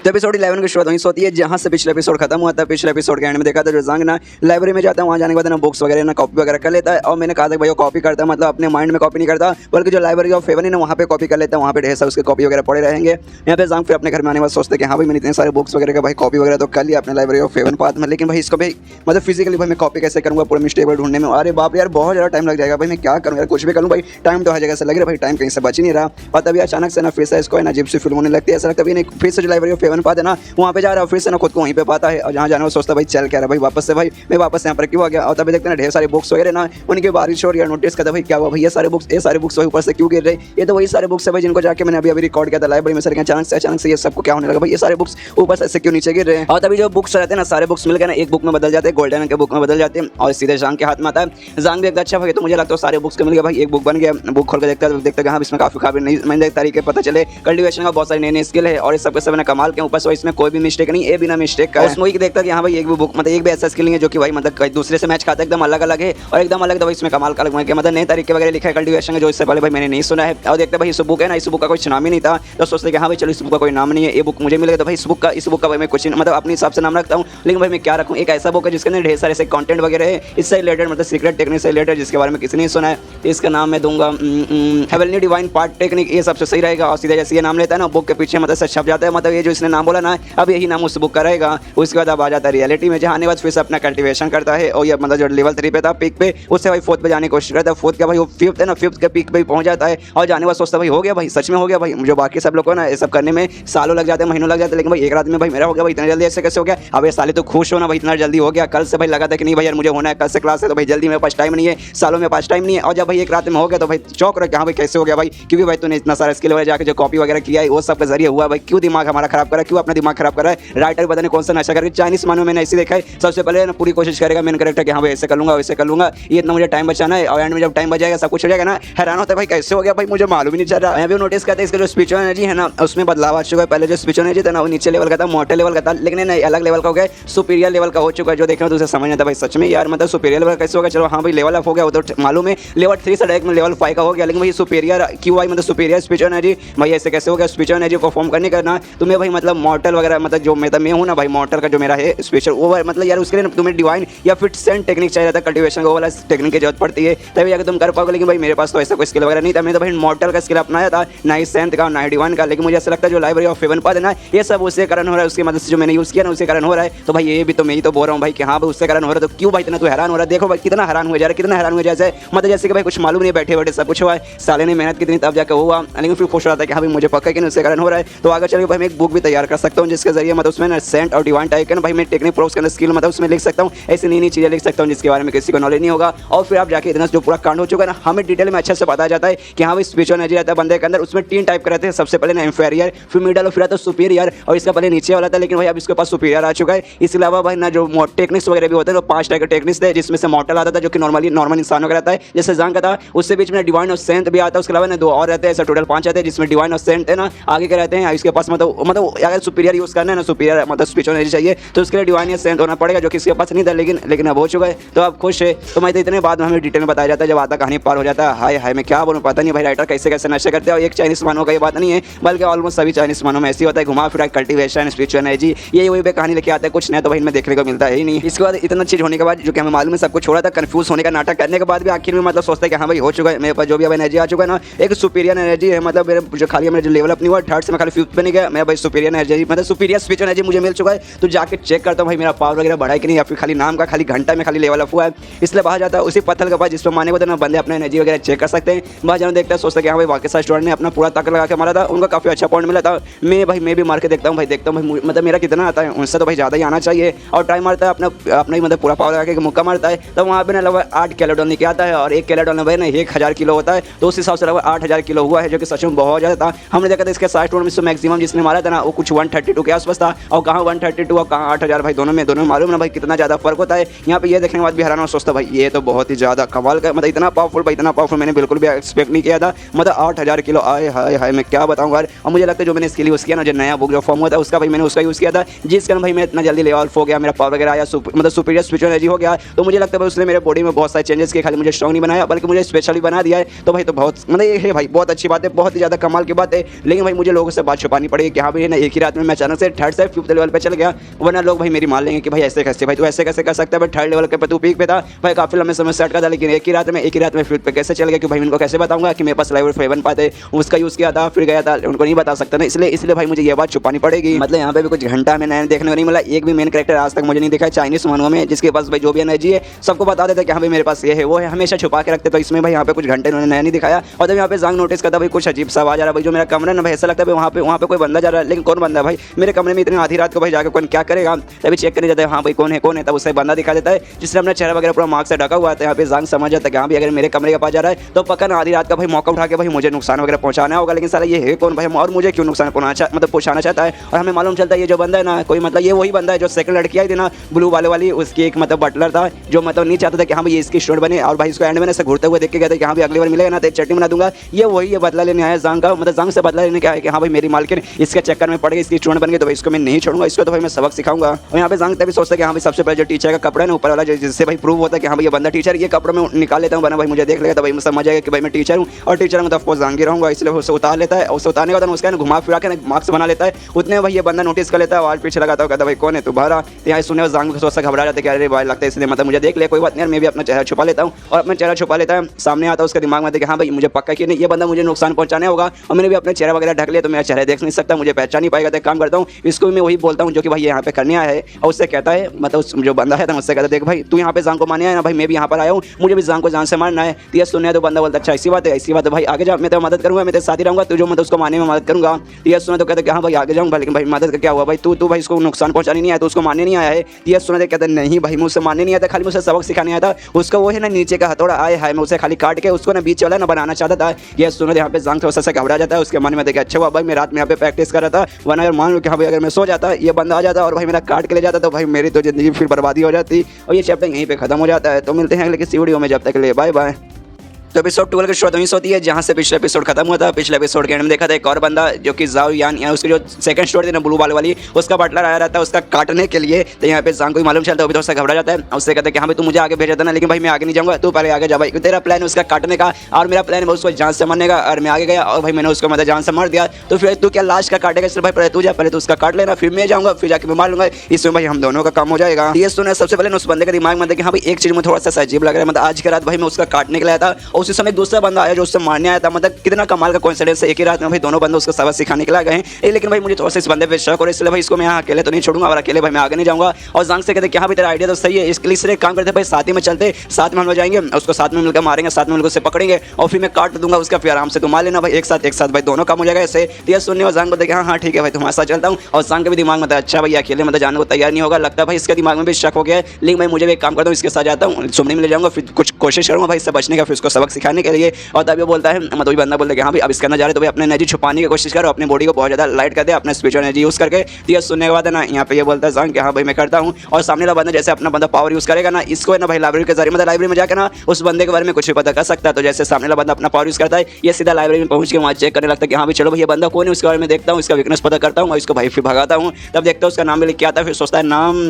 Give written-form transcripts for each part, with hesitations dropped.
तो एपिसोड 11 की शुरुआत वहीं से होती है जहाँ से पिछले एपिसोड खत्म हुआ था। पिछले एपिसोड के एंड में देखा था जो ज़ांग ना लाइब्रेरी में जाता है, वहाँ जाने के बाद ना बुक्स वगैरह ना कॉपी वगैरह कर लेता है। और मैंने कहा था भाई वो कॉपी करता है मतलब अपने माइंड में कॉपी नहीं करता, बल्कि जो लाइब्रेरी ऑफ हेवन है ना वहाँ पे कॉपी कर लेता है। वहाँ पे ढेर सारे उसके कॉपी वगैरह पड़े रहेंगे। यहाँ पे ज़ांग फिर अपने घर में आने के बाद सोचते कि हाँ भाई मैंने इतने सारे बुक्स वगैरह का भाई कॉपी वगैरह तो कर लिया अपने लाइब्रेरी ऑफ हेवन पाथ में, लेकिन भाई इसको भाई मतलब फिजिकली भाई मैं कॉपी कैसे करूँगा पूरा मिस्टेबल ढूंढने में। अरे बाप यार बहुत ज़्यादा टाइम लग जाएगा भाई, मैं क्या करूँ यार, कुछ भी करूँ भाई टाइम तो हर जगह से लग रहा है भाई, टाइम कहीं से बच ही नहीं रहा। और तभी अचानक से ना फिर से इसको है ना अजीब सी फील होने लगती है। ऐसा लगता है फिर से जो लाइब्रेरी ऑफ हेवन पाथ है ना वहाँ पे जा रहा है, फिर से ना खुद को वहीं पे पाता है और जहाँ जाना वो सोचता भाई चल क्या रहा भाई वापस से, भाई मैं वापस यहाँ पर क्यों आ गया। और तभी देखते हैं ढेर सारे बुक्स वगैरह ना उनकी बारिश हो रही है। नोटिस करता भाई क्या हुआ भाई ये सारे बुक्स ऊपर से क्यों गिर रहे, ये तो वही सारे बुक्स है भाई जिनको जाके मैंने अभी रिकॉर्ड किया था लाइब्रेरी में सर। अचानक से ये सबको क्या होने लगा भाई, ये सारे बुक्स ऊपर से ऐसे क्यों नीचे गिर रहे हैं। और तभी जो बुक्स रहते हैं ना सारे बुक्स मिलकर ना एक बुक में बदल जाते हैं, गोल्डन के बुक में बदल जाते हैं और सीधे ज़ांग के हाथ में आता है। ज़ांग भी एक अच्छा भाई तो मुझे लगता है सारे बुक्स के मिल गया भाई, एक बुक बन गया। बुक खोल के देखता है हाँ इसमें काफ़ी नई तरीके पता चले, कल्टीवेशन का बहुत सारे नए स्किल है और इस सबके सब कमाल के ऊपर से इसमें कोई भी मिस्टेक नहीं है, बिना मिस्टेक का। उस मूवी की देखता है कि हाँ भाई एक भी बुक मतलब एक भी ऐसा स्किल नहीं है जो कि भाई मतलब दूसरे से मैच खाता है, एकदम अलग अलग है और एकदम अलग भाई इसमें कमाल का मतलब नए तरीके वगैरह लिखा है कल्टीवेशन का जो इससे पहले भाई मैंने नहीं सुना है। और देखते भाई इस बुक है ना, इस बुक का कोई नाम ही नहीं था तो सोचते कि हाँ भाई चलो इस बुक का कोई नाम नहीं है, ये बुक मुझे मिलेगा तो भाई इस बुक का भाई मैं कुछ मतलब अपने हिसाब से नाम रखता हूँ, लेकिन भाई मैं क्या रखूँ। एक ऐसा बुक है जिसके अंदर ढेर सारे ऐसे कंटेंट वगैरह है इससे रिलेटेड मतलब सीक्रेट टेक्निक से रिलेटेड जिसके बारे में किसी ने सुना है, इसका नाम मैं दूंगा हेवनली डिवाइन पार्ट टेक्निक, ये सबसे सही रहेगा। और सीधा जैसे ये नाम लेता है ना बुक के पीछे मतलब छप जाता है, मतलब ये जो इसने नाम बोला ना अब यही नाम उस बुक का रहेगा। उसके बाद अब आ जाता है रियलिटी में, जहाँ आने बाद फिर से अपना कल्टीवेशन करता है और ये मतलब जो लेवल 3 पे था पीक पे उससे भाई 4th पे जाने की कोशिश करता है। 4th का भाई वो 5th है ना 5th के पीक पे पहुंच जाता है और जाने बाद सोचता भाई हो गया भाई, सच में हो गया भाई। जो बाकी सब लोग को ना ये सब करने में सालों लग जाते हैं, महीनों लग जाते हैं, लेकिन भाई एक रात में भाई मेरा हो गया भाई, इतना जल्दी ऐसे कैसे हो गया। अब ये साले तो खुश हो ना भाई, इतना जल्दी हो गया। कल से भाई लगा था कि नहीं भाई यार मुझे होना है, कल से क्लास है तो भाई जल्दी मेरे पास टाइम नहीं है, सालों में पास टाइम नहीं है। और जब भाई एक रात में हो गया तो भाई चौक रहा हाँ भाई कैसे हो गया भाई, क्योंकि भाई तूने इतना सारा स्किल वगैरह जाकर जो कॉपी वगैरह किया है वो सब के जरिए हुआ भाई। क्यों दिमाग हमारा खराब करा, क्यों अपना दिमाग खराब करा है। राइटर पता नहीं कौन सा नशा करके चाइनीज मानो मैंने ऐसे देखा है, सबसे पहले ना पूरी कोशिश करेगा मेन कैरेक्टर कि हाँ भाई ऐसे कर लूंगा वैसे कर लूंगा, ये इतना मुझे टाइम बचाना है और एंड में जब टाइम बच जाएगा सब कुछ हो जाएगा ना, हैरान होता है भाई कैसे हो गया भाई मुझे मालूम ही नहीं चल रहा। मैं भी नोटिस करता है इसका जो स्पिरिचुअल एनर्जी है ना उसमें बदलाव आ चुका है। पहले जो स्पिरिचुअल एनर्जी था ना वो नीचे लेवल का था, मोटे लेवल का था, लेकिन नहीं अलग लेवल का हो गया, सुपीरियर लेवल का हो चुका है। जो देखना तो उसे समझ आता भाई सच में यार मतलब सुपीरियर लेवल कैसे होगा। चलो हाँ भाई लेवल अप हो गया वो तो मालूम है, लेवल 3 से डायरेक्ट में लेवल 5 का हो गया, लेकिन भाई सुपीरियर क्यों आई मतलब सुपीरियर स्पिरिचुअल एनर्जी भाई ऐसे कैसे हो गया। स्पिरिचुअल एनर्जी को फॉर्म करने करना तुम्हें भाई मतलब मॉर्टल वगैरह मतलब जो मैं हूँ ना भाई मॉर्टल का जो मेरा है स्पेशल वो मतलब यार उसके लिए तुम्हें डिवाइन या फिर सेंट टेक्निक चाहिए था, कल्टीवेशन का वो वाला टेक्निक की जरूरत पड़ती है तभी जाकर तुम कर पाओगे। लेकिन भाई मेरे पास तो ऐसा कोई स्किल वगैरह नहीं था, मैंने तो भाई मॉर्टल का स्किल अपनाया था, ना ही सेंट का ना ही डिवाइन का। लेकिन मुझे ऐसा लगता है जो लाइब्रेरी ऑफ हेवन पाथ है ना ये सब उसके कारण हो रहा है, उसकी मदद से जो मैंने यूज़ किया ना उसके कारण हो रहा है। तो भाई ये भी तो मैं ही तो बोल रहा हूँ भाई कि हाँ भाई उससे कारण हो रहा है, तो क्यों भाई इतना तो हैरान हो रहा है। देखो भाई कितना हैरान हुआ जा रहा है, कितना हैरान हुआ जैसे मतलब जैसे कि भाई कुछ मालूम नहीं बैठे बैठे सब कुछ हुआ है, साले ने मेहनत कितनी तब जाकर हुआ, लेकिन फिर खुश रहा था कि हाँ भाई मुझे पक्का कि उससे कारण हो रहा है। तो आगे चल भाई मैं एक बुक भी तैयार कर सकता हूँ जिसके जरिए मतलब उसमें ना सेंट और डिवाइन टाइप का भाई मैं टेक्निक प्रोस करना स्किल मतलब उसमें लिख सकता हूँ, ऐसी नई चीज़ें लिख सकता हूँ जिसके बारे में किसी को नॉलेज नहीं होगा। और फिर आप जाके इतना जो पूरा कांड हो चुका है ना हमें डिटेल में अच्छे से पता जाता है कि हाँ भाई स्पिरिचुअल एनर्जी रहता है बंदे के अंदर, उसमें 3 टाइप के रहते हैं। सबसे पहले ना इंफीरियर, फिर मिडल और फिर आता है सुपीरियर, और इसका पहले नीचे वाला था लेकिन भाई अब इसके पास सुपीरियर आ चुका है। इसके अलावा भाई ना जो टेक्निक्स वगैरह भी होते हैं तो 5 टाइप के टेक्निक्स थे जिसमें से मॉर्टल आता था जो कि नॉर्मल इंसानों का रहता है जैसे ज़ांग का था, उससे बीच में डिवाइन और सेंट भी आता है। उसके अलावा ना 2 और रहते हैं, ऐसा टोटल 5 आते हैं जिसमें डिवाइन और सेंट है ना आगे के रहते हैं। इसके पास मतलब अगर सुपीरियर यूज़ करना है ना सुपीरियर मतलब स्पिरिचुअल एनर्जी चाहिए तो उसके लिए डिवाइन या सेंट होना पड़ेगा जो कि इसके पास नहीं था, लेकिन अब हो चुका है। तो अब खुश है तो मैं तो इतने बाद में हमें डिटेल में बताया जाता है जब आता कहानी पार हो जाता है। हाय हाय मैं क्या बोलूँ पता नहीं भाई राइटर कैसे कैसे नशे करते हैं। और एक चाइनीज मानों का ये बात नहीं है बल्कि ऑलमोस्ट सभी चाइनीज मानों में ऐसी होता है, घुमा फिरा कल्टीवेशन स्पिरिचुअल एनर्जी ये वही पे कहानी लेके आता है, कुछ नया तो भाई इनमें देखने को मिलता है ही नहीं। इसके बाद इतना चीज होने के बाद जो कि हमें मालूम है सब कुछ छोड़ा था, कंफ्यूज होने का नाटक करने के बाद भी आखिर में मतलब सोचते हैं कि हाँ भाई हो चुका है मेरे पास जो भी अब एनर्जी आ चुका है ना एक सुपीरियर एनर्जी है, मतलब मेरे जो खाली मेरे जो लेवल अपनी हुआ 3rd से मैं खाली 5th पे नहीं गया, मैं भाई सुपीरियर एनर्जी मतलब सुपीरियर स्पिरिचुअल एनर्जी मुझे मिल चुका है। तो जाके चेक करता हूँ भाई मेरा पावर वगैरह बढ़ा है कि नहीं या फिर खाली नाम का खाली घंटा में खाली लेवल अप हुआ है, इसलिए बाहर जाता है उसी पत्थर के पास जिस पर माने को ना बंदे अपना एनर्जी वगैरह चेक कर सकते हैं। बाहर जाना देखता है सोचता है कि हाँ भाई वाकई स्टूडेंट ने अपना पूरा ताकत लगा के मारा था, उनका काफ़ी अच्छा पॉइंट मिला था। मैं भी मार के देखता हूँ भाई मतलब मेरा कितना आता है उनसे तो भाई ज़्यादा ही आना चाहिए। और ट्राई मारता है अपना ही मतलब पूरा पावर लगा के मुक्का मारता है तो वहाँ पे ना लगभग 8 कैलेडॉन लेके आता है और 1 कैलेडॉन भाई ना 1000 किलो होता है, तो उस हिसाब से लगभग 8000 किलो हुआ है जो कि सच में बहुत ज़्यादा था। हमने देखा था इसके 60 टूर्नामेंट में मैक्सिमम जिसने मारा था ना वो कुछ 132 के आसपास था, और कहाँ 132 और कहाँ 8000 भाई दोनों में मालूम ना भाई कितना ज़्यादा फर्क होता है। यहाँ पे ये देखने के बाद भी हैरान और सोचता भाई ये तो बहुत ही ज़्यादा कमाल का मतलब इतना पावरफुल मैंने बिल्कुल भी एक्सपेक्ट नहीं किया था। मतलब 8000 किलो आए हाय मैं क्या बताऊँ यार। और मुझे लगता है जो मैंने स्किल यूज़ किया ना जो नया बुक जो फॉर्म हुआ था उसका भाई मैंने उसका यूज़ किया था, जिस कारण भाई मैं इतना जल्दी लेवल हो गया, मेरा पावर वगैरह आया मतलब सुपीरियर स्पिरिचुअल एनर्जी हो गया। तो मुझे लगता है भाई उसने मेरे बॉडी में बहुत सारे चेंजेस किए, खाली मुझे स्ट्रॉन्ग नहीं बनाया बल्कि मुझे स्पेशली बना दिया है। तो भाई तो बहुत मतलब ये है भाई बहुत अच्छी बात है, बहुत ही ज़्यादा कमाल की बात है। लेकिन भाई मुझे लोगों से बात छुपानी पड़ेगी कि हाँ भाई ना एक ही रात में मैं अचानक से थर्ड से फिफ्थ लेवल पे चल गया। वरना लोग भाई मेरी मान लेंगे कि भाई ऐसे कैसे, भाई तू ऐसे कैसे कर सकता है, भाई थर्ड लेवल पे तू पीक पे था भाई, काफी लंबे समय से अटका था, लेकिन एक ही रात में फिफ्थ पे कैसे चल गया कि भाई उनको कैसे बताऊंगा कि मेरे पास लाइव 7 पाते उसका यूज किया था फिर गया था, उनको नहीं बता सकता ना, इसलिए भाई मुझे ये बात छुपानी पड़ेगी। मतलब यहाँ पे भी कुछ घंटा में नया देखने को नहीं मिला, एक भी मेन कैरेक्टर आज तक मुझे नहीं दिखा चाइनीज मानों में जिसके पास भाई जो भी एनर्जी है सबको बता देता है कि हाँ भाई मेरे पास ये है वो है, हमेशा छुपा के रखते। तो इसमें भाई यहाँ पे कुछ घंटे उन्होंने नया नहीं दिखाया। और जब यहाँ पे जांग नोटिस करता भाई कुछ अजीब सा आवाज आ रहा है भाई, जो मेरा कमरा ना भाई ऐसा लगता है वहाँ पे कोई बंदा जा रहा है, लेकिन कौन बंदा है भाई मेरे कमरे में इतनी आधी रात को भाई जाकर कौन क्या करेगा, तभी चेक करने जाता है हाँ भाई कौन है, तब उससे बंदा दिखा देता है जिसने अपना चेहरा वगैरह पूरा मार्क्स से ढका हुआ था। यहाँ पे जांग समझ जाता है कि हाँ भाई अगर मेरे कमरे के पास जा रहा है तो पक्का ना आधी रात का भाई मौका उठा के भाई मुझे नुकसान वगैरह पहुंचाना होगा, लेकिन साला ये है कौन भाई और मुझे क्यों नुकसान पहुंचाना चाहता है। और हमें मालूम चलता है ये जो बंदा है ना कोई मतलब ये वही बंदा है जो सेकंड लड़की आई थी ना ब्लू वाली उसकी एक मतलब बटलर था, जो मतलब नहीं चाहता था कि हाँ भाई ये इसकी स्टूडेंट बने, और भाई इसको एंड में ऐसे घूरते हुए देख के गया था कि हाँ भाई अगली बार मिलेगा ना तो चटनी बना दूंगा। ये वही ये बदला लेने आया जांग का, मतलब जांग से बदला लेने का है कि हाँ भाई मेरी मालकिन इसके चक्कर में पड़ गई, इसकी स्टूडेंट बन गई तो भाई इसको मैं नहीं छोड़ूंगा, इसको तो भाई मैं सबक सिखाऊंगा। और यहाँ पे जांग तभी सोचता है कि हाँ भाई सबसे पहले जो टीचर का कपड़ा है ना ऊपर वाला जिससे भाई प्रूव होता है कि हाँ भाई ये बंदा टीचर, ये कपड़ा मैं निकाल लेता हूँ, बना भाई मुझे देख लेगा तो भाई मुझे समझ आएगा कि भाई मैं टीचर हूँ और टीचर हूँ तो ऑफकोर्स जांग ही रहूंगा, इसलिए उसे उतार लेता है। और उसे उतारने के बाद उसका घुमा फिरा के मार्क्स बना लेता है, उतने भाई ये बंदा नोटिस कर लेता है, आवाज पीछे लगाता है, कहता भाई कौन है तू बाहर। यहाँ सुने जांग सोचता घबरा जाता है कि अरे भाई लगता है इसलिए मतलब मुझे देख ले, कोई बात नहीं मैं भी अपना चेहरा छुपा लेता हूँ। और अपना चेहरा छुपा लेता है, सामने आता है उसके दिमाग में कि हाँ भाई मुझे पक्का कि नहीं ये बंदा मुझे नुकसान पहुंचाने होगा, और मैंने भी अपने चेहरा वगैरह ढक लिया तो मेरा चेहरा देख नहीं सकता, मुझे पहचान नहीं पाएगा। तो काम करता हूँ इसको भी मैं वही बोलता हूँ जो कि भाई यहाँ पे करने आया है, और उससे कहता है मतलब जो बंदा है उससे कहता है देख भाई तू यहाँ पे जांग को मारने आया ना भाई, मैं भी यहाँ पर आया हूँ, मुझे भी जांग को जान से मारना है। तो ये सुनने तो बंदा बोलता अच्छा ऐसी बात है भाई आगे जा, मैं तो मदद करूँगा, मैं तेरे साथ ही रहूँगा, तू जो मतलब उसको मारने में मदद करूँगा। ये सुना तो कहते कि हाँ भाई आगे जाऊँगा, लेकिन भाई मदद का क्या हुआ भाई, तू भाई इसको नुकसान पहुँचाने नहीं आया तो उसको मारने नहीं आया है। ये सुना तो कहते नहीं भाई मुझसे मारने नहीं आया था, खाली मुझसे सबक सिखाने आया था, उसको वो है ना नीचे का हथौड़ा आया है मैं उसे खाली काट के उसको ना बीच वाला ना बनाना चाहता था। ये सुना यहाँ पे जांग थोड़ा सा घबरा जाता है, उसके मन में देखा अच्छा हुआ भाई मैं रात में यहाँ पे प्रैक्टिस कर रहा था, वरना अगर मान लो कि हाँ भाई अगर मैं सो जाता ये बंदा आ जाता और भाई मेरा काट के ले जाता तो भाई मेरी तो जिंदगी फिर बर्बादी हो जाती। और ये चैप्टर यहीं पे खत्म हो जाता है। तो मिलते हैं अगले किसी वीडियो में, जब तक के लिए बाय बाय। तो एपिसोड 12 की शुरुआत वहीं से होती है जहाँ से पिछले एपिसोड खत्म हुआ था। पिछले एपिसोड के एंड में देखा था एक और बंदा जो कि जाओ यान उसकी जो सेकंड स्टोरी थी ना ब्लू वाली उसका बटलर आया रहता है उसका काटने के लिए। तो यहाँ पे जांग को मालूम चलता है, वो भी थोड़ा सा घबरा जाता है, उससे कहते हैं कि हाँ भाई तू मुझे आगे भेजा था ना, लेकिन भाई मैं आगे नहीं जाऊँगा, तू पहले आगे जा भाई, तेरा प्लान है उसका काटने का और मेरा प्लान है उसको जान से मारने का, और मैं आगे गया और भाई मैंने उसको मतलब जान से मार दिया। तो फिर तू क्या लास्ट का काटेगा, इसलिए भाई पहले तू जा, पहले तो उसका काट लेना, फिर मैं जाऊँगा, फिर जाकर मैं मार लूंगा, इसमें भाई हम दोनों का काम हो जाएगा। ये सुना सबसे पहले उस बंदे के दिमाग में कि हाँ भाई एक चीज में थोड़ा सा अजीब लग रहा है, मतलब आज की रात भाई मैं उसका काटने के लिए आया था और उसी समय दूसरा बंदा आया जो उससे मारने आया था। मतलब कितना कमाल का कोइंसिडेंस है, एक ही रात में भाई दोनों बंदे उसको सबक सिखाने के लिए गए हैं। लेकिन भाई मुझे थोड़ा सा इस बंदे पे शक हो रहा है, इसलिए भाई इसको मैं यहाँ अकेले तो नहीं छोड़ूंगा और अकेले भाई मैं आगे नहीं जाऊंगा। और जांग से कहते कि हाँ भाई तेरा आइडिया तो सही है, इसके लिए एक काम करते भाई साथ ही में चलते, साथ में हम जाएंगे उसको साथ में मिलकर मारेंगे, साथ में मिलकर उसे पकड़ेंगे और फिर मैं काट दूंगा उसका, फिर आराम से तुम मार लेना भाई एक साथ भाई दोनों काम हो जाएगा ऐसे। ये सुनने और जांग बोलते हाँ ठीक है भाई तुम्हारे साथ चलता हूँ। और जांग के भी दिमाग में था अच्छा भाई अकेले मतलब जाने को तैयार नहीं होगा, लगता है भाई इसके दिमाग में भी शक हो गया है। लेकिन भाई मुझे भी एक काम करता हूँ इसके साथ जाता हूँ, सुमनी में ले जाऊंगा, फिर कुछ कोशिश करूँगा भाई इससे बचने का, फिर उसको सबक सिखाने के लिए। और तभी बोलता है मतलब बंदा बोलता है हाँ भाई अब इसके अंदर जा रहे तो भाई अपने एनर्जी छुपाने की कोशिश करो, अपनी बॉडी को बहुत ज़्यादा लाइट कर दे, अपने स्पिरिचुअल एनर्जी यूज़ करके। तो सुनने के बाद है ना यहाँ पे ये बोलता है जांग कि हाँ भाई मैं करता हूँ। और सामने वाला बंदा जैसे अपना बंदा पावर यूज़ करेगा ना, इसको है ना भाई लाइब्रेरी के जरिए मतलब लाइब्रेरी में जाकर ना उस बंदे के बारे में कुछ भी पता कर सकता है। तो जैसे सामने वाला बंदा अपना पावर यूज़ करता है, ये सीधा लाइब्रेरी में पहुँच के वहाँ चेक करने लगता है कि हाँ भाई चलो भाई ये बंदा कौन है, उसके बारे में देखता हूँ, इसका वीकनेस पता करता हूँ और इसको भाई फिर भगाता हूँ। तब देखता हूँ उसका नाम भी लिख के आता है, फिर सोचता है नाम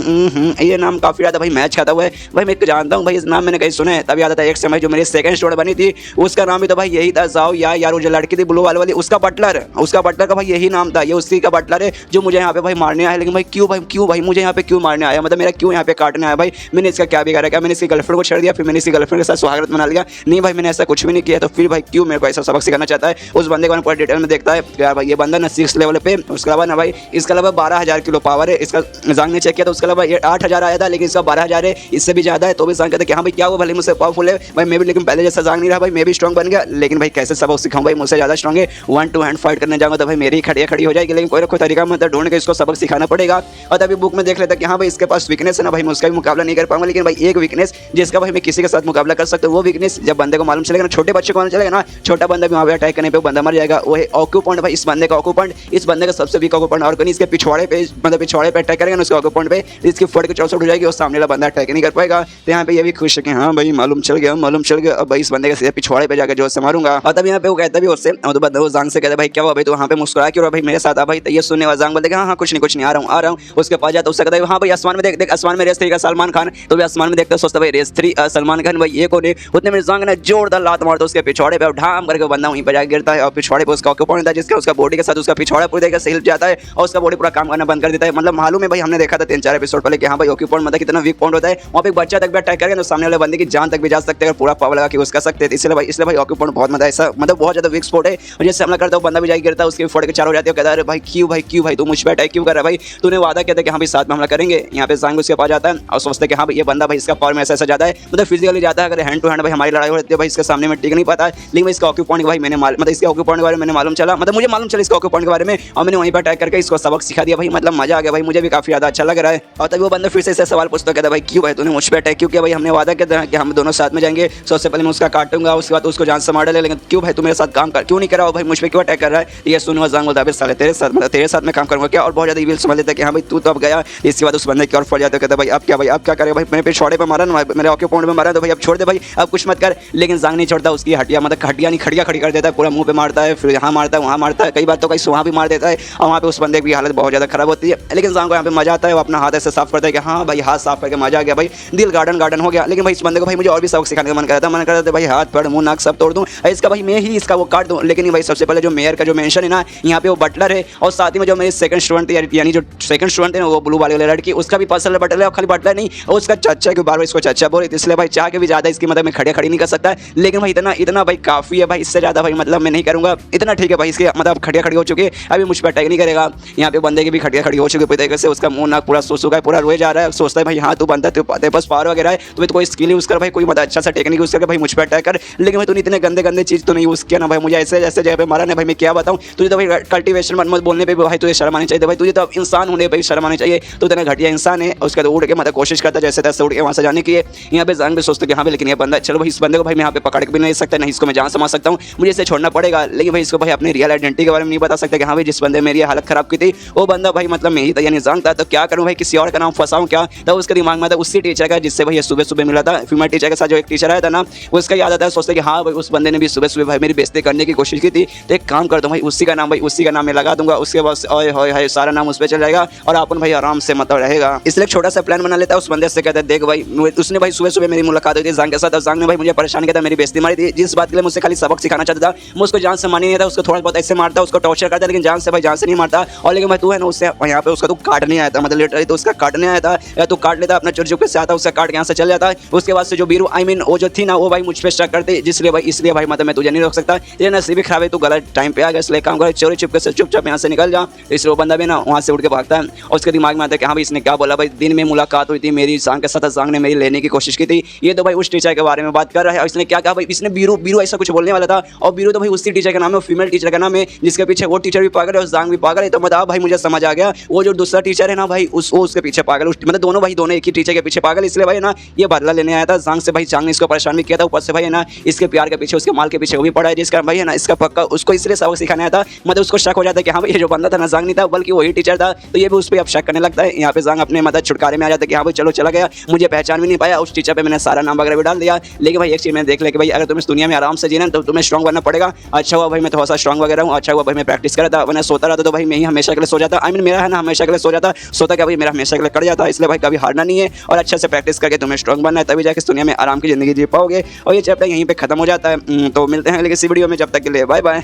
ये नाम काफ़ी ज़्यादा भाई मैच खाता हुआ है, भाई मैं जानता हूँ भाई इस नाम मैंने कहीं सुना है। तब याद आता है एक समय जो मेरी सेकंड स्टोरी बनी थी उसका नाम भी तो भाई यही था, जाओ यार वो जो लड़की थी ब्लू वाली उसका बटलर का भाई यही नाम था, ये उसी का बटलर है जो मुझे यहाँ पे भाई मारने आया। लेकिन भाई क्यों भाई मुझे यहाँ पे क्यों मारने आया, मतलब मेरा क्यों यहाँ पे काटने आया भाई, मैंने इसका क्या बिगाड़ा, क्या मैंने इसकी गर्लफ्रेंड को छेड़ दिया, फिर मैंने इसकी गर्लफ्रेंड के साथ सुहागरात मना लिया, नहीं भाई मैंने ऐसा कुछ भी नहीं किया। तो फिर भाई क्यों मेरे को ऐसा सबक सिखाना चाहता है। उस बंदे को पूरा डिटेल में देखता है यार भाई ये बंदा ना 6 लेवल पे, उसके अलावा ना भाई इसके अलावा 12,000 किलो पावर है, इसका जांग ने चेक किया तो उसके अलावा 8,000 आया था, लेकिन इसका 12,000 है, इससे भी ज़्यादा है। तो भी जांग कहते कि हाँ भाई क्या वो भले मुझसे पावरफुल है भाई मैं भी, लेकिन पहले जैसा जांग नहीं रहा भाई, मैं भी स्ट्रॉन्ग बन गया। लेकिन भाई कैसे सबक सिखाऊं भाई, मुझसे ज़्यादा स्ट्रॉन्ग है, 1 to हैंड फाइट करने जाऊंगा तो भाई मेरी खड़ी हो जाएगी, लेकिन कोई ना कोई तरीका मतलब ढूंढ के इसको सबक सिखाना पड़ेगा। और तभी बुक में देख लेता कि हाँ भाई इसके पास वीकनेस है ना भाई, मैं उसका भी मुकाबला नहीं कर पाऊंगा, लेकिन भाई एक वीकनेस जिसका भाई मैं किसी के साथ मुकाबला कर सकता हूँ, वो वीकनेस जब बंदे को मालूम चलेगा ना, छोटे बच्चे को मालूम चलेगा ना, छोटा बंदा भी वहाँ पे अटैक करने पे बंदा मर जाएगा। वो है ऑक्यूपॉइंट भाई, इस बंदे का ऑक्यूपॉइंट, इस बंदे का सबसे वीक ऑक्यूपॉइंट, और कहीं इसके पिछवाड़े पे मतलब पिछवाड़े पे अटैक करेगा ना उसके ऑक्यूपॉइंट पे, इसकी फट के 64 हो जाएगी और सामने वाला बंदा अटैक नहीं कर पाएगा। तो यहाँ पे ये भी खुश है कि हाँ भाई मालूम चल गया, अब भाई इस बंदे बंदे के सीधे पिछवाड़े पे जाकर जोर से मारूंगा। और तब यहाँ पे वो कहता भी उससे, तो बंदा वो जांग से कहता भाई क्या हुआ भाई, तो वहाँ पे मुस्कुरा क्यों भाई मेरे साथ आ भाई। तो ये सुनने वाला जांग बोलते हाँ कुछ नहीं आ रहा हूँ। उसके पास जाता उससे कहता है हाँ भाई आसमान में देख आसमान में रेस 3 का सलमान खान। तो भी आसमान में देखता सोचता भाई रेस 3 सलमान खान भाई ये कौन है। उतने में जांग ने जोरदार लात मारता उसके पिछवाड़े पे, ढाम करके बंदा वहीं पर जाकर गिरता है और पिछवाड़े पे उसका ऑक्यूपाइड था जिसका उसका बॉडी के साथ उसका पिछवाड़ा पूरी तरीके से हिल जाता है और उसका बॉडी पूरा काम करना बंद कर देता है। मतलब मालूम है भाई हमने देखा था 3-4 एपिसोड पहले कि हाँ भाई ऑक्यूपाइड मतलब कितना वीक पॉइंट होता है। वहाँ पे एक बच्चा तक भी अटैक करेगा तो सामने वाले बंदे की जान तक भी जा सकते हैं और पूरा पावर लगा के उसका सकते हैं। इसलिए भाई ऑक्यूपाइड बहुत मजा ऐसा मतलब बहुत ज्यादा वीक स्पॉट है। और जैसे हमला करता है बंदा भी जाकर गिरता है उसके फोड़ के चार हो जाते हैं। कहता है भाई क्यों भाई तू मुझ पर अटैक क्यों कर रहा है भाई, तूने वादा किया था कि हाँ भाई साथ में हमला करेंगे। यहाँ पे जांग उसके पास जाता है और सोचते कि हाँ भाई ये बंदा भाई इसका पावर में ऐसा जाता है मतलब फिजिकली जाता है। अगर हैंड टू हैंड भाई हमारी लड़ाई होती है भाई इसके सामने में टिक नहीं पाता है। लेकिन इसका ऑक्यूपाइड भाई मैंने मतलब इसके ऑक्यूपाइड के बारे में मैंने मालूम चला मतलब मुझे मालूम चला इसके ऑक्यूपाइड के बारे में और मैंने वहीं पर अटैक करके इसको सबक सिखा दिया भाई। मतलब मजा आ गया भाई, मुझे भी काफी ज्यादा अच्छा लग रहा है। और तभी वो बंदा फिर से ऐसा सवाल पूछता कहता भाई क्यों भाई तूने मुझ पर अटैक क्यों किया भाई, हमने वादा किया था कि हम दोनों साथ में जाएंगे। सबसे पहले मैं उसका काटूंगा उसके बाद उसको जान से मार डाले, लेकिन क्यों भाई तू मेरे साथ काम कर क्यों नहीं कर रहा हो भाई, मुझ पर क्यों अटैक कर रहा है। ये सुनो जांग बोलता है साले तेरे साथ में काम करूंगा क्या। और बहुत ज्यादा इविल समझ लेता है कि हाँ भाई तू तो अब गया। इसके बाद उस बंदे की और फट जाता है कहता भाई अब क्या करे भाई, मेरे पिछवाड़े पे मारा ना मेरे ऑक्यूपाइड में मारा तो भाई अब छोड़ दे भाई अब कुछ मत कर। लेकिन जांग नहीं छोड़ता, उसकी हड्डियां मतलब हड्डियां नहीं खड़िया खड़ी कर देता है, पूरा मुंह पे मारता है फिर यहाँ मारता है वहाँ मारता है, कई बार तो कहीं वहाँ भी मार देता है। और वहाँ पे उस बंदे की हालत बहुत ज्यादा खराब होती है। लेकिन जांग को यहाँ पे मजा आता है, वो अपना हाथ ऐसे साफ करता है कि हाँ भाई हाथ साफ करके मजा आ गया भाई, दिल गार्डन हो गया। लेकिन भाई इस बंदे को भाई मुझे और भी सबक सिखाने का मन कर रहा था भाई हाथ पैर मुंह नाक सब तोड़ दूँ इसका भाई मैं ही इसका वो काट दूँ। लेकिन भाई सबसे पहले जो मेयर का जो मेंशन है ना यहाँ पे वो बटलर है और साथ ही में जो मेरी सेकंड स्टूडेंट यानी जो सेकंड स्टूडेंट है ना वो ब्लू वाले लड़की उसका भी पर्सनल बटलर है और खाली बटलर नहीं और उसका चाचा के बार इसको चाचा बोले, इसलिए भाई चाह के भी ज्यादा इसकी मतलब मैं खड़ी नहीं कर सकता है। लेकिन भाई इतना भाई काफी है भाई, इससे ज्यादा भाई मतलब मैं नहीं करूंगा, इतना ठीक है भाई। इसके मतलब खड़ी हो चुकी है, अभी मुझ पर अटैक नहीं करेगा। यहाँ पे बंदे की भी खड़ी हो चुकी है तरीके से, उसका मुंह नाक पूरा सूखा है पूरा रोए जा रहा है। सोचता है भाई हाँ तू बनता तेरे पास पावर वगैरह है तो कोई स्किल यूज कर भाई, कोई मतलब अच्छा सा टेक्निक यूज करके भाई मुझ पर अटैक कर। लेकिन भाई तूने इतने गंदे चीज तो नहीं यूज किया ना भाई, मुझे ऐसे जैसे जगह पे मारा ना भाई मैं क्या बताऊँ तुझे। तो भाई कल्टिवेशन मत बोलने पे भाई तुझे शर्म आनी चाहिए भाई, तुझे तो इंसान होने पर शर्म आनी चाहिए। तो इतना घटिया इंसान है उसके तो उड़ के मतलब कोशिश करता जैसे तैसे उड़ के वहाँ से जाने की। यहाँ पे जांग भी सोचते कि हाँ भाई लेकिन ये बंदा चलो भाई इस बंदे को भाई मैं यहाँ पे पकड़ के भी नहीं सकता, नहीं इसको मैं जान से मार सकता हूँ, मुझे इसे छोड़ना पड़ेगा। लेकिन भाई इसको भाई अपनी रियल आइडेंटिटी के बारे में नहीं बता सकता कि हाँ भाई जिस बंदे मेरी हालत खराब की थी वो बंदा भाई मतलब मैं ही था यानी जांग था। तो क्या करूँ भाई किसी और का नाम फंसाऊँ क्या। तो उसके दिमाग में था उसी टीचर का जिससे भाई सुबह मिला था, फीमेल टीचर के साथ जो एक टीचर आया था ना उसका याद आता है। सोचते कि हाँ भाई उस बंदे ने भी सुबह भाई मेरी बेइज्जती करने की कोशिश की थी। तो एक काम करता हूँ भाई उसी का नाम मैं लगा दूंगा, उसके बाद ओए सारा नाम उस पर चल जाएगा और अपन भाई आराम से मतलब रहेगा। इसलिए छोटा सा प्लान बना लेता है। उस बंदे से कहता है देख भाई उसने भाई सुबह मेरी मुलाकात हुई थी जांग के साथ और जांग ने भाई मुझे परेशान किया था, मेरी बेइज्जती मारी थी जिस बात के लिए मुझसे खाली सबक सिखाना चाहता था। मैं उसको जान से मानी नहीं था, उसको थोड़ा बहुत ऐसे मारता उसको टॉर्चर करता लेकिन जान से नहीं मारता। और लेकिन भाई तू है ना उससे यहाँ पे उसका तो काटने आया था मतलब लिटरली तो उसका काटने आया था या तो काट लेता अपना चुप से आता उसका काट के यहाँ से चल जाता है। उसके बाद से जो बीरू वो जो थी ना वो भाई मुझ पर शक करते इसलिए भाई मतलब मैं तुझे नहीं रोक सकता, ये नसीब खराब है तू गलत टाइम पे आ गया इसलिए काम कर चोरी चुपके से चुपचाप यहाँ से निकल जा। इसलिए वो बंदा भी ना वहाँ से उठ के भागता है और उसके दिमाग में आता है कि हाँ भाई इसने क्या बोला भाई, दिन में मुलाकात हुई थी मेरी जांग के साथ, जांग ने मेरी लेने की कोशिश की थी। ये तो भाई उस टीचर के बारे में बात कर रहा है और इसने क्या कहा भाई, इसने बीरू ऐसा कुछ बोलने वाला था और बीरू तो भाई उसी टीचर का नाम है, फीमेल टीचर का नाम है जिसके पीछे वो टीचर भी पागल है और जांग भी पागल है। तो मतलब भाई मुझे समझ आ गया वो जो दूसरा टीचर है ना भाई उसके पीछे पागल, मतलब दोनों एक ही टीचर के पीछे पागल। इसलिए भाई ना ये बदला लेने आया था जांग से भाई, जांग ने इसको परेशान भी किया था ऊपर से भाई है ना इसके प्यार के पीछे उसके माल के पीछे वो भी पड़ा है, जिसका भाई है ना इसका पक्का उसको इसलिए सबक सिखाने आया था। मतलब उसको शक हो जाता है कि हाँ भाई ये जो बंदा था ना जांग नहीं था बल्कि वही टीचर था। तो ये भी उस पर अब शक करने लगता है। यहाँ पे जांग अपने मतलब छुटकारे में आ जाता है कि हाँ भाई चलो चला गया, मुझे पहचान भी नहीं पाया, उस टीचर पे मैंने सारा नाम वगैरह भी डाल दिया। लेकिन भाई एक चीज मैंने देख लिया कि भाई अगर तुम इस दुनिया में आराम से जीना तो तुम्हें स्ट्रॉन्ग बनना पड़ेगा। अच्छा हुआ भाई मैं थोड़ा सा स्ट्रॉन्ग वगैरह हूँ, अच्छा हुआ भाई मैं प्रैक्टिस कर रहा था, मैंने सोता रहता तो भाई मैं ही हमेशा के लिए सो जाता, आई मीन मेरा है ना हमेशा के लिए सो जाता, सोता क्या भाई मेरा हमेशा के लिए कट जाता। इसलिए भाई कभी हारना नहीं है और अच्छे से प्रैक्टिस करके तुम्हें स्ट्रॉन्ग बनना है, तभी जाकर इस दुनिया में आराम की जिंदगी जी पाओगे। और ये चैप्टर यहीं पे खत्म हो जाता है। तो मिलते हैं अगली वीडियो में, जब तक के लिए बाय बाय।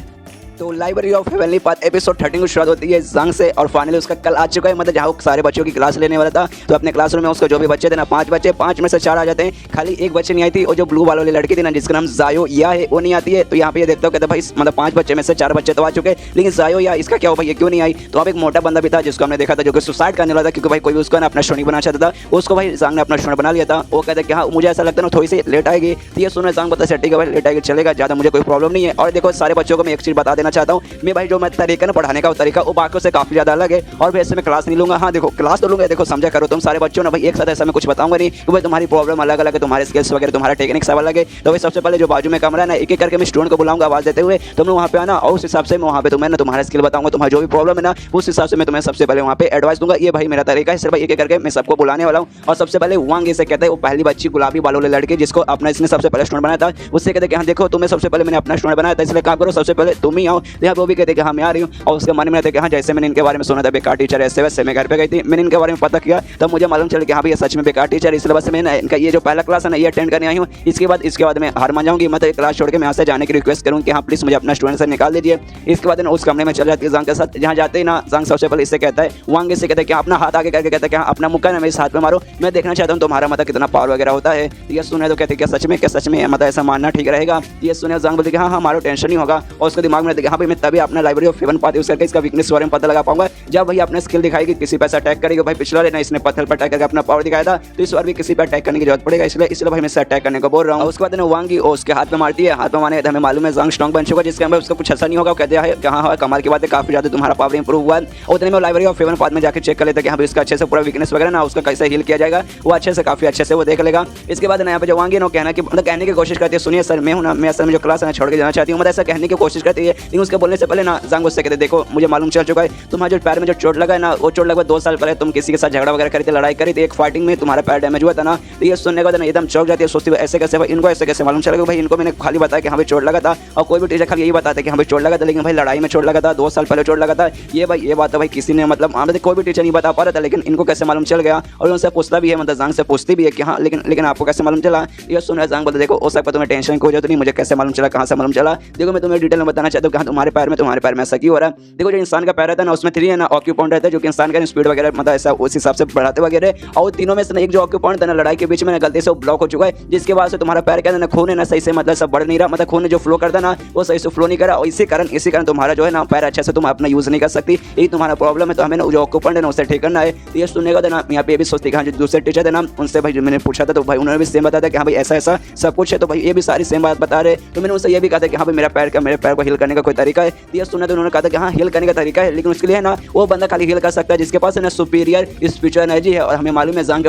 तो library of heavenly path episode 13 की शुरुआत होती है जांग से और फाइनली उसका कल आ चुका है, मतलब जहाँ सारे बच्चों की क्लास लेने वाला था। तो अपने क्लासरूम में उसको जो भी बच्चे थे ना 5 बच्चे, 5 में से 4 आ जाते हैं, खाली एक बच्चे नहीं आई थी और जो ब्लू वाली लड़की थी ना जिसका नाम जायो या है वो नहीं आती है। तो यहाँ पे ये देखते हो कहते भाई मतलब 5 बच्चे में से 4 बच्चे तो आ चुके लेकिन जायो या इसका क्या हो भाई ये क्यों नहीं आई। तो अब एक मोटा बंदा भी था जिसको हमने देखा था जो कि सुसाइड करने वाला था क्योंकि भाई कोई भी उसको ना अपना स्टूडेंट बना चाहता था, उसको भाई जांग ने अपना स्टूडेंट बना लिया था। वो कहते कि हाँ मुझे ऐसा लगता है ना थोड़ी सी लेट आएगी। तो ये सुनने जांग बता ठीक है भाई लेट आएगी चलेगा, ज़्यादा मुझे कोई प्रॉब्लम नहीं है। और देखो सारे बच्चों को मैं एक चीज़ बता देना बताना चाहता हूँ, मैं भाई जो मैं तरीका ना पढ़ाने का वो तरीका वो बाकियों से काफ़ी ज़्यादा अलग है। और वैसे मैं क्लास नहीं लूँगा, हाँ देखो क्लास तो लूँगा, देखो समझा करो तुम सारे बच्चों ना भाई एक साथ ऐसा मैं कुछ बताऊँगा नहीं कि भाई तुम्हारी प्रॉब्लम अलग अलग है, तुम्हारे स्किल्स वगैरह तुम्हारा टेक्निक सब अलग है। तो भाई सबसे पहले जो बाजू में कमरा है ना, एक एक करके मैं स्टूडेंट को बुलाऊंगा आवाज़ देते हुए, तुम लोग वहाँ पे आना और उस हिसाब से मैं वहाँ पे तुम्हें ना तुम्हारा स्किल बताऊंगा, तुम्हारा जो भी प्रॉब्लम है ना उस हिसाब से मैं तुम्हें सबसे पहले वहाँ पे एडवाइस दूंगा। ये भाई मेरा तरीका है, सिर्फ एक एक करके मैं सबको बुलाने वाला हूँ। और सबसे पहले वांग इसे कहते हैं, वो पहली बच्ची गुलाबी बालों वाले लड़के जिसको अपना इसने सबसे पहले स्टूडेंट बनाया था, उससे कहते हैं कि हाँ देखो तुम्हें सबसे पहले मैंने अपना स्टूडेंट बनाया था, इसलिए काम करो सबसे पहले तुम ही आओ। यहाँ पे वो भी कहते कि हाँ मैं आ रही हूँ। और उसके मन में रहते कि हाँ जैसे मैंने इनके बारे में सुना था बेकार टीचर ऐसे वैसे, मैं घर पे गई थी, मैंने इनके बारे में पता किया तब मुझे मालूम चला कि हाँ भाई ये सच में बेकार टीचर, इसलिए बस मैं इनका ये जो पहला क्लास है ना ये अटेंड करने आई हूँ। इसके बाद मैं हार मान जाऊँगी, मतलब क्लास छोड़ के मैं यहाँ से जाने की रिक्वेस्ट करूँ कि हाँ प्लीज़ मुझे अपना स्टूडेंट से निकाल दीजिए। इसके बाद उस कमरे में चल जाती है जंग के साथ। जहाँ जाते ही ना जंग सबसे पहले इससे कहता है, वांग से कहता है कि अपना हाथ आगे करके कहता है कि अपना मुक्का ना मेरे हाथ में मारो, मैं देखना चाहता हूँ तुम्हारा मतलब कितना पावर वगैरह होता है। ये सुने तो कहते क्या सच में मतलब ऐसा मानना ठीक रहेगा। ये सुने जंग बोलते कि हाँ हमारा टेंशन नहीं होगा। और उसके दिमाग में हाँ भाई मैं तभी अपना लाइब्रेरी ऑफ फेवन पाती यूज करके इसका वीकनेस के बारे में पता लगा पाऊंगा। जब भाई अपना स्किल दिखाएगी किसी पे अटैक करेगी, भाई पिछला ना इसने पत्थर पर अटैक करके अपना पावर दिखाया था, तो इस बार भी किसी पे अटैक करने की जरूरत पड़ेगा, इसलिए भाई मैं इससे अटैक करने को बोल रहा हूँ। उसके बाद वांगी उसके हाथ में मारती है, हाथ में मारने हमें मालूम है जंग स्ट्रॉन्ग बन चुका, जिसके अंदर उसका कुछ ऐसा नहीं होगा। कहते हैं कहाँ कमाल की बात है, काफी ज्यादा तुम्हारा पावर इंप्रूव हुआ। उतने में लाइब्रेरी ऑफ फेवन पाथ में जाकर चेक कर लेते हैं कि हाँ भाई इसका अच्छे से पूरा वीकनेस वगैरह ना उसका कैसे हील किया जाएगा, वो अच्छे से काफी अच्छे से वो देख लेगा। इसके बाद यहाँ पे जो वांगी ना कहना कि मतलब कहने की कोशिश करती है, सुनिए सर मैं हूँ ना, मैं असल में जो क्लास है छोड़ के जाना चाहती हूँ, मतलब ऐसा कहने की कोशिश करती है। लेकिन उसके बोलने से पहले ना जंग उससे कहते देखो मुझे मालूम चल चुका है तुम्हारे जो पैर में जो चोट लगा है ना, वो चोट लगभग 2 साल पहले तुम किसी के साथ झगड़ा वगैरह करी थी, लड़ाई करी थी, एक फाइटिंग में तुम्हारा पैर डैमेज हुआ था ना। तो ये सुनने के बाद एकदम चौंक जाती है, सोचती है ऐसे कैसे भाई, इनको ऐसे कैसे मालूम चलेगा भाई, इनको मैंने खाली बताया कि हाँ भाई चोट लगा था, और कोई भी टीचर खाली यही बताते कि हाँ भाई चोट लगा था, लेकिन भाई लड़ाई में चोट लगा था, 2 साल पहले चोट लगा था। ये भाई ये बात है भाई किसी ने मतलब हमें कोई भी टीचर नहीं बता पा रहा था, लेकिन इनको कैसे मालूम चल गया। और उनसे पूछता भी है, मतलब जंग से पूछती भी है कि हाँ लेकिन आपको कैसे मालूम चला। ये सुन रहा जंग बोलते देखो हो सकता तुम्हें टेंशन की वजह तो नहीं, मुझे कैसे मालूम चला, कहाँ से मालूम चला, देखो मैं तुम्हें डिटेल में बताना चाहता हूँ कि तुम्हारे पैर में ऐसा क्यों हो रहा है। देखो जो इंसान का पैर रहता है ना उसमें 3 है ना ऑक्यूपॉइंट रहता है, जो कि इंसान का स्पीड वगैरह मतलब ऐसा उस हिसाब से बढ़ाते वगैरह, और तीनों में से एक जो ऑक्यूपॉइंट था ना लड़ाई के बीच में गलती से ब्लॉक हो चुका है, जिसके बाद से तुम्हारा पैर क्या है ना खून है ना सही से मतलब सब बढ़ नहीं रहा, मतलब खून जो फ्लो करता ना वो सही से फ्लो नहीं कर रहा, और इसी कारण तुम्हारा जो है ना पैर अच्छे से तुम अपना यूज नहीं कर सकती, यही तुम्हारा प्रॉब्लम है। तो हमें जो ऑक्यूपॉइंट है ना उसे ठीक करना है। तो ये सुनने का ना यहाँ पे भी सोचती है, जो दूसरे टीचर थे ना उनसे भाई मैंने पूछा था, तो भाई उन्होंने भी सेम बताया था कि हाँ भाई ऐसा सब कुछ है। तो भाई ये भी सारी सेम बात बता रहे। तो मैंने उनसे ये भी कहा था कि हाँ भाई मेरे पैर को हील करने का कोई तरीका है। ये सुना तो उन्होंने कहा था कि हाँ हील करने का तरीका है, लेकिन उसके लिए ना वो बंदा खाली हील कर सकता है जिसके पास है ना सुपीरियर स्पिरिचुअल एनर्जी है। और हमें मालूम है जंग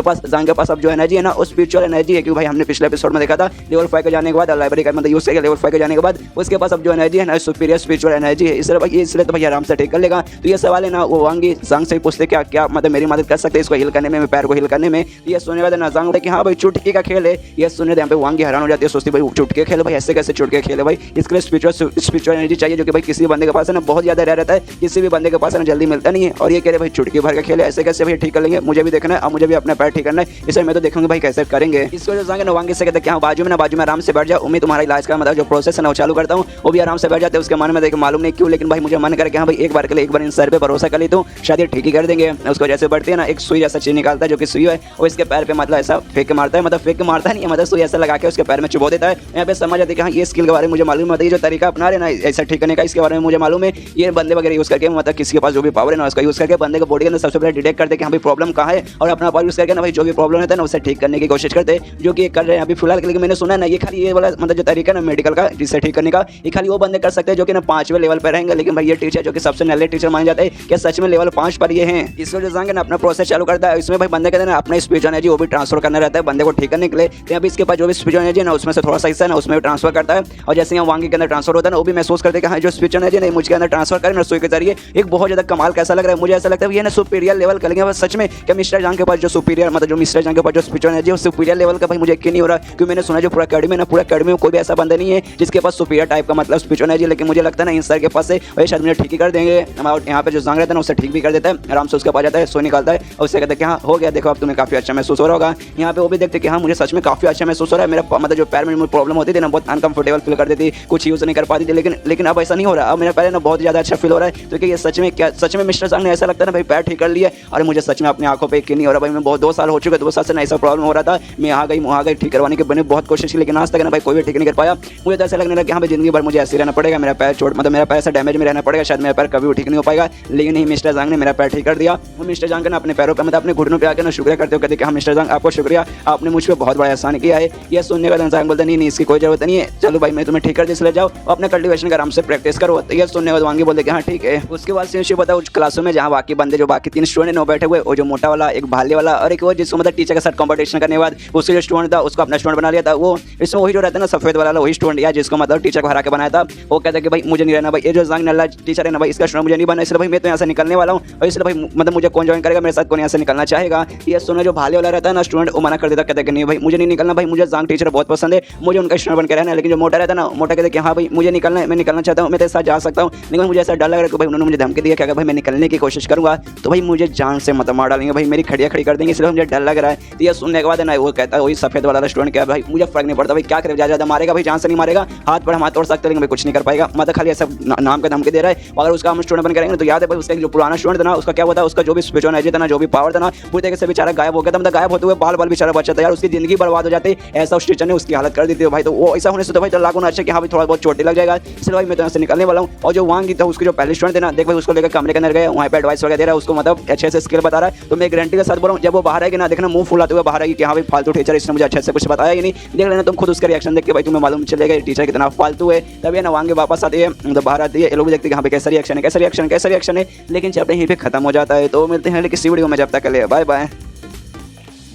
के पास अब जो एनर्जी है ना वो स्पिरिचुअल एनर्जी है, क्योंकि भाई हमने पिछले एपिसोड में देखा था लेवल 5 के जाने के बाद लाइब्रेरी का मतलब यूज किया लेवल 5 के जाने के बाद उसके पास अब जो एनर्जी है ना सुपीरियर स्पिरिचुअल एनर्जी है, इसलिए तो भाई आराम से ठीक कर लेगा। तो ये सवाल है ना वो वांगी जंग से पूछते क्या मतलब मेरी मदद कर सकते हैं इसको हील करने में, पैर को हील करने में। ये सुनने वाले ना जंग कि हाँ भाई चुटकी का खेल है। ये सुनने यहाँ पे वांगी हैरान हो जाती है, सोचती भाई चुटके खेल भाई ऐसे कैसे चुटके खेले भाई, इसके लिए स्पिरिचुअल एनर्जी चाहिए जो कि भाई किसी बंदे के पास है ना बहुत ज्यादा रह रहता है, किसी भी बंदे के पास है ना जल्दी मिलता नहीं है। और ये कह रहे भाई चुटकी भर का खेल है, ऐसे कैसे भाई ठीक कर लेंगे, मुझे भी देखना है और मुझे भी अपना पैर ठीक करना है, इसे मैं तो देखूंगा भाई कैसे करेंगे। इसको जो जंग वांगी से कहते हैं बाजू में आराम से बैठ जाओ, मैं तुम्हारा इलाज का मतलब जो प्रोसेस है ना वो चालू करता हूँ। वो भी आराम से बैठ जाते हैं, उसके मन में देख मालूम नहीं क्यों, लेकिन भाई मुझे मन करे कि हाँ भाई एक बार के लिए एक बार इन सर पे भरोसा कर ली तो शायद ये ठीक ही कर देंगे। उसको जैसे बढ़ती है ना एक सुई जैसा चीज निकालता है जो कि सुई है, और इसके पैर पे मतलब ऐसा फेंक के मारता है, मतलब फेंक के मारता नहीं है, मतलब सुई ऐसा लगा के उसके पैर में चुबो देता है। यहाँ पे समझ आती है कि हाँ ये स्किल के बारे में मुझे मालूम है, ये जो तरीका अपना रहे ना ऐसा ठीक करने का इसके बारे में मुझे मालूम है। ये बंदे वगैरह यूज करके मतलब किसी के पास जो भी पावर है ना उसका यूज करके बंदे के बॉडी के अंदर सबसे पहले डिटेक्ट करते कि हाँ भाई प्रॉब्लम कहाँ है, और अपना पावर यूज करके ना भाई जो भी प्रॉब्लम रहता है ना उसे ठीक करने की कोशिश करते हैं, जो कि कर रहे हैं अभी फिलहाल। लेकिन मैंने सुना ना ये खाली ये वाला मतलब जो तरीका ना मेडिकल का जिससे ठीक करने का ये खाली वो बंदे कर सकते हैं जो कि ना 5वें लेवल पर रहेंगे। लेकिन भाई ये टीचर जो कि सबसे नल्ले टीचर माने जाते हैं क्या सच में लेवल 5 पर ये हैं। इसको जो जाएंगे ना अपना प्रोसेस चालू करता है, इसमें भाई बंदे कहते हैं ना अपना स्पिरिचुअल एनर्जी वो भी ट्रांसफर करना रहता है बंदे को ठीक करने के लिए। तो अभी इसके पास जो भी स्पिरिचुअल एनर्जी है ना उसमें से थोड़ा सा हिस्सा ना उसमें ट्रांसफर करता है, और जैसे यहाँ वांगी के अंदर ट्रांसफर होता है ना वो भी महसूस करते हैं कि हाँ जो स्पिरिचुअल एनर्जी नहीं मुझे अंदर ट्रांसफर करें ना सुई के जरिए, एक बहुत ज्यादा कमाल कैसा लग रहा है। मुझे ऐसा लगता है ये ना सुपीरियर लेवल करेंगे बस सच में क्या मिस्टर जांग के पास जो सुपीरियर मतलब जो मिस्टर जांग के पास जो स्पिरिचुअल एनर्जी है वो सुपीरियर लेवल का भाई मुझे यकीन नहीं हो रहा, क्योंकि मैंने सुना जो पूरा अकेडमी ना पूरा अकेडमी में कोई भी ऐसा बंदा नहीं है जिसके पास सुपीरियर टाइप का मतलब स्पिरिचुअल एनर्जी। लेकिन मुझे लगता है ना इन सर के पास से वही शायद मुझे ठीक ही कर देंगे। और यहाँ पे जो जांग रहता है ना उससे ठीक भी कर देता है, आराम से उसके पास जाता है सो निकालता है और उससे कहता है कि हाँ हो गया देखो अब तुम्हें काफी अच्छा महसूस हो रहा होगा। यहाँ पे वो भी देखते कि हाँ मुझे सच में काफी अच्छा महसूस हो रहा है, मेरा मतलब जो पैर में प्रॉब्लम होती थी ना बहुत अनकंफर्टेबल फील करती थी, कुछ यूज नहीं कर पाती थी, लेकिन अब ऐसा नहीं हो रहा, अब मेरा पैर ना बहुत ज्यादा अच्छा फील हो रहा है। तो ये सच में मिस्टर जांग ने ऐसा लगता है ना भाई पैर ठीक कर लिया, और मुझे सच में अपनी आंखों पे यकीन नहीं हो रहा भाई। मैं बहुत 2 साल हो चुके 2 साल से ना ऐसा प्रॉब्लम हो रहा था, मैं आ गई ठीक करवाने की मैंने बहुत कोशिश की, लेकिन आज तक ना भाई कोई भी ठीक नहीं कर पाया। मुझे तो ऐसा लगने लगा कि हाँ भाई जिंदगी भर मुझे ऐसे रहना पड़ेगा, मेरा पैर चोट मतलब मेरा पैर ऐसा डैमेज में रहना पड़ेगा, शायद मेरा पैर कभी ठीक नहीं हो पाएगा। लेकिन नहीं मिस्टर जांग ने मेरा पैर ठीक कर दिया। और मिस्टर जांग ने अपने पैरों पर मतलब अपने घुटनों पे आकर ना शुक्रिया करते हुए कहते कि हाँ मिस्टर जांग आपको शुक्रिया, आपने मुझ पर बहुत बड़ा एहसान किया है। यह सुनने का जांग बोलते नहीं इसकी कोई जरूरत नहीं है, चलो भाई मैं तुम्हें ठीक कर दी, इसलिए जाओ अपने कल्टिवेशन का आराम से प्रैक्टिस करो। तो ये सुनने के बाद वांगी बोलते कि हाँ ठीक है। उसके बाद से पता उस क्लासों में जहाँ बाकी बंदे जो बाकी 3 स्टूडेंट वो बैठे हुए, वो जो मोटा वाला, एक भाले वाला और एक वो जिसको मतलब टीचर के साथ कंपटीशन करने के बाद उसके जो स्टूडेंट था उसको अपना स्टूडेंट बना लिया था। वो इसमें वही जो रहता है ना सफेद वाला वही स्टूडेंट या जिसको मतलब टीचर को हरा के बनाया था, वो कहता है कि भाई मुझे नहीं रहना भाई, ये जो जंग नल्ला टीचर है ना भाई इसका स्टूडेंट मुझे नहीं बना, इसलिए भाई मैं तो यहाँ से निकलने वाला हूँ और इसलिए भाई मतलब मुझे कौन ज्वाइन करेगा, मेरे साथ कौन यहाँ से निकलना चाहेगा। ये सुनो जो भाले वाला रहता है ना स्टूडेंट वो मना कर देता, कहता है कि नहीं भाई मुझे नहीं निकलना भाई, मुझे जंग टीचर बहुत पसंद है, मुझे उनका स्टूडेंट बन के रहना है। लेकिन जो मोटा रहता है ना मोटा कहते हैं कि हाँ भाई मुझे निकलना है, मैं निकलना चाहता हूँ, मैं तेरे साथ जा सकता हूँ, लेकिन मुझे ऐसा डर लग रहा है कि भाई उन्होंने मुझे धमकी दिया कि अगर भाई मैं निकलने की कोशिश करूँगा तो भाई मुझे जान से मत मार डालेंगे भाई, मेरी खड़िया खड़ी कर देंगे, इसलिए मुझे डर लग रहा है। तो ये सुनने के बाद ना वो कहता है वही सफेद वाला स्टूडेंट क्या भाई मुझे फर्क नहीं पड़ता भाई, क्या करे ज़्यादा मारेगा भाई, जान से नहीं मारेगा, हाथ पर हम हाथ तोड़ सकते हैं लेकिन भाई कुछ नहीं कर पाएगा, मतलब खाली ऐसा नाम का धमकी दे रहा है। अगर उसका हम स्टूडेंट बन करेंगे तो याद है भाई उसका जो पुराना स्टूडेंट था ना उसका क्या होता है, उसका जो भी स्पिरिचुअल एनर्जी था ना, जो भी पावर था ना पूरी तरीके से बेचारा गायब हो गया था, मतलब गायब होते हुए बाल बाल बेचारा बचा था यार, उसकी जिंदगी बर्बाद हो जाती, ऐसा उस टीचर ने उसकी हालत कर दी थी भाई। तो वो ऐसा होने से तो भाई लाखों अच्छा कि हाँ भाई थोड़ा बहुत चोटी लग जाएगा, इसलिए भाई मैं तो यहाँ से निकलने वाला हूँ। और जो वांगी था उसके जो पहले स्टूडेंट थे ना देख भाई उसको लेकर कमरे के अंदर गए, वहाँ पे एडवाइस वगैरह दे रहा है उसको, मतलब अच्छे से स्किल बता रहा है। तो मैं गारंटी के साथ बोल रहा हूँ जब वो बाहर आएगी ना देखना मुंह फुलाते हुए बाहर आएगी कि हाँ भाई फालतू टीचर इसने मुझे अच्छे से कुछ बताया ही नहीं, देख लेना तुम खुद उसका रिएक्शन देख के भाई तुम्हें मालूम चलेगा टीचर कितना फालतू है। तभी ना वांगे वापस आती है, मतलब बाहर आती है, ये लोग देखते हैं हाँ भाई कैसा रिएक्शन है, कैसा रिएक्शन, कैसा रिएक्शन है, लेकिन चैप्टर यहीं पे खत्म हो जाता है। तो मिलते हैं किसी वीडियो में, जब तक के लिए बाय बाय।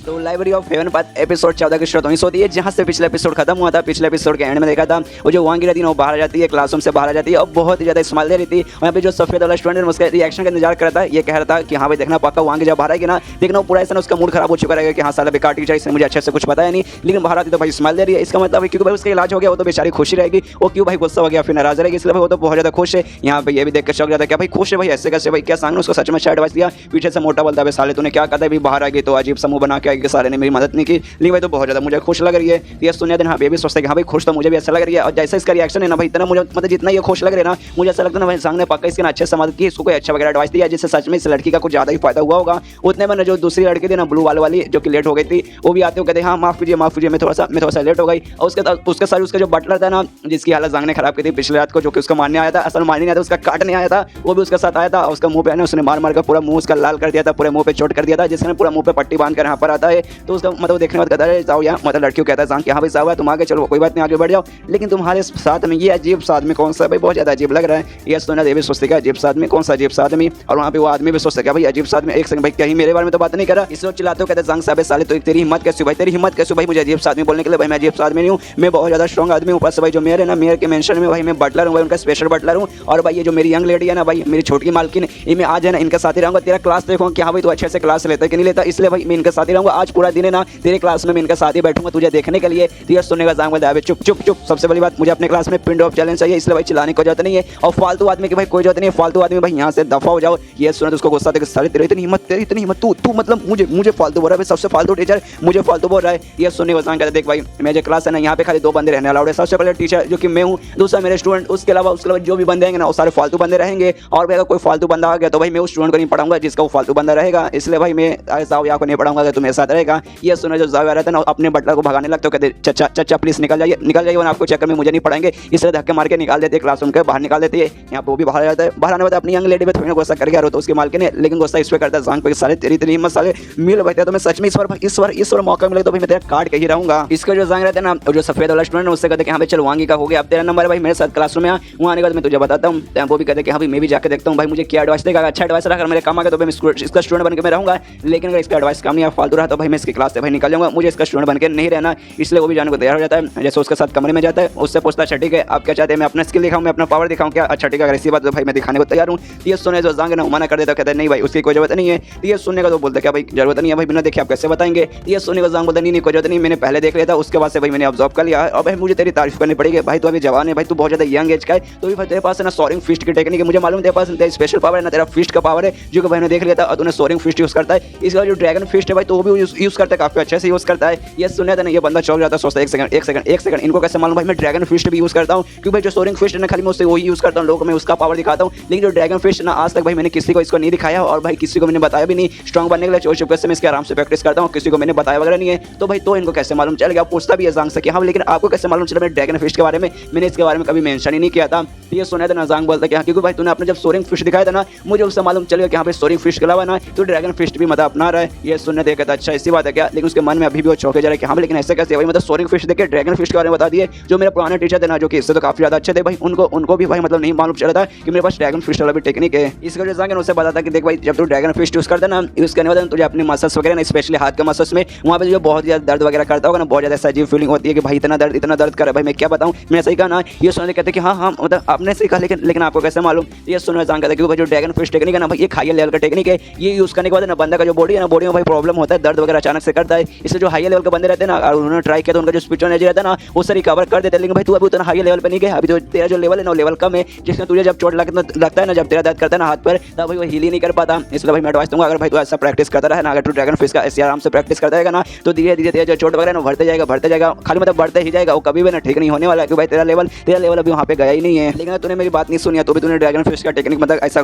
तो library of haven part episode 14 की शुरुआत वहीं से होती है जहाँ से पिछले एपिसोड खत्म हुआ था। पिछले एपिसोड के एंड में देखा था वो जो वांगी रहती है वो बाहर आ जाती है, क्लासरूम से बाहर आ जाती है और बहुत ही ज़्यादा स्माइल दे रही थी। वहाँ पे जो सफेद वाला स्टूडेंट है उसका रिएक्शन का इंतजार करता है, ये कह रहा था कि हाँ भाई देखना पक्का वांगी जब बाहर आएगी ना देखना वो पूरा ऐसा उसका मूड खराब हो चुका रहेगा कि हाँ साला बेकार टीचर इसने मुझे अच्छे से कुछ बताया नहीं, लेकिन बाहर आती तो भाई स्माइल दे रही है। इसका मतलब क्योंकि भाई उसका इलाज हो गया वो तो बेचारी खुशी रहेगी, वो क्यों भाई गुस्सा हो गया फिर नाराज रहेगी, इसलिए भाई वो तो बहुत ज़्यादा खुश है। यहाँ पे ये भी देख कर चौंक जाता है क्या भाई खुश है भाई, ऐसे कैसे भाई, क्या सांग उसको सच में अच्छा एडवाइस दिया। पीछे से मोटा बोलता है साले तूने क्या कहता है भाई, बाहर आ गई तो अजीब समूह बना के आएगी, सारे ने मेरी मदद नहीं की, लेकिन भाई तो बहुत ज़्यादा मुझे खुश लग रही है। ये सुनिए दिन हाँ बेबी सोचते कि हाँ भाई खुश तो मुझे भी अच्छा लग रही है। और जैसे इसका रिएक्शन है ना भाई इतना मुझे मतलब जितना ये खुश लग रहा है ना मुझे ऐसा लगता है ना भाई सांग ने पक्का इसके अच्छे से मदद की, इसको कोई अच्छा वगैरह एडवाइस दिया जिससे सच में इस लड़की का कुछ ज़्यादा ही फायदा हुआ होगा। उतने में जो दूसरी लड़की थी ना ब्लू वाल वाली जो कि लेट हो गई थी वो भी आते हो कहते हाँ माफ़ कीजिए मैं थोड़ा सा लेट हो गई। और उसके साथ उसका जो बटलर था ना जिसकी हालत सांग ने खराब की थी पिछले रात को, जो कि उसका मारने आया था, असल मारने नहीं आया था उसका काटने आया था, वो भी उसके साथ आया था। उसका मुंह पे है ना उसने मार कर पूरा मुंह उसका लाल कर दिया था, पूरे मुंह पे चोट कर दिया था, जिसने पूरा मुंह पे पट्टी बांध कर यहाँ पर आता है। तो उसका मतलब देखने बाद कहता है जाओ यहाँ, मतलब लड़कियों कहता है कि हाँ भाई साहब तुम आगे चलो कोई बात नहीं आगे बढ़ जाओ, लेकिन तुम्हारे साथ में ये अजीब सा आदमी कौन सा भाई, बहुत ज़्यादा अजीब लग रहा है। ये सुना देवी सोचते क्या अजीब सा आदमी, कौन सा अजीब सा आदमी, और वहाँ पे वो आदमी भी सोचता क्या भाई अजीब सा आदमी, एक सेकंड भाई कहीं मेरे बारे में तो बात नहीं कर रहा। इसको चिल्लाते हो कहते जंग साहब साले तो तेरी हिम्मत कैसे भाई, तेरी हिम्मत कैसे भाई मुझे अजीब सा आदमी बोलने के लिए। भाई मैं अजीब सा आदमी नहीं हूँ, मैं बहुत ज़्यादा स्ट्रॉन्ग आदमी हूँ। ऊपर से भाई जो मेयर है ना मेयर के मेंशन में भाई मैं बटलर हूँ भाई, उनका स्पेशल बटलर हूँ। और भाई ये जो मेरी यंग लेडी है ना भाई मेरी छोटी मालकिन, ये मैं आज है ना इनके साथ ही रहूँगा। तेरा क्लास देखो कि हाँ भाई तू अच्छे से क्लास लेता है कि नहीं लेता, इसलिए भाई मैं इनके साथ ही रहूँगा। आज पूरा दिन है ना तेरे क्लास में मैं इनके साथ ही बैठूंगा तुझे देखने के लिए। ये सुनने का जांग बोलता है चुप चुप चुप, सबसे बड़ी बात मुझे अपने क्लास में पिन ड्रॉप चैलेंज चाहिए, इसलिए भाई चिल्लाने को जरूरत नहीं है। और फालतू आदमी की भाई कोई जरूरत नहीं है, फालतू आदमी भाई यहाँ से दफा हो जाओ। ये सुना तो उसको गुस्सा देकर सारी तेरी इतनी हिम्मत तू मतलब मुझे फालतू बोल रहा है, सबसे फालतू टीचर मुझे फालतू बोल रहा है। ये सुनने को जांग कहता है देख भाई मेरे क्लास है ना यहाँ पे खाली 2 बंदे रहने अलाउड है, सबसे पहले टीचर जो कि मैं हूँ, दूसरा मेरे स्टूडेंट, उसके अलावा जो भी बंदे आएंगे ना वो सारे फालतू बंदे रहेंगे। और अगर कोई फालतू बंदा आ गया तो भाई मैं उस स्टूडेंट को नहीं पढ़ाऊंगा जिसका वो फालतू बंदा रहेगा, इसलिए भाई मैं जाविया को नहीं पढ़ाऊंगा अगर तुम्हें साथ रहेगा। ये सुना जो जाविया रहता है ना अपने बटलर को भगाने लगता है, कहते चचा प्लीज निकल जाइए वरना आपको चक्कर में मुझे नहीं पढ़ाएंगे, इसलिए धक्के मार के निकाल देते हैं क्लासरूम के बाहर निकाल देते हैं। यहाँ पे वो भी बाहर आ जाता है, बाहर आने बाद अपनी यंग लेडी पे थोड़ी ना गुस्सा कर गया तो उसके मालकिन ने, लेकिन गुस्सा इस पे करता है जांग पे साले तेरी हिम्मत साले मिल भाई तो मैं सच में इस बार मौका मिले तो भाई मैं तेरा काट के ही रहूंगा। इसका जो जांग रहता है ना जो सफेद वाला स्टूडेंट उससे कहते हैं हाँ भाई चल वांगी का हो गया अब तेरा नंबर है भाई मेरे साथ क्लासरूम में वहाँ आने के बाद मैं तुझे बताता हूँ। वो भी कहते हैं कि हाँ भाई मैं भी जाकर देखता हूँ भाई मुझे क्या एडवाइस देगा, अच्छा एडवाइस अगर मेरे काम आ गया तो मैं इसका स्टूडेंट बन के मैं रहूँगा, लेकिन अगर इसका एडवाइस काम नहीं फालतू रहा तो भाई मैं इसकी क्लास से भाई निकल जाऊँगा, मुझे इसका स्टूडेंट बन के नहीं रहना। इसलिए वो भी जाने को तैयार हो जाता है। जैसे उसके साथ कमरे में जाता है उससे पूछता है अच्छा ठीक है आप क्या चाहते हैं मैं अपना स्किल दिखाऊँ, मैं अपना पावर दिखाऊँ क्या, अच्छा ठीक है अगर ऐसी बात तो भाई मैं दिखाने को तैयार हूँ। ये सुने जो जांग ना मना कर देता कहता है नहीं भाई उसकी कोई जरूरत नहीं है। ये सुनने का तो बोलता क्या भाई जरूरत नहीं है भाई बिना देखे आप कैसे बताएंगे। ये सुनने का जांग बोलता नहीं कोई जरूरत नहीं, मैंने पहले देख लिया था उसके बाद से भाई मैंने ऑब्जर्व कर लिया और भाई मुझे तेरी तारीफ करनी पड़ेगी भाई तू अभी जवान है भाई, तू बहुत ज़्यादा यंग एज का है, तो भी भाई तेरे पास है ना सोरिंग फिस्ट की टेक्निक है, मुझे मालूम तेरे पास तेरा स्पेशल पावर है ना तेरा फिस्ट का पावर है जो कि भाई ने देख लिया था और तूने सोरिंग फिस्ट यूज़ करता है। इसका जो ड्रैगन फिस्ट है भाई तो वो भी यूज़ करता है, काफ़ी अच्छे से यूज़ करता है। ये सुनने था ना ये बंदा चौंक जाता है, सोचता है एक सेकंड इनको कैसे मालूम भाई मैं ड्रैगन फिस्ट भी यूज़ करता हूँ, क्योंकि भाई जो सोरिंग फिस्ट है ना खाली मैं उससे वही यूज़ करता हूँ, लोगों को मैं उसका पावर दिखाता हूँ, लेकिन जो ड्रैगन फिस्ट ना आज तक भाई मैंने किसी को इसको नहीं दिखाया और भाई किसी को मैंने बताया भी नहीं। स्ट्रॉन्ग बनने के लिए चोर चुपके से मैं इसके आराम से प्रैक्टिस करता हूँ, किसी को मैंने बताया वगैरह नहीं है। तो भाई तो इनको कैसे मालूम चल गया, पूछता भी है जांग से कि हाँ लेकिन आपको कैसे मालूम चला मैं ड्रैगन फिस्ट के बारे में, मैंने इसके बारे में कभी मेंशन ही नहीं किया था। ये सुना था ना जांग बोलता कि हाँ क्योंकि भाई तूने अपने जब सोरिंग फिश दिखाया था ना मुझे उससे मालूम चल गया कि हाँ भाई सोरिंग फिश के अलावा ना तो ड्रैगन फिश भी मतलब अपना रहा है। ये सुनने देखा था अच्छा ऐसी बात है क्या, लेकिन उसके मन में अभी भी वो चौंके जा रहा है कि हाँ लेकिन ऐसे कैसे भाई, मतलब सोरिंग फिश देखे ड्रैगन फिश के बारे में बता दिए। जो मेरे पुराने टीचर थे ना, जो कि इससे तो काफी ज्यादा अच्छे थे भाई, उनको भी भाई मतलब नहीं मालूम चला था कि मेरे पास ड्रैगन फिश वाला भी टेक्निक है। इसका जो जाके उससे बताता कि देख भाई, जब तू ड्रैगन फिश यूज करता ना, यूज करने वाला तुझे अपने मसल्स वगैरह ना, स्पेशली हाथ के मसल्स में वहाँ पे जो बहुत ज्यादा दर्द वगैरह करता होगा ना, बहुत ज्यादा अजीब फीलिंग होती है कि भाई इतना दर्द करे भाई, मैं क्या बताऊँ। मैंने सही कहा ना, ये सुनने कहते कि हाँ मतलब आपने सही कहा, लेकिन आपको कैसे मालूम। ये सुनने जान कहता है कि भाई जो ड्रैगन फिश टेक्निक है ना भाई, ये हाई लेवल का टेक्निक है। ये यूज करने के बाद ना बंदा का जो बॉडी है ना, बॉडी में भाई प्रॉब्लम होता है, दर्द वगैरह अचानक से करता है। इससे जो हाई लेवल के बंदे रहते हैं ना, और उन्होंने ट्राई किया तो उनका जो स्पिरिचुअल एनर्जी रहता है ना, उससे रिकवर कर देते हैं। लेकिन भाई तू अभी उतना हाई लेवल पे नहीं गया, अभी तो तेरा जो लेवल है ना, लेवल कम है, जिसमें तुझे जब चोट लगता है ना, जब तेरा दर्द करता है ना हाथ पर, तब भाई वो हील ही नहीं कर पाता। इसलिए भाई मैं एडवाइस दूंगा, अगर भाई तू ऐसा प्रैक्टिस करता रहे ना, अगर तू ड्रैगन फिश का ऐसे आराम से प्रैक्टिस करता रहेगा ना, तो धीरे धीरे तेरा जो चोट वगैरह ना बढ़ते जाएगा, खाली मतलब बढ़ते ही जाएगा, वो कभी भी ना ठीक नहीं होने वाला है। क्योंकि भाई तेरा लेवल अभी वहाँ पे गया ही नहीं है। लेकिन तूने मेरी बात नहीं सुनी, तो भी तूने ड्रैगन फिश का टेक्निक मतलब ऐसा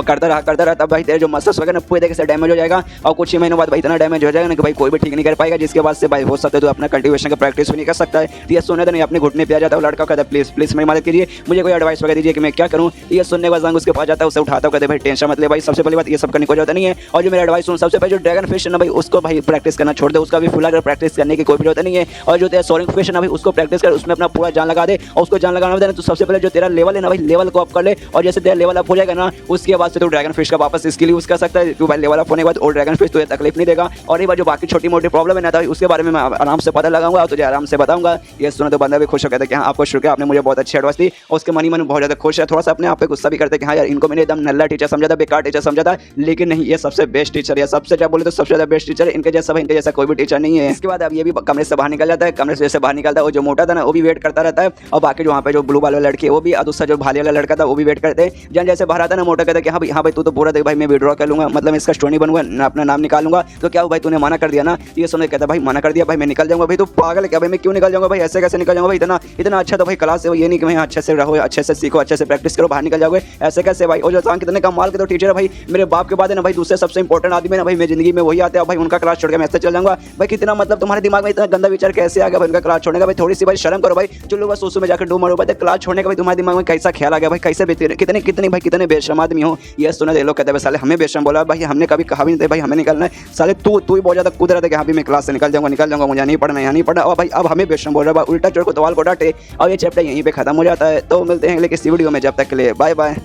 करता रहा, तब भाई तेरे जो मसल्स वगैरह पूरी तरीके से डैमेज हो जाएगा, और कुछ ही महीनों बाद भाई इतना डैमेज हो जाएगा ना कि भाई कोई भी ठीक नहीं कर पाएगा, जिसके बाद से भाई हो सकता है तो अपना कल्टीवेशन का प्रैक्टिस भी नहीं कर सकता है। ये सुनने तो नहीं, अपने घुटने पे आ जाता है लड़का, कहता है प्लीज मेरी मदद कीजिए, मुझे कोई एडवाइस वगैरह दीजिए कि मैं क्या करूँ। ये सुनने के बाद उसके पास जाता है, उसे उठाता है, कहते भाई टेंशन मत ले भाई, सबसे पहली बात ये सब करने को जरूरत नहीं है। और जो मेरा एडवाइस सुन, सबसे पहले जो ड्रैगन फिश है ना भाई, उसको भाई प्रैक्टिस करना छोड़ दे, उसका भी फुल प्रैक्टिस करने की कोई भी जरूरत नहीं है। और जो तेरा सोरिंग फिश है ना भाई, उसको प्रैक्टिस कर, उसमें अपना पूरा जान लगा दे, और उसको जान लगाना देना। तो सबसे पहले जो तेरा लेवल है ना भाई, लेवल को अप कर ले, और जैसे तेरा लेवल अप हो जाएगा ना, उसके बाद से तू ड्रैगन फिश का वापस स्किल यूज कर सकता है। तू भाई लेवल अप होने के बाद और ड्रैगन फिश तुझे तकलीफ नहीं देगा। और ये बात जो बाकी छोटी मोटी प्रॉब्लम है ना, उसके बारे में मैं आराम से पता लगाऊंगा और तुझे आराम से बताऊंगा। ये सुना तो बंदा भी खुश हो कहता है कि हाँ आपको शुक्रिया, आपने मुझे बहुत अच्छी एडवाइस दी। और उसके मन ही मन बहुत ज़्यादा खुश है, थोड़ा सा अपने आप पे गुस्सा भी करते हैं कि हाँ यार, इनको मैंने एकदम नल्ला टीचर समझा था, बेकार टीचर समझा था, लेकिन नहीं, ये सबसे बेस्ट टीचर है, सबसे क्या बोले तो सबसे ज़्यादा बेस्ट टीचर है। इनके जैसा कोई भी टीचर नहीं है। इसके बाद अब ये भी कमरे से बाहर निकल जाता है, कमरे से जैसे बाहर निकलता है, वो जो मोटा था ना वो भी वेट करता रहता है, और बाकी जो वहाँ पे जो ब्लू वाला लड़की है वो भी, और दूसरा जो भाले वाला लड़का था वो भी वेट करते हैं। जन जैसे बाहर आता है ना, मोटा कहता है कि हाँ भाई तू तो बोला था भाई मैं विड्रॉ कर लूंगा, मतलब इसका स्टोरी बनूंगा, अपना नाम निकालूंगा, तो क्या भाई तूने मना कर दिया ना। ये सुनने कहता भाई मना कर दिया भाई, मैं निकल जाऊंगा। भाई तू पागल है क्या भाई, मैं क्यों निकल जाऊंगा भाई, ऐसे कैसे निकल जाऊंगा भाई, इतना अच्छा तो भाई क्लास है, ये नहीं कि भाई अच्छे से रहो, अच्छे से सीखो, अच्छे से प्रैक्टिस करो, बाहर निकल जाओगे, ऐसे कैसे भाई। और जो सांग कितने कमाल के तो टीचर है भाई, मेरे बाप के बाद है ना भाई, दूसरे सबसे इंपॉर्टेंट आदमी है ना भाई मेरी जिंदगी में वही आते हैं भाई, उनका क्लास छोड़ के मैं ऐसे चल जाऊंगा भाई। कितना मतलब तुम्हारे दिमाग में इतना गंदा विचार कैसे आ गया भाई उनका क्लास छोड़ने का भाई, थोड़ी सी भाई शर्म करो भाई, चलो बस सोचो में जाकर डूब मरो भाई, क्लास छोड़ने का भाई तुम्हारे दिमाग में कैसा ख्याल आ गया भाई, कैसे कितने बेशरम आदमी हो। ये सुना दे लोग कहते हैं साले हमें बेशरम बोला भाई, हमने कभी कहा भी नहीं भाई हमें निकलना है, साले तू ही बहुत ज्यादा कूद रहा था कि हाँ भी मैं क्लास से निकल जाऊंगा, मुझे नहीं पढ़ना, यहाँ नहीं पढ़ना, और भाई अब हमें बेशरम बोल रहा है, उल्टा चोर को तवाल को डांटे। और ये चैप्टर यहीं पे खत्म हो जाता है। तो मिलते हैं अगले किसी वीडियो में, जब तक के लिए बाय बाय।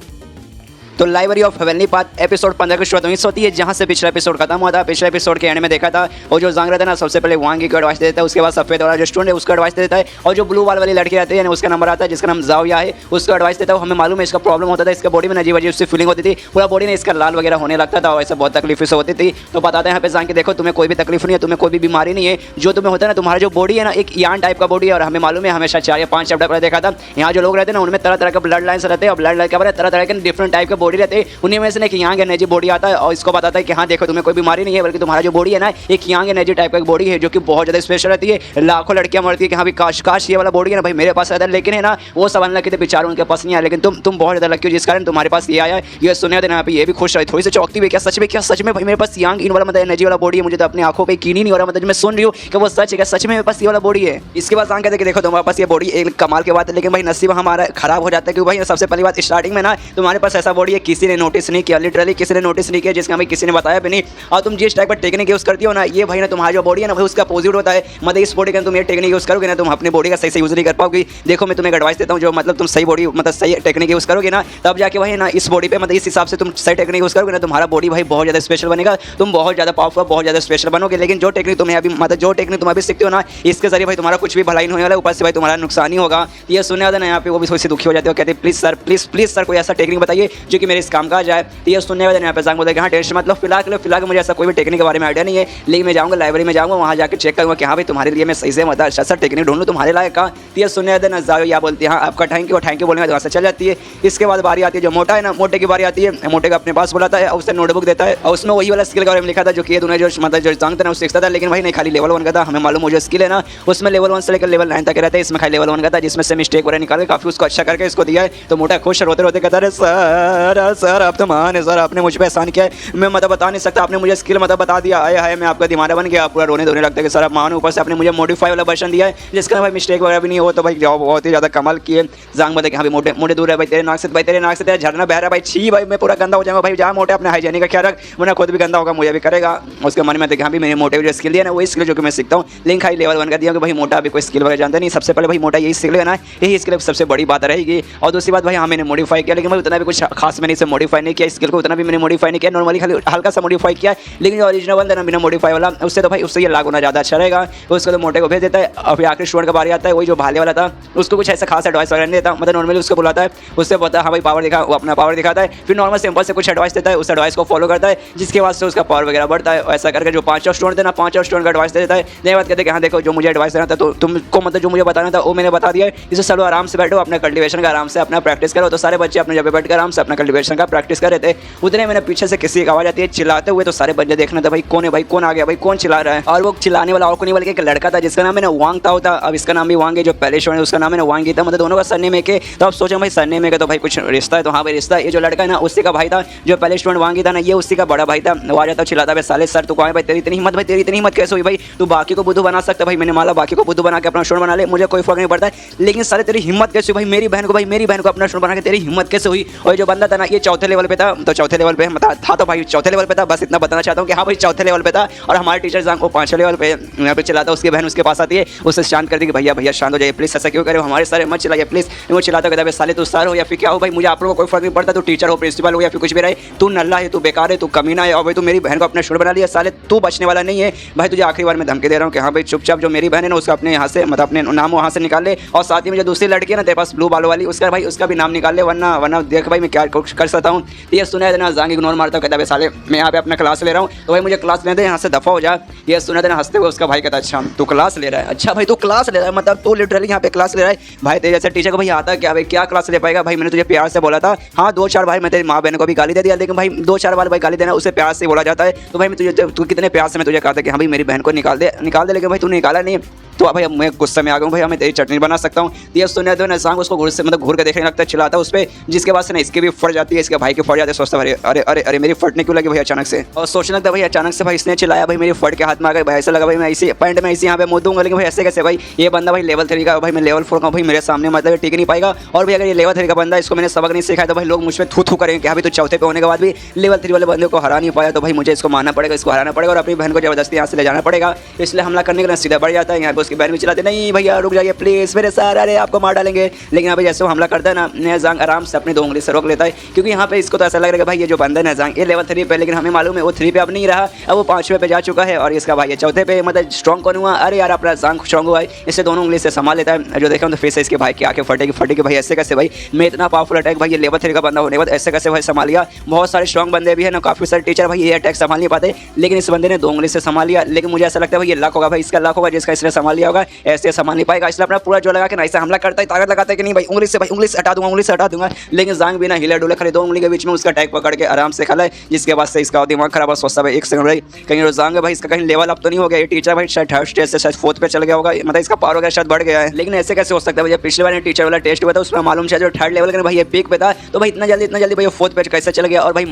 तो library of heavenly path episode 15 की शुरुआत वहीं से होती है, जहाँ से पिछला एपिसोड खत्म हुआ था। पिछले एपिसोड के एंड में देखा था, और जो जांग रहता है ना, सबसे पहले वांगी को एडवाइस देता है, उसके बाद सफेद वाला जो स्टूडेंट है उसको एडवाइस देता है, और जो ब्लू वाली लड़की रहती है उसका नंबर आता है जिसका नाम जाओया है, उसको एडवाइस देता है। हमें मालूम है इसका प्रॉब्लम होता था, इसका बॉडी में अजीब सी फीलिंग होती थी, पूरा बॉडी में इसका लाल वगैरह होने लगता था, और ऐसा बहुत तकलीफ से होती थी। तो बताते हैं यहाँ पे जांग के देखो, तुम्हें कोई भी तकलीफ नहीं है, तुम्हें कोई भी बीमारी नहीं है, जो तुम्हें होता है ना, तुम्हारा जो बॉडी है ना एक यान टाइप का बॉडी है। और हमें मालूम है, हमेशा 4 या 5 चैप्टर पर देखा था, यहाँ जो लोग रहते हैं ना उनमें तरह तरह के ब्लड लाइन्स रहते हैं, और ब्लड लाइन के बाद तरह तरह के डिफरेंट टाइप के बॉडी रहते हैं, उन्हीं में से एक यांग एनर्जी बॉडी आता है, और इसको बताता है कि हाँ देखो तुम्हें कोई बीमारी नहीं है, बल्कि तुम्हारा जो बॉडी है ना एक यांग एनर्जी टाइप का बॉडी है, जो कि बहुत ज़्यादा स्पेशल रहती है। लाखों लड़कियां मरती है कि हाँ भी काश ये वाला बॉडी है ना भाई मेरे पास रहता है, लेकिन है ना वो सब अनलकी थे बेचारे, उनके पास नहीं आया, लेकिन तुम बहुत ज़्यादा लकी हो जिस कारण तुम्हारे पास ये आया। ये सुनने देना, यहाँ पे ये भी खुश रही, थोड़ी सी चौकती भी, क्या सच में भाई मेरे पास यांग इन वाला मतलब एनर्जी वाला बॉडी है, मुझे तो अपनी आंखों पे यकीन ही नहीं हो रहा, मतलब मैं सुन रही हूँ कि वो सच है, सच में मेरे पास ये वाला बॉडी है। इसके बाद सांग कहते देखो तुम्हारे पास ये बॉडी एक कमाल की बात है, लेकिन भाई नसीब हमारा खराब हो जाता है, क्योंकि भाई सबसे पहली बात स्टार्टिंग में ना तुम्हारे पास ऐसा बॉडी है किसी ने नोटिस नहीं किया, लिटरली किसी ने नोटिस नहीं किया, जिसका हमें किसी ने बताया भी नहीं। और तुम जिस टाइप का टेक्निक यूज करती हो ना, ये भाई ना तुम्हारा जो बॉडी है ना भाई उसका अपोजिट होता है, मतलब इस बॉडी का तुम ये टेक्निक यूज करोगे ना, तुम अपनी बॉडी का सही से यूज नहीं कर पाओगे। देखो मैं तुम्हें एडवाइस देता हूँ, जो मतलब तुम सही बॉडी मतलब सही टेक्निक यूज करोगे ना, तब जाके भाई ना इस बॉडी पे मतलब इस हिसाब से तुम सही टेक्निक यूज करोगे ना, तुम्हारा बॉडी भाई बहुत ज़्यादा स्पेशल बनेगा, तुम बहुत ज़्यादा पावरफुल, बहुत ज़्यादा स्पेशल बनोगे। लेकिन जो टेक्निक तुम्हें अभी मतलब जो टेक्निक तुम अभी सीखते हो ना, इसके जरिए भाई तुम्हारा कुछ भी भलाई नहीं होने वाला, ऊपर से भाई तुम्हारा नुकसान ही होगा। ये सुनने वाले ना यहाँ पे वो भी थोड़ी सी दुखी हो जाते हो, कहते प्लीज सर कोई ऐसा टेक्निक बताइए जो कि मेरे इस काम का आ जाए। ये सुनने वाले यहाँ पे सांग बोलते हैं हाँ टेंशन मतलब फिलहाल मुझे ऐसा कोई भी टेक्निक के बारे में आइडिया नहीं है, लेकिन मैं जाऊँगा लाइब्रेरी में जाऊँगा, वहाँ जाकर चेक करूँगा कि हाँ भाई तुम्हारे लिए मैं सही से मतलब अच्छा सा टेक्निक ढूंढूँ तुम्हारे लायक का। ये सुनने देना जाओ या बोलती है हाँ आपका थैंक यू बोलने वहाँ से चल जाती है। इसके बाद बारी आती है जो मोटा है ना, मोटे की बारी आती है, मोटे का अपने पास बुलाता है और उससे नोटबुक देता है, और उसमें वही वाला स्किल के बारे में लिखा था जो कि ये दोनों जो मतलब जो जानते ना वो सीखता था, लेकिन भाई नहीं खाली लेवल 1 का था। हमें मालूम हो जो स्किल है ना उसमें लेवल 1 से लेकर लेवल 9 तक रहता है, इसमें खाली लेवल 1 का था, जिसमें से मिस्टेक वगैरह निकाल के काफी उसको अच्छा करके इसको दिया है। तो मोटा खुश रोते रोते कहता है सर सर सर आप तो महान है सर, आपने मुझ पर एहसान किया है, मैं मतलब बता नहीं सकता, आपने मुझे स्किल मतलब बता दिया। आया है मैं आपका दीवाना बन गया, पूरा रोने धोने लगता है कि सर आप महान। ऊपर से आपने मुझे मॉडिफाई वाला वर्जन दिया है जिसका भाई मिस्टेक वगैरह भी नहीं हो, तो भाई बहुत ही ज़्यादा कमाल किए। जांग बता कि हाँ भाई मोटे दूर है भाई तेरे नाक से, भाई तेरे नाक से तेरा झरना बह रहा है भाई, छी भाई मैं पूरा गंदा हो जाऊंगा भाई, जहाँ मोटे अपने हाइजीनिक का ख्याल रख, वरना खुद भी गंदा होगा मुझे भी करेगा। उसके मन में हाँ भी मैंने मोटे जो स्किल दिया ना, वो स्किल जो कि मैं सीखता हूँ, लिंक हाई लेवल 1 कर दिया कि भाई मोटा अभी कोई स्किल वगैरह जानता नहीं, सबसे पहले भाई मोटा यही स्किल लेना है, यही स्किल सबसे बड़ी बात रहेगी। और दूसरी बात भाई हाँ मैंने मॉडिफाई किया, लेकिन भाई उतना भी कुछ खास मैंने इसे मॉडिफाई नहीं किया, स्किल को उतना भी मैंने मॉडिफाई नहीं किया, नॉर्मली खाली हल्का सा मॉडिफाई किया, लेकिन जो ओरिजिनल बंदा ना बिना मॉडिफाई वाला उससे तो भाई उससे ये लागू ना ज़्यादा अच्छा रहेगा। उसको तो मोटे को भेज देता है, और फिर आखिरी स्टूडेंट का बारी आता है, वही जो भाले वाला था उसको कुछ ऐसा खास एडवाइस वगैरह नहीं देता, मतलब नॉर्मली उसको बुलाता है, उससे पता हाँ भाई पावर दिखा, वो अपना पावर दिखाता है, फिर नॉर्मल सिंपल से कुछ एडवाइस देता है, उस एडवाइस को फॉलो करता है जिसके बाद से उसका पावर वगैरह बढ़ता है। ऐसा करके जो 5 स्टूडेंट थे ना, 5 स्टूडेंट का एडवाइस दे देता है, ये बात कहते हैं कि हाँ देखो जो मुझे एडवाइस देना था तो तुमको मतलब जो मुझे बताना था वो मैंने बता दिया है, इसे चलो आराम से बैठो अपना कल्टीवेशन का आराम से अपना प्रैक्टिस करो। तो सारे बच्चे अपने जगह बैठ कर आराम से अपना कल्टीवेशन का प्रैक्टिस कर रहे थे, उतने मैंने पीछे से किसी की आवाज़ आती है चिल्लाते हुए, तो सारे बच्चे देखना था भाई कौन है, भाई कौन आ गया, भाई कौन चिल्ला रहा है। और वो चिल्लाने वाला और कोई नहीं बल्कि एक लड़का था जिसका नाम है ना वांग ताओ था, अब इसका नाम भी वांग है, जो पहले स्टूडेंट उसका नाम है ना वांग ही था, मतलब दोनों का सरनेम एक है। तो अब सोचो भाई सरनेम है तो भाई कुछ रिश्ता है, तो हाँ भाई रिश्ता। ये जो लड़का है ना उसी का भाई था, जो पहले स्टूडेंट वांग ही था ना, ये उसी का बड़ा भाई था। वो आ जाता चिल्लाता भाई साले सर तू कहाँ है भाई, तेरी इतनी हिम्मत, भाई तेरी इतनी हिम्मत कैसे हुई भाई, तू बाकी को बुद्धू बना सकता, भाई मैंने माला बाकी को बुद्धू बना के अपना स्टूडेंट बना ले, मुझे कोई फर्क नहीं पड़ता है, लेकिन सारे तेरी हिम्मत कैसे हुई भाई, मेरी बहन को, भाई मेरी बहन को अपना स्टूडेंट बना के तेरी हिम्मत कैसे हुई। और जो बंदा था ना ये चौथे लेवल पे था, तो चौथे लेवल पे था तो भाई चौथे लेवल पे था, बस इतना बताना चाहता हूँ कि हाँ भाई चौथे लेवल पे था। और हमारे टीचर जांग को 5 लेवल पे यहाँ पे चिल्लाता, उसकी बहन उसके पास आती है, उससे शांत करती कि भैया भैया शांत हो जाइए प्लीज़, ऐसा क्यों करे, हमारे सारे मत चिल्लाइए प्लीज़। वो चिल्लाता कहता है साले तू सर हो या फिर क्या हो भाई, मुझे आप लोगों को कोई फर्क नहीं पड़ता, तू टीचर हो प्रिंसिपल हो या फिर कुछ भी रहे, तू नल्ला है, तू बेकार है, तू कमीना है, और भाई तू मेरी बहन को अपना स्टूडेंट बना लिया, साले तू बचने वाला नहीं है भाई। तुझे आखिरी बार मैं धमकी दे रहा हूँ कि हाँ भाई चुपचाप जो मेरी बहन है ना उसका अपने यहाँ से मतलब अपने नाम वहाँ से निकाल ले, और साथ ही में जो दूसरी लड़की है ना तेरे पास ब्लू बालों वाली, उसका भाई उसका भी नाम निकाल ले, वरना देख भाई मैं क्या कर सकता हूँ। ये सुना है ना जांग इग्नोर मारता कहता है साले मैं यहाँ पे अपना क्लास ले रहा हूँ, तो भाई मुझे क्लास लेने दे, यहाँ से दफा हो जा। ये सुना था ना हंसते हुए उसका भाई कहता अच्छा तू क्लास ले रहा है, अच्छा भाई तू क्लास ले रहा है, मतलब तू लिटरली यहाँ पे क्लास ले रहा है भाई, तेरे जैसे टीचर को भाई आता क्या भाई क्या क्लास ले पाएगा भाई, मैंने तुझे प्यार से बोला था। हाँ 2-4 भाई मैं तेरी माँ बहन को भी गाली दे दिया, लेकिन भाई 2-4 बार भाई गाली देना उसे प्यार से बोला जाता है। तो भाई मैं तुझे तू कितने प्यार से मैं तुझे कहा था कि हाँ भाई मेरी बहन को निकाल दे, लेकिन भाई तू निकाला नहीं, तो भाई अब मैं गुस्से में आ गया भाई, मैं तेरी चटनी बना सकता हूँ। ये सुने तो ना सांग उसको घूर से मतलब घूर के देखने लगता है, चिल्लाता है उस पर, जिसके बाद से ना इसकी भी फट जाती है, इसके भाई की फट जाती है। सोचता है अरे अरे अरे मेरी फटने क्यों लगी भाई अचानक से, और सोचने लगता है भाई अचानक से भाई इसने चिल्लाया भाई मेरी फट के हाथ में आ गई भाई, ऐसा लगा भाई मैं इसी पॉइंट में इसी यहाँ पे मुँह दूंगा, लेकिन भाई ऐसे कैसे भाई ये बंदा भाई लेवल 3 का, भाई मैं लेवल 4 का भाई मेरे सामने मतलब टिक नहीं पाएगा। और भाई अगर ये लेवल 3 का बंदा इसको मैंने सबक नहीं सिखाया तो भाई लोग मुझ पर थू करेंगे कि अभी तो चौथे पे होने के बाद भी लेवल 3 वाले बंदे को हरा नहीं पाया, तो भाई मुझे इसको मारना पड़ेगा, इसको हराना पड़ेगा और अपनी बहन को जबरदस्ती यहाँ से ले जाना पड़ेगा। इसलिए हमला करने के लिए सीधा बढ़ जाता है, यहाँ पे उसकी बहन भी चिल्लाते नहीं भैया रुक जाइए प्लीज़ मेरे सर, अरे आपको मार डालेंगे। लेकिन यहाँ पे जैसे वो हमला करता है ना नेजांग आराम से अपनी 2 उंगली से रोक लेता है, क्योंकि यहाँ पे इसको तो ऐसा लग रहा है भाई ये जो बंदा है नेजांग ये लेवल 3 पे, लेकिन हमें मालूम है वो 3 पे अब नहीं रहा, अब वो 5वें पे जा चुका है और इसका भाई चौथे पे, मतलब स्ट्रॉन्ग कौन हुआ, अरे यार अपना जांग स्ट्रॉन्ग हुआ है, इससे दोनों उंगली से संभाल लेता है। जो देखा तो फिर से इसके भाई की आंखें फटेगी भाई ऐसे कैसे भाई, मैं इतना पावरफुल अटैक भाई ये लेवल 3 का बंदा होने के बाद ऐसे कैसे भाई संभाल लिया। बहुत सारे स्ट्रॉन्ग बंदे भी है ना, काफ़ी सारे टीचर भाई ये अटैक संभाल नहीं पाते, लेकिन इस बंदे ने 2 उंगली से संभाल लिया। लेकिन मुझे ऐसा लगता है भाई ये लक होगा भाई, इसका लक होगा जिसका इसने संभाल लिया होगा, ऐसे संभाल नहीं पाएगा, इसलिए अपना पूरा जो लगा के ना ऐसा हमला करता है, ताकत लगाता है कि नहीं भाई उंगली से हटा दूंगा। लेकिन जांग बिना हिले डुले खड़े 2 उंगली के बीच में उसका अटैक पकड़ के आराम से खा है, जिसके बाद से इसका दिमाग खराब सोचता है 1 सेकंड भाई कहीं जांग है भाई इसका कहीं लेवल अप तो नहीं हो गया, ये टीचर भाई शायद 3rd स्टेज से शायद 4th पे चल गया होगा, मतलब इसका पावर वगैरह शायद बढ़ गया है। लेकिन ऐसे कैसे हो सकता है भाई, पिछले बार टीचर वाला टेस्ट हुआ था उसमें मालूम है जो 3rd लेवल का भाई ये पीक पे था, तो भाई इतना जल्दी भाई 4th पे कैसे चल गया। और भाई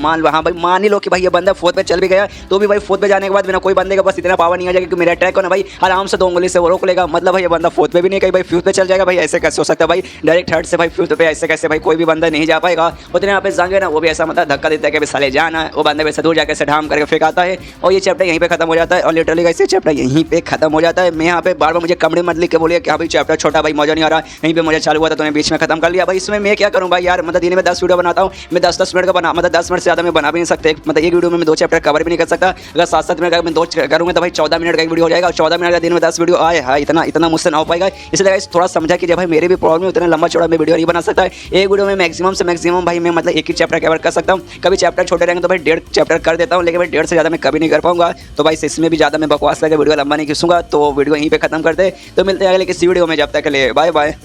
मान ही लो कि भाई ये बंदा 4th पे चल भी गया, तो भी भाई 4th पे जाने के बाद बिना कोई बंदे के पास इतना पावर नहीं आ जाएगा कि मेरा अटैक हो ना भाई आराम से 2 उंगली से वो रोक लेगा, मतलब भाई ये बंदा 4th पे भी नहीं कहीं भाई 5th पे चल जाएगा भाई, ऐसे कैसे हो सकता है भाई डायरेक्ट 3rd से भाई 5th पे ऐसे कैसे भाई कोई भी बंदा नहीं जा पाएगा। उतने यहाँ पे जांग है ना वो भी ऐसा मतलब धक्का देता है कि साले जाना, वो बंदे वैसे दूर जाकर से ढाम करके फेंकाता है और ये चैप्टर यहीं पे खत्म हो जाता है। और लिटरली ऐसे चैप्टर यहीं पे खत्म हो जाता है। मैं यहाँ पे बार मुझे कमरे मत लिख के बोलिए कि भाई चैप्टर छोटा भाई मजा नहीं आ रहा, यहीं पे मुझे चालू हुआ था तो बीच में खत्म कर लिया भाई, इसमें मैं क्या करूँ भाई यार, मतलब दिन में 10 वीडियो बनाता हूँ मैं 10 मिनट का बना, मतलब 10 मिनट से ज़्यादा मैं बना भी नहीं सकते, मतलब एक वीडियो में मैं 2 चैप्टर कवर भी नहीं कर सकता। अगर 7-7 मिनट का मैं 2 करूँगा तो भाई 14 मिनट का एक वीडियो हो जाएगा, और 14 मिनट का दिन में 10 वीडियो आए है, इतना मुझसे ना हो पाएगा। इसलिए थोड़ा समझा कि जब भाई मेरे भी प्रॉब्लम उतना लंबा चौड़ा मैं वीडियो नहीं बना सकता है, एक वीडियो में मैक्सिमम से मैक्सिमम भाई मैं मतलब एक ही चैप्टर कवर कर सकता हूँ। कभी चैप्टर छोटे रहेंगे तो भाई 1.5 चैप्टर कर देता हूँ, लेकिन भाई 1.5 से ज़्यादा मैं कभी नहीं कर पाऊंगा। तो भाई इसमें भी ज़्यादा मैं बकवास करके वीडियो लंबा नहीं खींचूंगा, तो वीडियो यहीं पे खत्म करते। तो मिलते हैं अगले किसी वीडियो में, जब तक के लिए बाय बाय।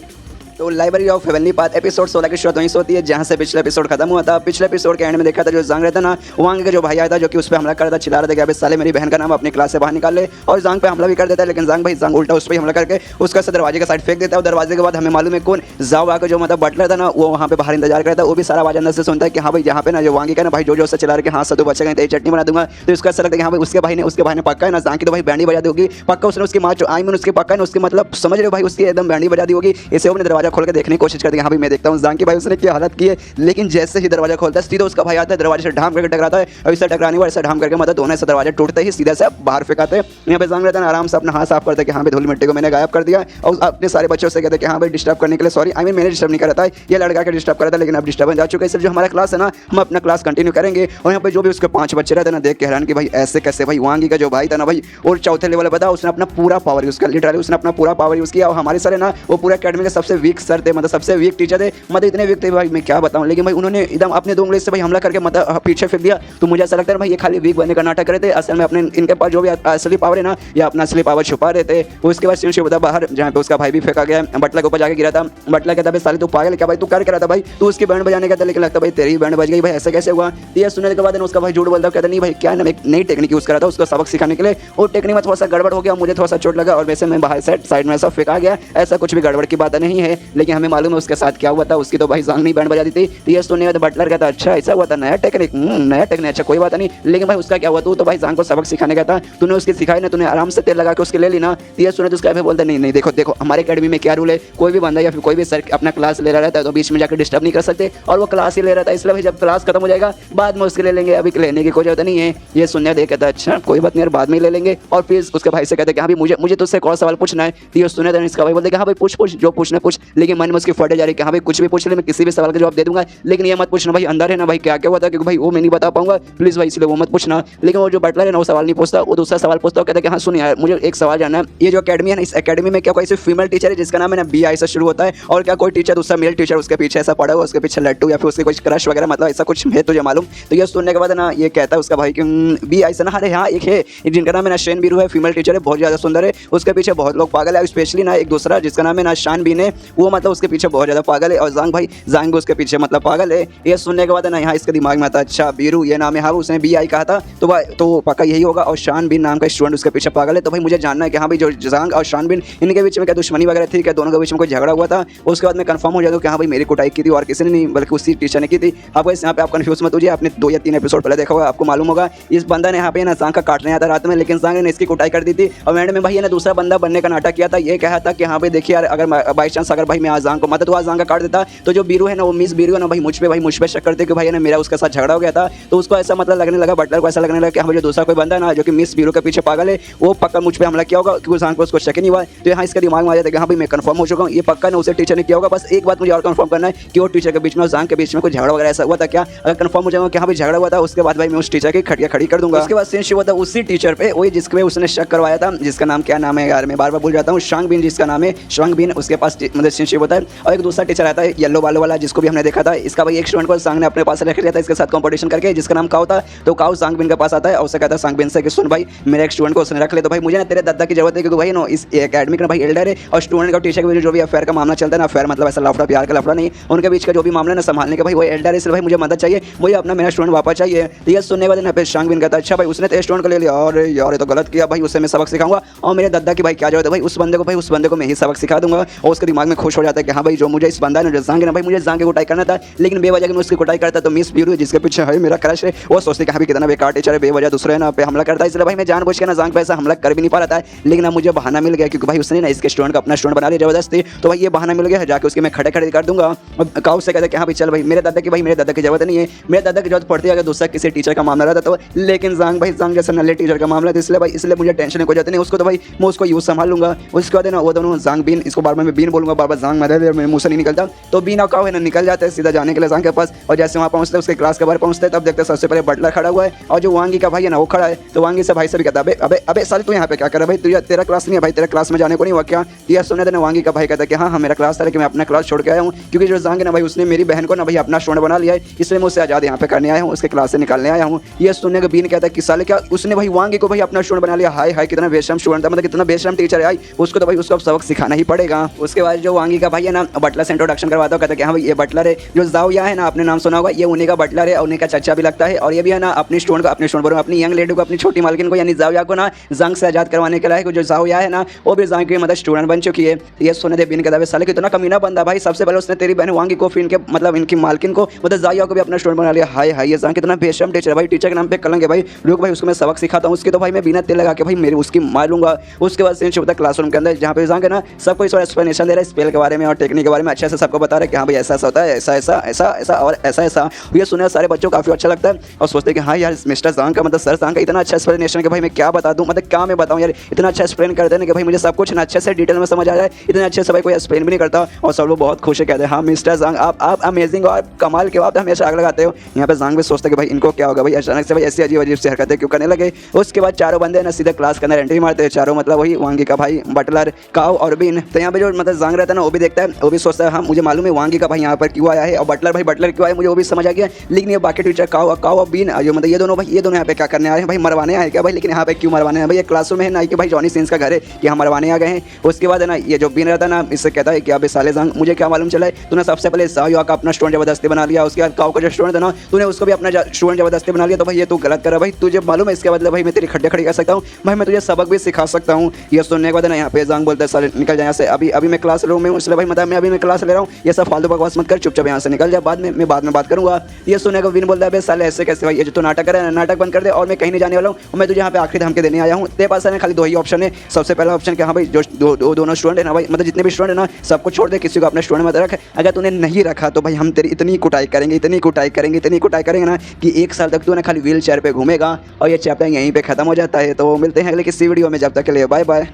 तो library of heavenly path episode 16 की शुरुआत वहीं से होती है जहां से पिछले एपिसोड खत्म हुआ था। पिछले एपिसोड के एंड में देखा था जो जांग रहता ना, वांग का जो भाई आया था जो कि उस पर हमला कर रहा था, चिल्ला रहा था कि अबे साले मेरी बहन का नाम अपनी क्लास से बाहर निकाल ले, और जांग पे हमला भी कर देता है। लेकिन जांग उल्टा उस पर हमला करके उसका से दरवाजे का साइड फेंक देता है। और दरवाजे के बाद हमें मालूम है कौन जाओ आकर जो मतलब बटलर था ना वो वहाँ पे बाहर इंतजार करता है। वो भी सारा आवाज अंदर से सुनता है कि हाँ भाई यहाँ पे ना जो वांगी का ना भाई जो से चिल्ला रहा है हाँ सदु बच्चे का चटनी बना दूंगा। तो इसका असर लगता है कि हाँ भाई उसके भाई ने पक्का है ना जांग की तो भाई बैंडी बजा दी होगी, पक्का उसने उसकी माँ आई मीन उसके पक्का है उसके मतलब समझ रहे हो भाई उसकी एकदम बैंडी बजा दी होगी। इसे अपने दरवाजा खोल के देखने की कोशिश करते हैं हाँ भाई मैं देखता हूँ जांग की भाई उसने क्या हालत की है। लेकिन जैसे ही दरवाजा खोलता है सीधा उसका भाई आता है, दरवाजे से ढाम करके टकराता है और इससे टकराने वाले से ढाम करके मतलब दोनों से दरवाजा टूटते ही सीधा से बाहर फेंकाते हैं। यहाँ पे जांग रहता है आराम से अपना हाथ साफ करते हैं कि हाँ भाई धूल मिट्टी को मैंने गायब कर दिया और अपने सारे बच्चों से कहते हैं कि हाँ भाई डिस्टर्ब करने के लिए सॉरी, आई मीन मैंने डिस्टर्ब नहीं करा था, ये लड़का के डिस्टर्ब करा था लेकिन अब डिस्टर्ब जा चुका है। सिर्फ जो हमारा क्लास है ना हम अपना क्लास कंटिन्यू करेंगे। और यहाँ पे जो भी उसके 5 बच्चे रहते हैं ना देख के हैरान कि भाई ऐसे कैसे भाई वांगी का जो भाई था ना भाई और चौथे लेवल बता उसने अपना पूरा पावर यूज़ किया, लिटरली उसने अपना पूरा पावर यूज़ किया। और हमारे सर है ना वो पूरा अकेडमी के सबसे वीक सर थे, मतलब सबसे वीक टीचर थे, मतलब इतने वीक थे भाई मैं क्या बताऊँ। लेकिन भाई उन्होंने एकदम अपने 2 उंगली से भाई हमला करके मतलब पीछे फेंक दिया। तो मुझे ऐसा लगता है भाई ये खाली वीक बनने का नाटक करे थे, असल में अपने इनके पास जो भी असली पावर है ना या अपना असली पावर छुपा रहे थे। उसके बाद शिव बता बाहर जहाँ पे उसका भाई भी फेंका गया, बटला के ऊपर जाके गिरा था। बटला कहता भाई साले तू पागल क्या भाई तू कर रहा था भाई तू उसकी बैंड बजाने का था, लेकिन लगता भाई तेरी बैंड बज गई भाई ऐसा कैसे हुआ। तो ये सुनने के बाद उसका भाई झूठ बोलता कहता नहीं भाई क्या एक नई टेक्निक यूज़ करा था उसको सबक सिखाने के लिए, और टेक्निक में थोड़ा सा गड़बड़ हो गया, मुझे थोड़ा सा चोट लगा और वैसे मैं बाहर साइड में ऐसा फेंका गया, ऐसा कुछ भी गड़बड़ की बात नहीं है। लेकिन हमें मालूम है उसके साथ क्या हुआ था, उसकी तो भाई जांग नहीं बैंड बजा दी थी। तो ये सुनने का बटलर कहता अच्छा ऐसा हुआ था नया टेक्निक अच्छा कोई बात नहीं। लेकिन भाई उसका क्या हुआ तू तो भाई जांग को सबक सिखाने का था, तूने उसकी सिखाई ना, तूने आराम से तेल लगा के उसके ले ली ना। तो ये सुने तो उसका बोलता नहीं देखो हमारे अकेडमी में क्या रूल है, कोई भी बंदा या फिर कोई भी सर अपना क्लास ले रहा रहता है तो बीच में जाकर डिस्टर्ब नहीं कर सकते, और वो क्लास ही ले रहा था इसलिए भाई जब क्लास खत्म हो जाएगा बाद में उसके ले लेंगे, अभी लेने की कोई जरूरत नहीं है। ये सुनने दे कहता अच्छा कोई बात नहीं यार बाद में ले लेंगे। और फिर उसके भाई से कहते कि हाँ भाई मुझे तुझसे कौन सवाल पूछना है। तो ये सुने दें इसका भाई बोलते हाँ भाई पूछ जो पूछना पूछ। लेकिन मन में उसकी फटे जा रही कि हाँ भाई कुछ भी पूछ ले मैं किसी भी सवाल का जवाब दे दूंगा, लेकिन ये मत पूछना भाई अंदर है ना भाई क्या हुआ था क्योंकि भाई वो मैं नहीं बता पाऊंगा प्लीज भाई इसलिए वो मत पूछना। लेकिन वो जो बटलर है ना वो सवाल नहीं पूछता, वो दूसरा सवाल पूछता है, कहता है कि हाँ सुन यार मुझे एक सवाल जानना है, ये जो अकेडमी है ना इस अकेडमी में क्या कोई सिर्फ फीमेल टीचर है जिसका नाम है ना BI से शुरू होता है, और क्या कोई टीचर दूसरा मेल टीचर उसके पीछे ऐसा पड़ा हुआ उसके पीछे लट्टू या फिर उसके कुछ क्रश वगैरह मतलब ऐसा कुछ है तुझे मालूम। तो ये सुनने के बाद ना ये कहता है उसका भाई कि BI से ना अरे हाँ एक है जिनका नाम है ना शेन बीरू है, फीमेल टीचर है बहुत ज़्यादा सुंदर है, उसके पीछे बहुत लोग पागल है, स्पेशली ना एक दूसरा जिसका नाम है ना शान बीन है वो मतलब उसके पीछे बहुत ज़्यादा पागल है, और जांग उसके पीछे मतलब पागल है। ये सुनने के बाद ना यहाँ इसके दिमाग में आता अच्छा बीरू ये नाम है, हाँ उसने BI कहा था तो भाई तो पक्का यही होगा, और शान बीन नाम का स्टूडेंट उसके पीछे पागल है। तो भाई मुझे जानना है कि हाँ भाई जो जांग और शान बीन इनके बीच में क्या दुश्मनी वगैरह थी, क्या दोनों के बीच में कोई झगड़ा हुआ था। उसके बाद मैं कंफर्म हो जाता हूँ कि हाँ भाई मेरी कुटाई की थी और किसी ने नहीं बल्कि उसी टीचर ने की थी। अब गाइस यहाँ पे आप कंफ्यूज मत होइए, आपने 2 या 3 एपिसोड पहले देखा होगा आपको मालूम होगा इस बंदा ने यहाँ पे ना जांग का काटने आया था रात में, लेकिन जांग ने इसकी कुटाई कर दी थी और मैंने में भाई ने दूसरा बंदा बनने का नाटक किया था। ये कहा था कि हाँ भाई देखिए यार अगर बाई चांस अगर भाई मैं आज जांग को मत तो आज जांग का काट देता तो जो बीरू है ना वो मिस बीरू है ना भाई मुझ पे शक करते कि भाई ना मेरा उसके साथ झगड़ा हो गया था। तो उसको ऐसा मतलब लगने लगा, बटलर को ऐसा लगने लगा कि हाँ जो दूसरा कोई बंदा ना जो कि मिस बीरू के पीछे पागल है वो पक्का मुझ पे हमला किया होगा क्योंकि जांग को उसको शक ही नहीं हुआ। तो यहाँ इसके दिमाग में आ जाता है कि हाँ भाई मैं कंफर्म हो चुका हूँ ये पक्का ना उसे टीचर ने किया होगा। बस एक बात मुझे और कंफर्म करना है कि वो टीचर के बीच में और जांग के बीच में कोई झगड़ा वगैरह ऐसा हुआ था क्या। अगर कंफर्म हो जाएगा कि हाँ भाई झगड़ा हुआ था उसके बाद भाई मैं उस टीचर की खटिया खड़ी कर दूंगा। उसके बाद सीन शुरू होता है उसी टीचर पे वही जिसके उसने शक करवाया था, जिसका नाम क्या नाम है यार मैं बार बार भूल जाता हूँ, शांग बीन जिसका नाम है शांग बीन उसके पास मतलब सीन शुरू होता है। और एक दूसरा टीचर आता है येलो बालों वाला जिसको भी हमने देखा था, इसका भाई एक स्टूडेंट को सांग ने अपने पास रख लिया था इसके साथ कंपटीशन करके जिसका नाम काओ था। तो काओ सांग बीन के पास आता है और उससे कहता है सांग बीन से कि सुन भाई मेरे एक स्टूडेंट को उसने रख ले, तो भाई मुझे ना तेरे दादा की जरूरत है क्योंकि भाई नो इस एकेडमी का भाई एल्डर है और स्टूडेंट का टीचर के बीच जो भी अफेयर का मामला चलता है ना, अफेयर मतलब ऐसा लफड़ा प्यार का लफड़ा नहीं, उनके बीच का जो भी मामला ना संभालने का भाई वो एल्डर है, इसलिए भाई मुझे मदद चाहिए, मुझे अपना मेरा स्टूडेंट वापस चाहिए। तो ये सुनने के बाद ना फिर शांग बीन कहता है अच्छा भाई उसने तेरे स्टूडेंट को ले लिया और यार ये तो गलत किया भाई, उससे मैं सबक सिखाऊंगा और मेरे दादा की भाई क्या जरूरत है भाई उस बंदे को मैं ही सबक सिखा दूंगा। और उसके दिमाग में खुश हो जाता है कि हाँ भाई जो मुझे इस बंदा ने जो जांग है ना भाई मुझे जांग की कुटाई करना था, लेकिन बेवजह मैं उसकी कुटाई करता तो मिस ब्यूरो जिसके पीछे है मेरा क्रश है वो सोचते कि हाँ भाई कितना बेकार टीचर है बेवजह दूसरे ना पे हमला करता है, इसलिए भाई मैं जानबूझ के ना जांग पे ऐसा हमला कर भी नहीं पा रहा था। लेकिन अब मुझे बहाना मिल गया क्योंकि भाई उसने ना इसके स्टूडेंट का अपना स्टूडेंट बना लिया जबरदस्ती, तो भाई ये बहाना मिल गया जाके उसके मैं खड़े खड़े कर दूंगा। काउ से कहते कि हाँ भाई चल भाई मेरे दादा की जरूरत नहीं है, मेरे दादा की जरूरत पड़ती है अगर दूसरा किसी टीचर का मामला रहता तो, लेकिन जांग जैसे नल्ले टीचर का मामला था इसलिए मुझे टेंशन कोई जाती नहीं, उसको तो भाई मैं उसको यूज संभाल लूंगा। उसके बाद ना वो दोनों जांग बीन इसको बार बार मैं बीन बोलूंगा, बार बार जांग मेरे मुंह से नहीं निकलता, तो बीन और काउ है ना निकल जाते हैं सीधा जाने के लिए जांग के पास। और जैसे वहाँ पहुँचते उसके क्लास के बाहर पहुँचते तब देखते सबसे पहले बटलर खड़ा हुआ है और जो वांगी का भाई है ना वो खड़ा है। तो वांगी से भाई से भी कहता है अबे अबे साले तू यहाँ पे क्या कर रहा है भाई, तेरा क्लास नहीं है भाई, तेरा क्लास में जाने को नहीं हुआ क्या। यह सुनने देना वांगी का भाई कहता है कि हाँ मेरा क्लास था लेकिन मैं अपना क्लास छोड़ के आया हूँ क्योंकि जो जांग है ना भाई उसने मेरी बहन को ना भाई अपना स्टूडेंट बना लिया है, इसलिए मैं उससे आज़ाद यहाँ पे करने आया हूँ, उसके क्लास से निकालने आया हूँ। यह सुनने का बीन कहता है कि साले क्या उसने भाई वांगी को भाई अपना स्टूडेंट बना लिया, हाय हाय कितना बेशरम स्टूडेंट था, मतलब कितना बेशरम टीचर है, उसको तो भाई उसको सबक सिखाना ही पड़ेगा। उसके बाद जो वांगी वांगी का भाई है ना बटलर से इंट्रोडक्शन करवाता हूँ। कहता है कि हाँ भाई ये बटलर है, जो जाओ या है ना आपने नाम सुना होगा, ये उन्हीं का बटलर है और उन्हीं का चचा भी लगता है। और ये भी है ना अपनी स्टूडेंट को अपनी यंग लेडी को, अपनी छोटी मालकिन को यानी जाओया को ना जंग से आजाद करवाने के लिए, जो जाओया है ना वो भी जंग की मतलब स्टूडेंट बन चुकी है। ये सुने दे बिन के दावे साले कितना कमीना बंदा भाई, सबसे पहले उसने तेरी बहन वांगी को फिर इनके मतलब इनकी मालकिन को मतलब जाओया को भी अपना स्टूडेंट बना लिया। हाय हाय ये जंग कितना बेशरम टीचर है भाई, टीचर के नाम पे कलंक है भाई। रुक भाई उसको मैं सबक सिखाता हूँ, उसके तो भाई मैं बिना तेल लगा के भाई मेरी उसकी मारूंगा। उसके बाद सीन चुपता क्लासरूम के अंदर जहाँ पे जंग है ना सबको इस बार एक्सप्लेनेशन दे रहा है स्पेल के बारे में और टेक्निक के बारे में, अच्छे से सबको बता रहा है कि हाँ भाई ऐसा ऐसा होता है, ऐसा ऐसा ऐसा ऐसा और ऐसा ऐसा। ये सुने सारे बच्चों को काफ़ी अच्छा लगता है और सोचते हैं कि हाँ यार मिस्टर जंग का मतलब सर जंग का इतना अच्छा एक्सप्लेनेशन कि भाई मैं क्या बता दूँ, मतलब क्या मैं बताऊँ यार, इतना अच्छा एक्सप्लेन करते हैं कि भाई मुझे सब कुछ ना अच्छे से डिटेल में समझ आ जाए। इतने अच्छे से भाई कोई एक्सप्लेन भी नहीं करता और सब लोग बहुत खुश है, कहते हैं हाँ मिस्टर जंग आप अमेजिंग और कमाल के आप हमेशा आग लगाते हो। यहाँ पे जंग भी सोचते हैं कि भाई इनको क्या होगा भाई, अचानक से भाई ऐसी अजीब अजीब सी हरकतें क्यों करने लगे। उसके बाद चारों बंदे ना सीधे क्लास के अंदर एंट्री मारते हैं, चारों मतलब वही वांगी का भाई बटलर काव और बिन। तो यहाँ पे जो मतलब जंग रहता है ना वो भी देखता है, वो भी सोचता है हाँ मुझे मालूम है वांगी का भाई यहाँ पर क्यों आया है और बटलर भाई बटलर क्यों आया मुझे वो भी समझ आ गया। लेकिन ये बाकी टीचर काव और बिन जो मतलब ये दोनों भाई ये दोनों यहाँ पे क्या करने आए हैं भाई, मरवाने आए क्या भाई। लेकिन यहाँ पे क्यों मरवाने हैं भाई, ये क्लासरूम है ना कि भाई जॉनी सीन्स का घर है कि हम मरवाने आ गए हैं। उसके बाद है ना ये जो बिन रहता है ना इससे कहता है कि अबे साले जंग मुझे क्या मालूम चला है, तूने सबसे पहले जाओया का अपना स्टूडेंट जबरदस्ती बना लिया, उसके बाद काव का जो स्टूडेंट था ना तूने उसको भी अपना स्टूडेंट जबरदस्ती बना लिया। तो भाई ये तू गलत कर रहा है भाई, तुझे मालूम है इसके बदले भाई मैं तेरी खड्डे खड़ी कर सकता हूँ भाई, मैं तुझे सबक भी सिखा सकता हूँ। ये सुनने के बाद ना यहाँ पे जंग बोलता है साले निकल जाए यहाँ से, अभी मैं क्लास रूम में हूँ इसलिए भाई मतलब मैं अभी मैं क्लास ले रहा हूँ, ये सब फालतू बकवास मत कर, चुपचाप यहाँ से निकल जा, बाद में बात करूँगा। ये सुनने को बिन बोलता है साले ऐसे कैसे भाई, ये जो तू नाटक कर रहा है नाटक बंद कर दे और मैं कहीं नहीं जाने वाला हूँ, मैं तुझे यहाँ पे आखिरी धमकी देने आया हूँ। तेरे पास है खाली दो ही ऑप्शन है, सबसे पहला ऑप्शन कि हाँ भाई जो दोनों स्टूडेंट है ना भाई मतलब जितने भी स्टूडेंट है ना सबको छोड़ दे, किसी को अपने स्टूडेंट मत रख। अगर तूने नहीं रखा तो भाई हम तेरी इतनी कुटाई करेंगे ना कि 1 साल तक तू ना खाली व्हील चेयर पे घूमेगा। और ये चैप्टर यहीं पे खत्म हो जाता है। तो मिलते हैं अगले किसी वीडियो में, जब तक के लिए बाय बाय।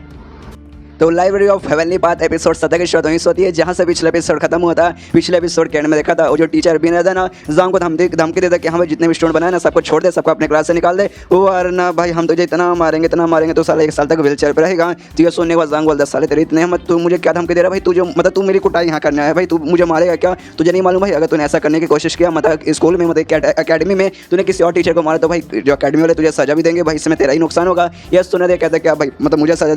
तो library of heavenly path episode 17 की शुरुआत वहीं से होती है जहाँ से पिछले एपिसोड खत्म हुआ था। पिछले एपिसोड के एंड में देखा था वो जो टीचर बिन रहता ना जंग को धमकी देता कि हमें जितने भी स्टूडेंट बनाए ना सबको छोड़ दे, सबको अपने क्लास से निकाल दे, वरना भाई हम तुझे इतना मारेंगे तो साले 1 साल तक व्हील चेयर पर रहेगा। तो ये सुनने के बाद जंग बोलता साले तेरी इतने हिम्मत, तू मुझे क्या धमकी दे रहा भाई, तुझे मतलब तू मेरी कुटाई यहाँ करना है भाई, तू मुझे मारेगा क्या, तुझे नहीं मालूम भाई अगर तूने ऐसा करने की कोशिश किया मतलब स्कूल में मतलब अकेडमी में तूने किसी और टीचर को मारा तो भाई जो अकेडमी वाले तुझे सजा भी देंगे भाई, इसमें तेरा ही नुकसान होगा। यह सुनने दे कहते क्या भाई मतलब मुझे सजा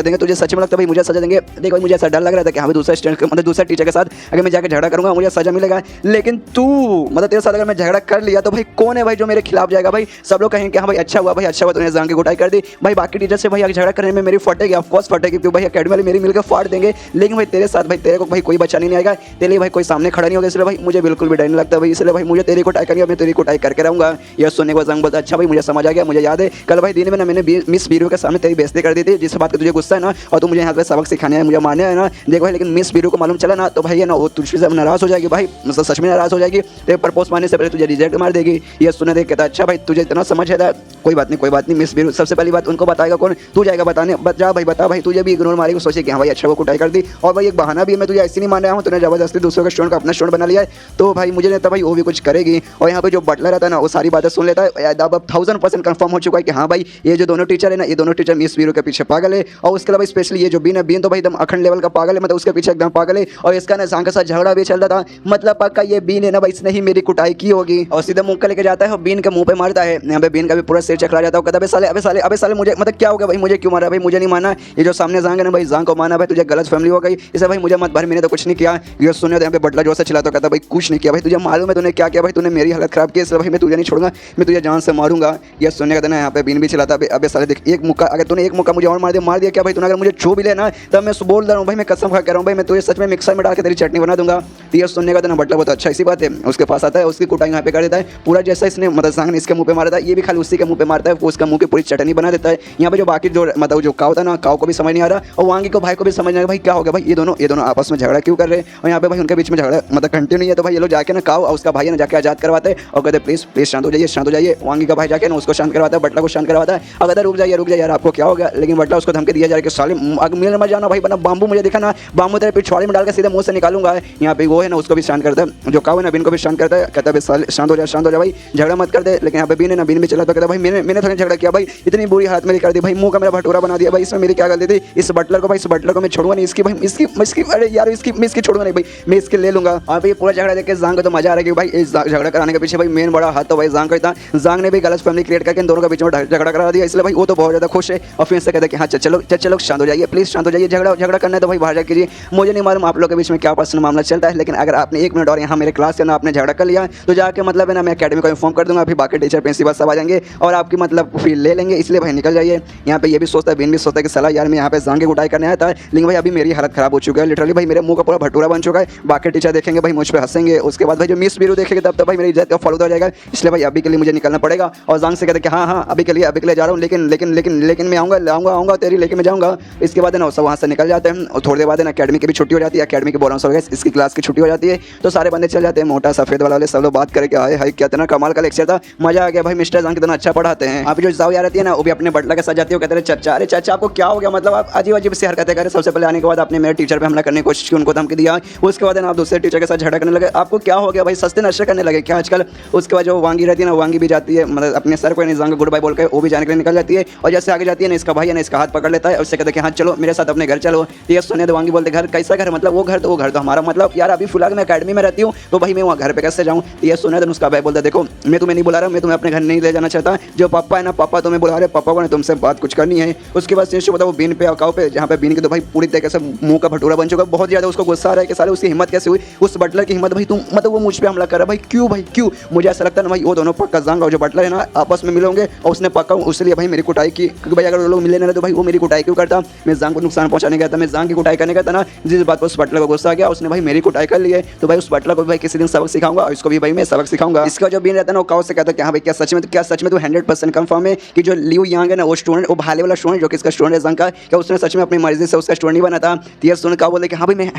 देंगे, तुझे सच में लगता है भाई मुझे सजा देंगे। देखो मुझे ऐसा डर लग रहा था कि हाँ दूसरे स्टूडेंट मतलब दूसरे टीचर के साथ अगर मैं जाकर झगड़ा करूंगा मुझे सजा मिलेगा, लेकिन तू मतलब तेरे साथ अगर मैं झगड़ा कर लिया तो भाई कौन है भाई जो मेरे खिलाफ जाएगा भाई, सब लोग कहेंगे कि हाँ भाई अच्छा हुआ तूने जंग की कुटाई कर दी भाई, बाकी टीचर से भाई अगर झगड़ा करने में मेरी फटेगी, ऑफकोर्स फटेगी क्योंकि भाई अकेडमी वाले मेरी मिलकर फाड़ देंगे, लेकिन भाई तेरे साथ भाई तेरे को भाई कोई बचाने नहीं आएगा, तेरे लिए भाई कोई सामने खड़ा नहीं होगा, इसलिए भाई मुझे बिल्कुल भी डर नहीं लगता भाई, इसलिए भाई मुझे तेरी कुटाई करनी है, मैं तेरी कुटाई करके रहूंगा। यह सुनने को जंग बोलता अच्छा भाई मुझे समझ आ गया, मुझे याद है कल भाई दिन में ना मैंने मिस बीरू के सामने तेरी बेइज्जती कर दी थी, जिस बात का तुझे गुस्सा है ना और तू मुझे यहाँ पे सबक सिखाने है, मुझे मारने है ना, देखो भाई लेकिन मिस बीरू को मालूम चला ना तो भाई है ना वो तुझसे सब नाराज़ हो जाएगी भाई, मतलब सच में नाराज़ हो जाएगी, तेरे प्रपोज मारने से पहले तुझे रिजेक्ट मार देगी। ये सुने देख कहता अच्छा भाई तुझे इतना समझ है, कोई बात नहीं मिस बीरू सबसे पहली बात उनको बताएगा कौन, तू जाएगा बताने, बता भाई तुझे भी इग्नोर मारेगी, सोचे कि हाँ भाई अच्छा वो कुटाई कर दी और भाई एक बहाना भी है, मैं तुझे ऐसे नहीं मान रहा हूँ, तूने जबरदस्ती दूसरों का स्टूडेंट का अपना स्टूडेंट बना लिया है, तो भाई मुझे नहीं था भाई वो भी कुछ करेगी। और यहाँ पे जो बटलर रहता है ना वो सारी बातें सुन लेता है, अब 1000% कंफर्म हो चुका है कि हाँ भाई ये जो दोनों टीचर है ना ये दोनों टीचर मिस बीरू के पीछे पागल है, और उसके अलावा स्पेशली ये जो बीन तो भाई एकदम अखंड लेवल का पागल है, मतलब उसके पीछे एकदम पागल है, और इसका ना जंग के साथ झगड़ा भी चल रहा था, मतलब पक्का ये बीन है ना भाई इसने ही मेरी कुटाई की होगी। और सीधे मुंह का लेके जाता है और बीन के मुंह पे मारता है, यहाँ पे बीन का भी पूरा सिर चकरा जाता है, कहता है अबे साले मुझे मतलब क्या हो गया भाई, मुझे क्यों मारा भाई, मुझे नहीं माना, ये जो सामने जंग है ना भाई जंग को माना भाई, तुझे गलत फैमिली हो गई, इसे भाई मुझे मत भर, मैंने तो कुछ नहीं किया। ये सुने यहाँ पे बटला जो से चिल्लाता कहता भाई कुछ नहीं किया भाई, तुझे मालूम है तूने क्या किया भाई, तूने मेरी हालत खराब की, इसलिए भाई मैं तुझे नहीं छोड़ूंगा, मैं तुझे जान से मारूंगा। ये सुनने कहता ना यहाँ पे बीन भी चिल्लाता अबे साले देख एक मुक्का, अगर तूने एक मुक्का मुझे और मार दिया क्या भाई, तूने अगर मुझे छू भी लेना तब मैं बोल रहा हूँ भाई, मैं कसम खा कर रहा हूँ भाई, मैं तुझे सच में मिक्सर में डाल के तेरी चटनी बना दूंगा। तो ये सुनने का तो ना बटला बहुत अच्छा इसी बात है, उसके पास आता है उसकी कुटाई यहाँ पे कर देता है पूरा, जैसा इसने मतलब जंग ने इसके मुंह पे मारा था ये भी खाली उसी के मुंह पे मारता है, वो उसका मुंह की पूरी चटनी बना देता है। यहाँ पे जो बाकी जो मतलब जो काव था ना काव को भी समझ नहीं आ रहा और वांगी को भाई को भी समझ नहीं आ रहा भाई क्या हो गया भाई, ये दोनों आपस में झगड़ा क्यों कर रहे हैं, और यहाँ पे भाई उनके बीच में झगड़ा मतलब कंटिन्यू है। तो भाई ये लोग जाके ना काव और उसका भाई ना जाके आजाद करवाते हैं और कहते प्लीज शांत हो जाइए। वांगी का भाई जाके ना उसको शांत करवाता है, बटला को शांत करवाता है, अगर रुक जाइए यार आपको क्या हो गया, लेकिन बटला उसको धमकी दिया जा रहा है साले मिल मत जाना भाई, बना बाम्बू मुझे दिखा ना, बाम्बू तेरे पिछवाड़े में डाल के सीधे मुंह से निकालूंगा। यहाँ पे वो है ना उसको भी शांत करता है, जो काव है ना बिन को भी शांत करता है, कहता है साले शांत हो जा भाई, झगड़ा मत कर दे। लेकिन यहाँ पे बिन है ना बिन भी चला तो कहता भाई मैंने थोड़ा झगड़ा किया भाई, इतनी बुरी हालत मेरी कर दी भाई, मुंह का मेरा भटूरा बना दिया भाई, इसमें मेरी क्या गलती थी, इस बटलर को मैं छोड़ूंगा नहीं, इसकी भाई इसकी अरे यार इसकी छोड़ूंगा नहीं भाई, मैं इसके ले लूंगा। और भाई पूरा झगड़ा देख के जंग को तो मजा आ रहा है कि भाई इस झगड़ा कराने के पीछे भाई मेन बड़ा हाथ तो भाई जंग का था, जंग ने भी गलत फैमिली क्रिएट करके इन दोनों के बीच में झगड़ा करा दिया, इसलिए भाई वो तो बहुत ज्यादा खुश है और फिर से कहता है कि हाँ चलो शांत हो जाइए। जाइए, प्लीज़ शांत हो जाइए। झगड़ा करना है तो भाई बाहर जाके कीजिए। मुझे नहीं मालूम आप लोग के बीच में क्या पर्सनल मामला चलता है, लेकिन अगर आपने 1 मिनट और यहाँ मेरे क्लास के अंदर आपने झगड़ा कर लिया तो जाके मतलब है ना मैं अकेडमी को इन्फॉर्म कर दूँगा। फिर बाकी टीचर प्रिंसिपल सब आ जाएंगे और आपकी मतलब फील ले लेंगे, इसलिए भाई निकल जाइए। यहाँ पे ये भी सोचता है, बिन भी सोचता है कि साला यार मैं यहाँ पे जान के गुटाई करने आया था, लेकिन भाई अभी मेरी हालत खराब हो चुका है। लिटरली भाई मेरे मुंह का पूरा भटूरा बन चुका है। बाकी टीचर देखेंगे भाई मुझ पे हंसेंगे, उसके बाद भाई जो मिस बीरू देखेंगे तब भाई मेरी इज्जत का फालूदा हो जाएगा। इसलिए भाई अभी के लिए मुझे निकलना पड़ेगा। और जांग से कहते कि हाँ अभी के लिए जा रहा हूँ, लेकिन मैं आऊँगा तेरी लेके मैं जाऊँगा। इसके बाद है ना सब वहाँ से निकल जाते हैं और थोड़ी देर बाद है ना अकेडमी की भी छुट्टी हो जाती है। अकेडमी के बोला इसकी क्लास की छुट्टी हो जाती है तो सारे बंदे चल जाते हैं। मोटा सफेद वाले सब लोग बात करके आए हाय क्या इतना कमाल का लेक्चर था, मजा आ गया भाई, मिस्टर जांग कितना अच्छा पढ़ाते हैं। आप जो जाओ यार रहती है ना वो भी अपने बटला के साथ जाती है, कहते हैं चाचा अरे चाचा आपको क्या हो गया, मतलब आप अजीब से हरकतें करें। सबसे पहले आने के बाद आपने मेरे टीचर पे हमला करने की कोशिश की, उनको धमकी दिया। उसके बाद आप दूसरे टीचर के साथ झगड़ा करने लगे। आपको क्या हो गया भाई, सस्ते नशे करने लगे क्या आजकल। उसके बाद जो वांगी रहती है ना वांगी भी जाती है, मतलब अपने सर को जांग गुड बाय बोल के वो भी जाने के लिए निकल जाती है। और जैसे आगे जाती है ना इसका भाई है ना इसका हाथ पकड़ लेता है और उससे कहते हैं हाँ चलो मेरे साथ अपने घर चलो। ये सुने तो वांगी बोलते घर कैसा घर, मतलब वो घर तो हमारा, मतलब यार अभी फिलहाल मैं अकेडमी में रहती हूँ तो भाई मैं वहाँ घर पे कैसे जाऊँ। ये सुने तो उसका भाई बोलता देखो मैं तुम्हें नहीं बुला रहा, मैं तुम्हें अपने घर नहीं ले जाना चाहता। जो पापा है ना पापा तुम्हें बुला रहे, पापा को ना तुमसे बात कुछ करनी है। उसके बाद सिंशु बताओ बीन पे अकाउ पे, जहाँ पे बीन के तो भाई पूरी तरीके से मुंह का भटूरा बन चुका है। बहुत ज़्यादा उसको गुस्सा आ रहा है कि साले उसकी हिम्मत कैसे हुई, उस बटलर की हिम्मत भाई तुम मतलब वो मुझ पे हमला कर रहा है भाई क्यों। मुझे ऐसा लगता है ना भाई वो दोनों पक्का जांग और जो बटलर है ना आपस में मिलोगे और उसने पक्का उसलिए भाई मेरी कुटाई की, क्योंकि भाई अगर वो लोग मिले ना तो भाई वो मेरी कुटाई क्यों करता। मैं जांग को नुकसान पहुंचाने गया था, मैं जांग की कुटाई करने गया था ना, जिस बात पर उस बटलर को गुस्सा आ गया उसने भाई मेरी कुटाई कर ली है। तो भाई उस बटलर को भाई किसी दिन सबक सिखाऊंगा और इसको भी भाई मैं सबक सिखाऊंगा। इसका जो बीन रहता है ना वो काउ से कहता है कि हाँ भाई क्या सच में तो 100% कंफर्म है कि जो लियू यांग है ना वो स्टूडेंट, वो भाले वाला स्टूडेंट जो कि इसका स्टूडेंट है जांग का, क्या उसने सच में अपनी मर्जी से उसका स्टूडेंट नहीं बना था। तो ये स्टूडेंट का बोले कि हाँ भाई मैं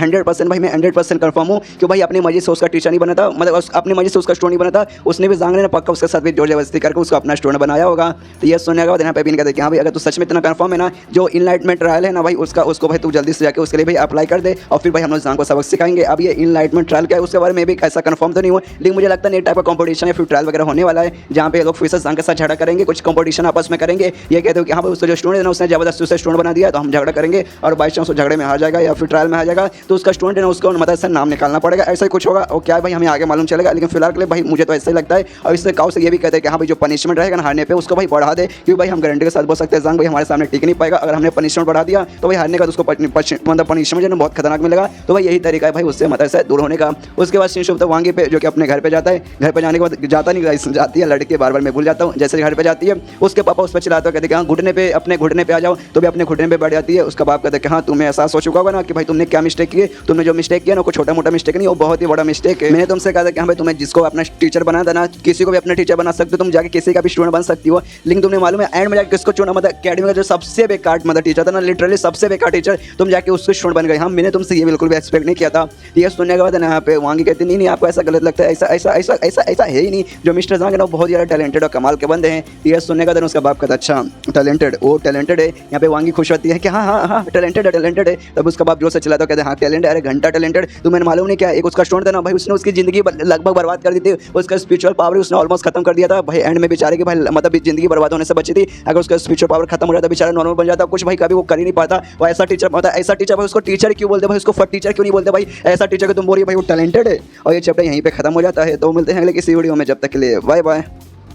100% कंफर्म हूँ कि भाई अपनी मर्जी से उसका टीचर नहीं बना था, मतलब अपनी मर्जी से उसका स्टूडेंट नहीं बना था। उसने भी जांग ने पक्का उसके साथ भी जोर जबरदस्ती करके उसको अपना स्टूडेंट बनाया होगा। तो ये सुनने के बाद यहाँ पे बीन कहते हैं कि हाँ भाई अगर तू सच में इतना कंफर्म है ना जो इनलाइटमेंट ट्रायल है ना भाई उसको भाई तू जल्दी से जाके उसके लिए भाई अप्लाई कर दे और फिर भाई हम लोग जांग को सबक सिखाएंगे। अब ये इनलाइटमेंट ट्रायल क्या है उसके बारे में भी ऐसा कंफर्म तो नहीं हुआ, लेकिन मुझे लगता है ये टाइप का कंपटीशन है फिर ट्रायल वगैरह होने वाला है जहाँ पे लोग फिर से जांग के साथ झगड़ा करेंगे, कुछ कंपटीशन आपस में करेंगे। ये कहते हो कि हाँ भाई उसका जो स्टूडेंट है ना उसने जबरदस्ती उससे स्टूडेंट बना दिया तो हम झगड़ा करेंगे और बाई चांस झगड़े में हार जाएगा या फिर ट्रायल में आ जाएगा तो उसका स्टूडेंट है ना उसको मतलब से नाम निकालना पड़ेगा, ऐसा ही कुछ होगा। और क्या भाई हमें आगे मालूम चलेगा, लेकिन फिलहाल के लिए भाई मुझे तो ऐसा ही लगता है। और इससे काउ से ये भी कहते हैं कि हाँ भाई जो पनिशमेंट रहेगा ना हारने पे उसको भाई बढ़ा दे, क्योंकि भाई हम गारंटी के साथ बोल सकते हैं जांग भाई हमारे सामने टिक नहीं पाएगा। अगर हमने पनिशमेंट बढ़ा दिया तो भाई हारने का उसको मतलब पनिशमेंट जो बहुत खतरनाक मिलेगा। तो भाई यही तरीका है भाई उससे मतलब से दूर होने का। उसके बाद शिशु तो वांगी पे जो कि अपने घर पे जाता है, घर पे जाने के बाद जाता नहीं जाती है लड़के बार मैं भूल जाता हूँ। जैसे घर पे जाती है उसके पापा उस पर चिल्लाते कहते हैं कि हाँ घुटने पे अपने घुटने पे आ जाओ, तो भी अपने घुटने पे बैठ जाती है। उसका बाप कहते हैं कि हाँ तुम्हें एहसास हो चुका होगा ना कि भाई तुमने क्या मिस्टेक की है, तुमने जो मिस्टेक किया ना कोई छोटा मोटा मिस्टेक नहीं, वो बहुत ही बड़ा मिस्टेक है। मैंने तुमसे कहा था कि हाँ भाई तुम्हें जिसको अपना टीचर बना था ना किसी को भी अपना टीचर बना सकते हो, तुम जाके किसी का भी स्टूडेंट बन सकती हो, लेकिन तुमने मालूम है एंड में जाके किसको चुना, मतलब अकेडमी का जो सबसे बेकार मतलब टीचर था ना, लिटरली सबसे बेकार टीचर, तुम जाके उसको स्टूडेंट बन गए। हाँ मैंने तुमसे ये बिल्कुल भी एक्सपेक्ट नहीं किया था। ये सुनने के बाद ना यहाँ पे वांगी कहती नहीं आपको ऐसा गलत लगता है, ऐसा है ही नहीं। जो मिस्टर जांग है ना बहुत ज़्यादा टैलेंटेड और कमाल के बंदे हैं। ये सुनने का उसका बाप कहता अच्छा टैलेंटेड, वो टैलेंटेड है। यहाँ पे वांगी खुश होती है कि हाँ टैलेंटेड है। तब उसका बाप जोर से चला तो कहते हैं हाँ टैलेंट है, अरे घंटा टैलेंटेड। तुम्हें मालूम नहीं क्या एक उसका स्टूडेंट था ना भाई उसने उसकी जिंदगी लगभग बर्बाद कर दी थी, उसका स्पिरिचुअल पावर उसने ऑलमोस्ट खत्म कर दिया था भाई। एंड में बेचारे की भाई मतलब जिंदगी बर्बाद होने से बची थी। अगर उसका स्पिरिचुअल पावर खत्म हो जाता बेचारा नॉर्मल बन जाता, कुछ भाई कभी वो कर ही नहीं पाता। वो ऐसा टीचर भाई उसको टीचर क्यों बोलते भाई, उसको टीचर क्यों नहीं बोलते भाई, ऐसा टीचर को तुम बोल रही भाई वो टैलेंटेड है। और ये चैप्टर यहीं पे खत्म हो जाता है। तो मिलते हैं अगले किसी वीडियो में, जब तक के लिए बाय बाय।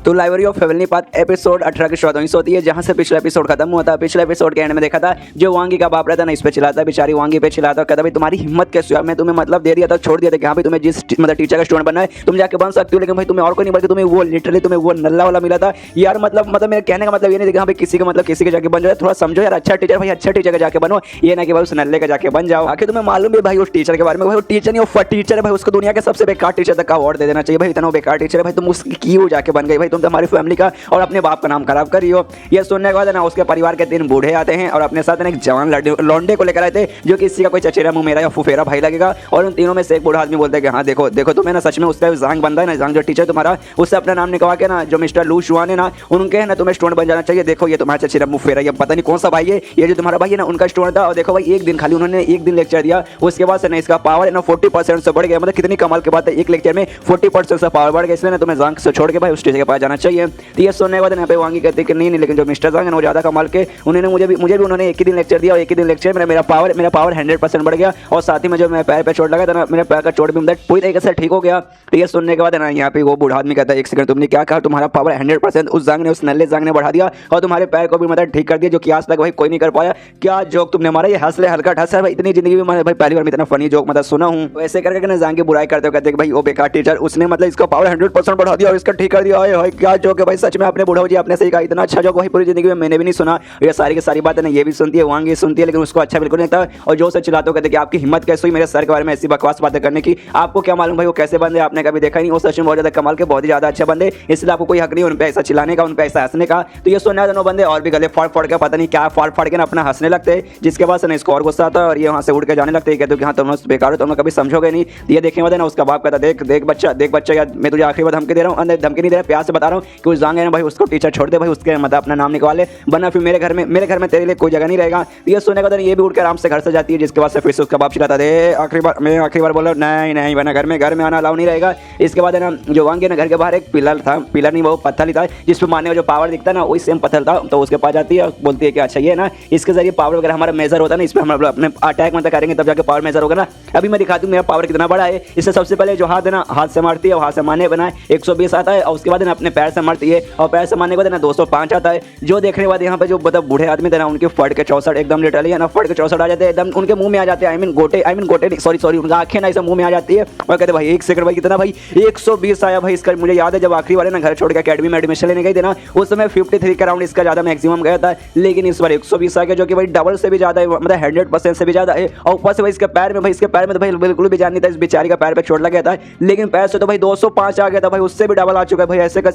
तो library of heavenly path episode 18 की शुरुआत वहीं से होती है जहाँ से पिछला एपिसोड खत्म हुआ था। पिछले एपिसोड के एंड में देखा था जो वांगी का बाप रहता ना इस पे चिल्लाता, बेचारी वांगी पे चिल्लाता, कहता भाई तुम्हारी हिम्मत कैसे हुआ, मैं तुम्हें मतलब दे दिया था, छोड़ दिया था कि हाँ भाई तुम्हें जिस मतलब टीचर का स्टूडेंट बनना है तुम जाके बन सकती हो, लेकिन भाई तुम्हें और कोई नहीं बल्कि तुम्हें वो लिटरली तुम्हें वो नल्ला वाला मिला था यार। मतलब मेरे कहने का मतलब ये नहीं देखा भाई किसी का मतलब किसी के जाके बन जाए, थोड़ा समझो यार, अच्छा टीचर भाई अच्छा टीचर का जाके बनो, ये ना कि भाई उस नल्ले का जाके बन जाओ। आखिर तुम्हें मालूम है भाई उस टीचर के बारे में, भाई वो टीचर नहीं वो टीचर है भाई, उसको दुनिया के सबसे बेकार टीचर तक का अवार्ड दे देना चाहिए भाई, इतना बेकार टीचर है भाई, तुम उसकी क्यों जाके बन गई भाई, तुम तो हमारी फैमिली का और अपने बाप का नाम खराब करी हो। ये सुनने के बाद ना उसके परिवार के 3 बूढ़े आते हैं और अपने साथ एक जवान लौंडे को लेकर आए थे जो कि किसी का कोई चचेरा मुंह या फुफेरा भाई लगेगा। और उन तीनों में से एक बूढ़ा आदमी बोलता है कि हाँ देखो तुम्हें ना सच में उसका जांग बंदा है ना, जांग जो टीचर तुम्हारा उससे अपना नाम निकलवा के ना जो मिस्टर लू शुआन है ना उनके है ना तुम्हें स्टूडेंट बन जाना चाहिए। देखो ये तुम्हारा चचेरा मुंह फेरा, ये पता नहीं कौन सा भाई है, ये जो तुम्हारा भाई है ना उनका स्टूडेंट था। और देखो भाई एक दिन खाली उन्होंने एक दिन लेक्चर दिया, उसके बाद से ना इसका पावर है ना 40% से बढ़ गया। मतलब कितनी कमाल की बात है, एक लेक्चर में 40% से पावर बढ़ गया, इसलिए ना तुम्हें जांग से छोड़ के भाई उस टीचर के पास जाना चाहिए। तो ये सुनने के बाद यहाँ पे वांगी कहते कि नहीं, लेकिन जो मिस्टर जांग है वो ज़्यादा कमाल के, उन्होंने मुझे भी उन्होंने एक ही दिन लेक्चर दिया और एक ही दिन लेक्चर मेरा पावर 100% बढ़ गया और साथ ही में जो मेरे पैर पे चोट लगा था ना, मेरे पैर का चोट भी मतलब पूरी तरीके से ठीक हो गया। तो ये सुनने के बाद ना यहाँ पे वो बूढ़ा आदमी कहता है, एक सेकंड, तुमने क्या कहा? तुम्हारा पावर 100% उस जांग ने, उस नल्ले जांग ने बढ़ा दिया और तुम्हारे पैर को भी मतलब ठीक कर दिया, जो कि आज तक भाई कोई नहीं कर पाया। क्या जोक तुमने मारा? ये हंस ले, हल्का हंस है भाई, इतनी जिंदगी में मैंने भाई पहली बार इतना फनी जोक मतलब सुना हूँ। वैसे करके ना जांग की बुराई करते हो, कहते हैं भाई वो बेकार टीचर, उसने मतलब इसका पावर 100% बढ़ा दिया और इसका ठीक कर दिया। भाई क्या जोक है भाई, सच में आपने बूढ़ा जी आपने सही कहा, इतना अच्छा जोक भाई पूरी जिंदगी में मैंने भी नहीं सुना। ये सारी की सारी बातें ना ये भी सुनती है, वांग ये सुनती है, लेकिन उसको अच्छा बिल्कुल नहीं लगता और जो से चिल्लाते हो कहते कि आपकी हिम्मत कैसे हुई मेरे सर के बारे में ऐसी बकवास बातें करने की? आपको क्या मालूम भाई वो कैसे बंदे, आपने कभी देखा ही नहीं। वो सच में बहुत ज्यादा कमाल के, बहुत ही ज्यादा अच्छे बंदे, इसलिए आपको कोई हक नहीं उन पे ऐसा चिल्लाने का, उन पे ऐसा हंसने का। तो ये सुनने दोनों बंदे और भी गले फाड़ के पता नहीं क्या फाड़ के ना अपना हंसने लगते हैं, जिसके बाद ना इसको और गुस्सा आता है और ये वहां से उड़ के जाने लगते हैं। कहते हो कि हाँ तुम लोग बेकार हो, तुम लोग कभी समझोगे नहीं। ये देखने वाले ना उसका बाप कहता देख बच्चा यार, मैं तुझे आखिरी बार धमकी दे रहा हूँ, धमकी नहीं दे रहा, प्यार से बता रहा हूँ कि उस जांग है ना भाई, उसको टीचर छोड़ दे भाई, उसके मतलब अपना नाम निकाले, वरना फिर मेरे घर में तेरे लिए कोई जगह नहीं रहेगा। ये सुनने के बाद ये भी उठ के आराम से घर से जाती है, जिसके बाद से फिर से उसका बाप चिल्लाता है, आखिरी बार बोला नहीं बना, घर में आना अलाउ नहीं रहेगा। इसके बाद है ना जो वांग है ना, घर के बाहर एक पिलर था, पिलर नहीं वो पत्थर ही था, जिस पर मारने का जो पावर दिखता है ना वही सेम पत्थर था। तो उसके पास जाती है और बोलती है कि अच्छा ये ना इसके जरिए पावर वगैरह हमारा मेजर होता है ना, इस पर हम लोग अपने अटैक मतलब करेंगे तब जाके पावर मेजर होगा ना। अभी मैं दिखाती हूँ मेरा पावर कितना बड़ा है। इससे सबसे पहले जो हाथ है ना, हाथ से मारती है और हाथ से मारने बनाए 120 आता है और उसके बाद ना अपने पैर से मारती है और पैर से मारने के बाद ना 205 आता है। जो देखने के बाद यहाँ पे जो मतलब बूढ़े आदमी थे ना, उनके फट के 64 एकदम लिटरली है ना, फट के 64 आ जाते हैं, एकदम उनके मुंह में आ जाते हैं। आई मीन गोटे सॉरी उनका आंखें ना ऐसे मुंह में आ जाती है और कहते भाई एक सेकंड भाई कितना भाई 120 आया भाई इसका। मुझे याद है जब आखिरी बार ना घर छोड़ के अकेडमी में एडमिशन लेने गई थी ना, उस समय 53 के अराउंड इसका ज्यादा मैक्सिमम गया था, लेकिन इस बार 120 आ गया, जो कि भाई डबल से भी ज्यादा है, मतलब 100% से भी ज्यादा है। और ऊपर से भाई इसके पैर में तो भाई बिल्कुल भी जान नहीं था, इस बेचारी का पैर पे चोट लग गया था, लेकिन पैर से तो भाई 205 आ गया था भाई, उससे भी डबल आ चुका है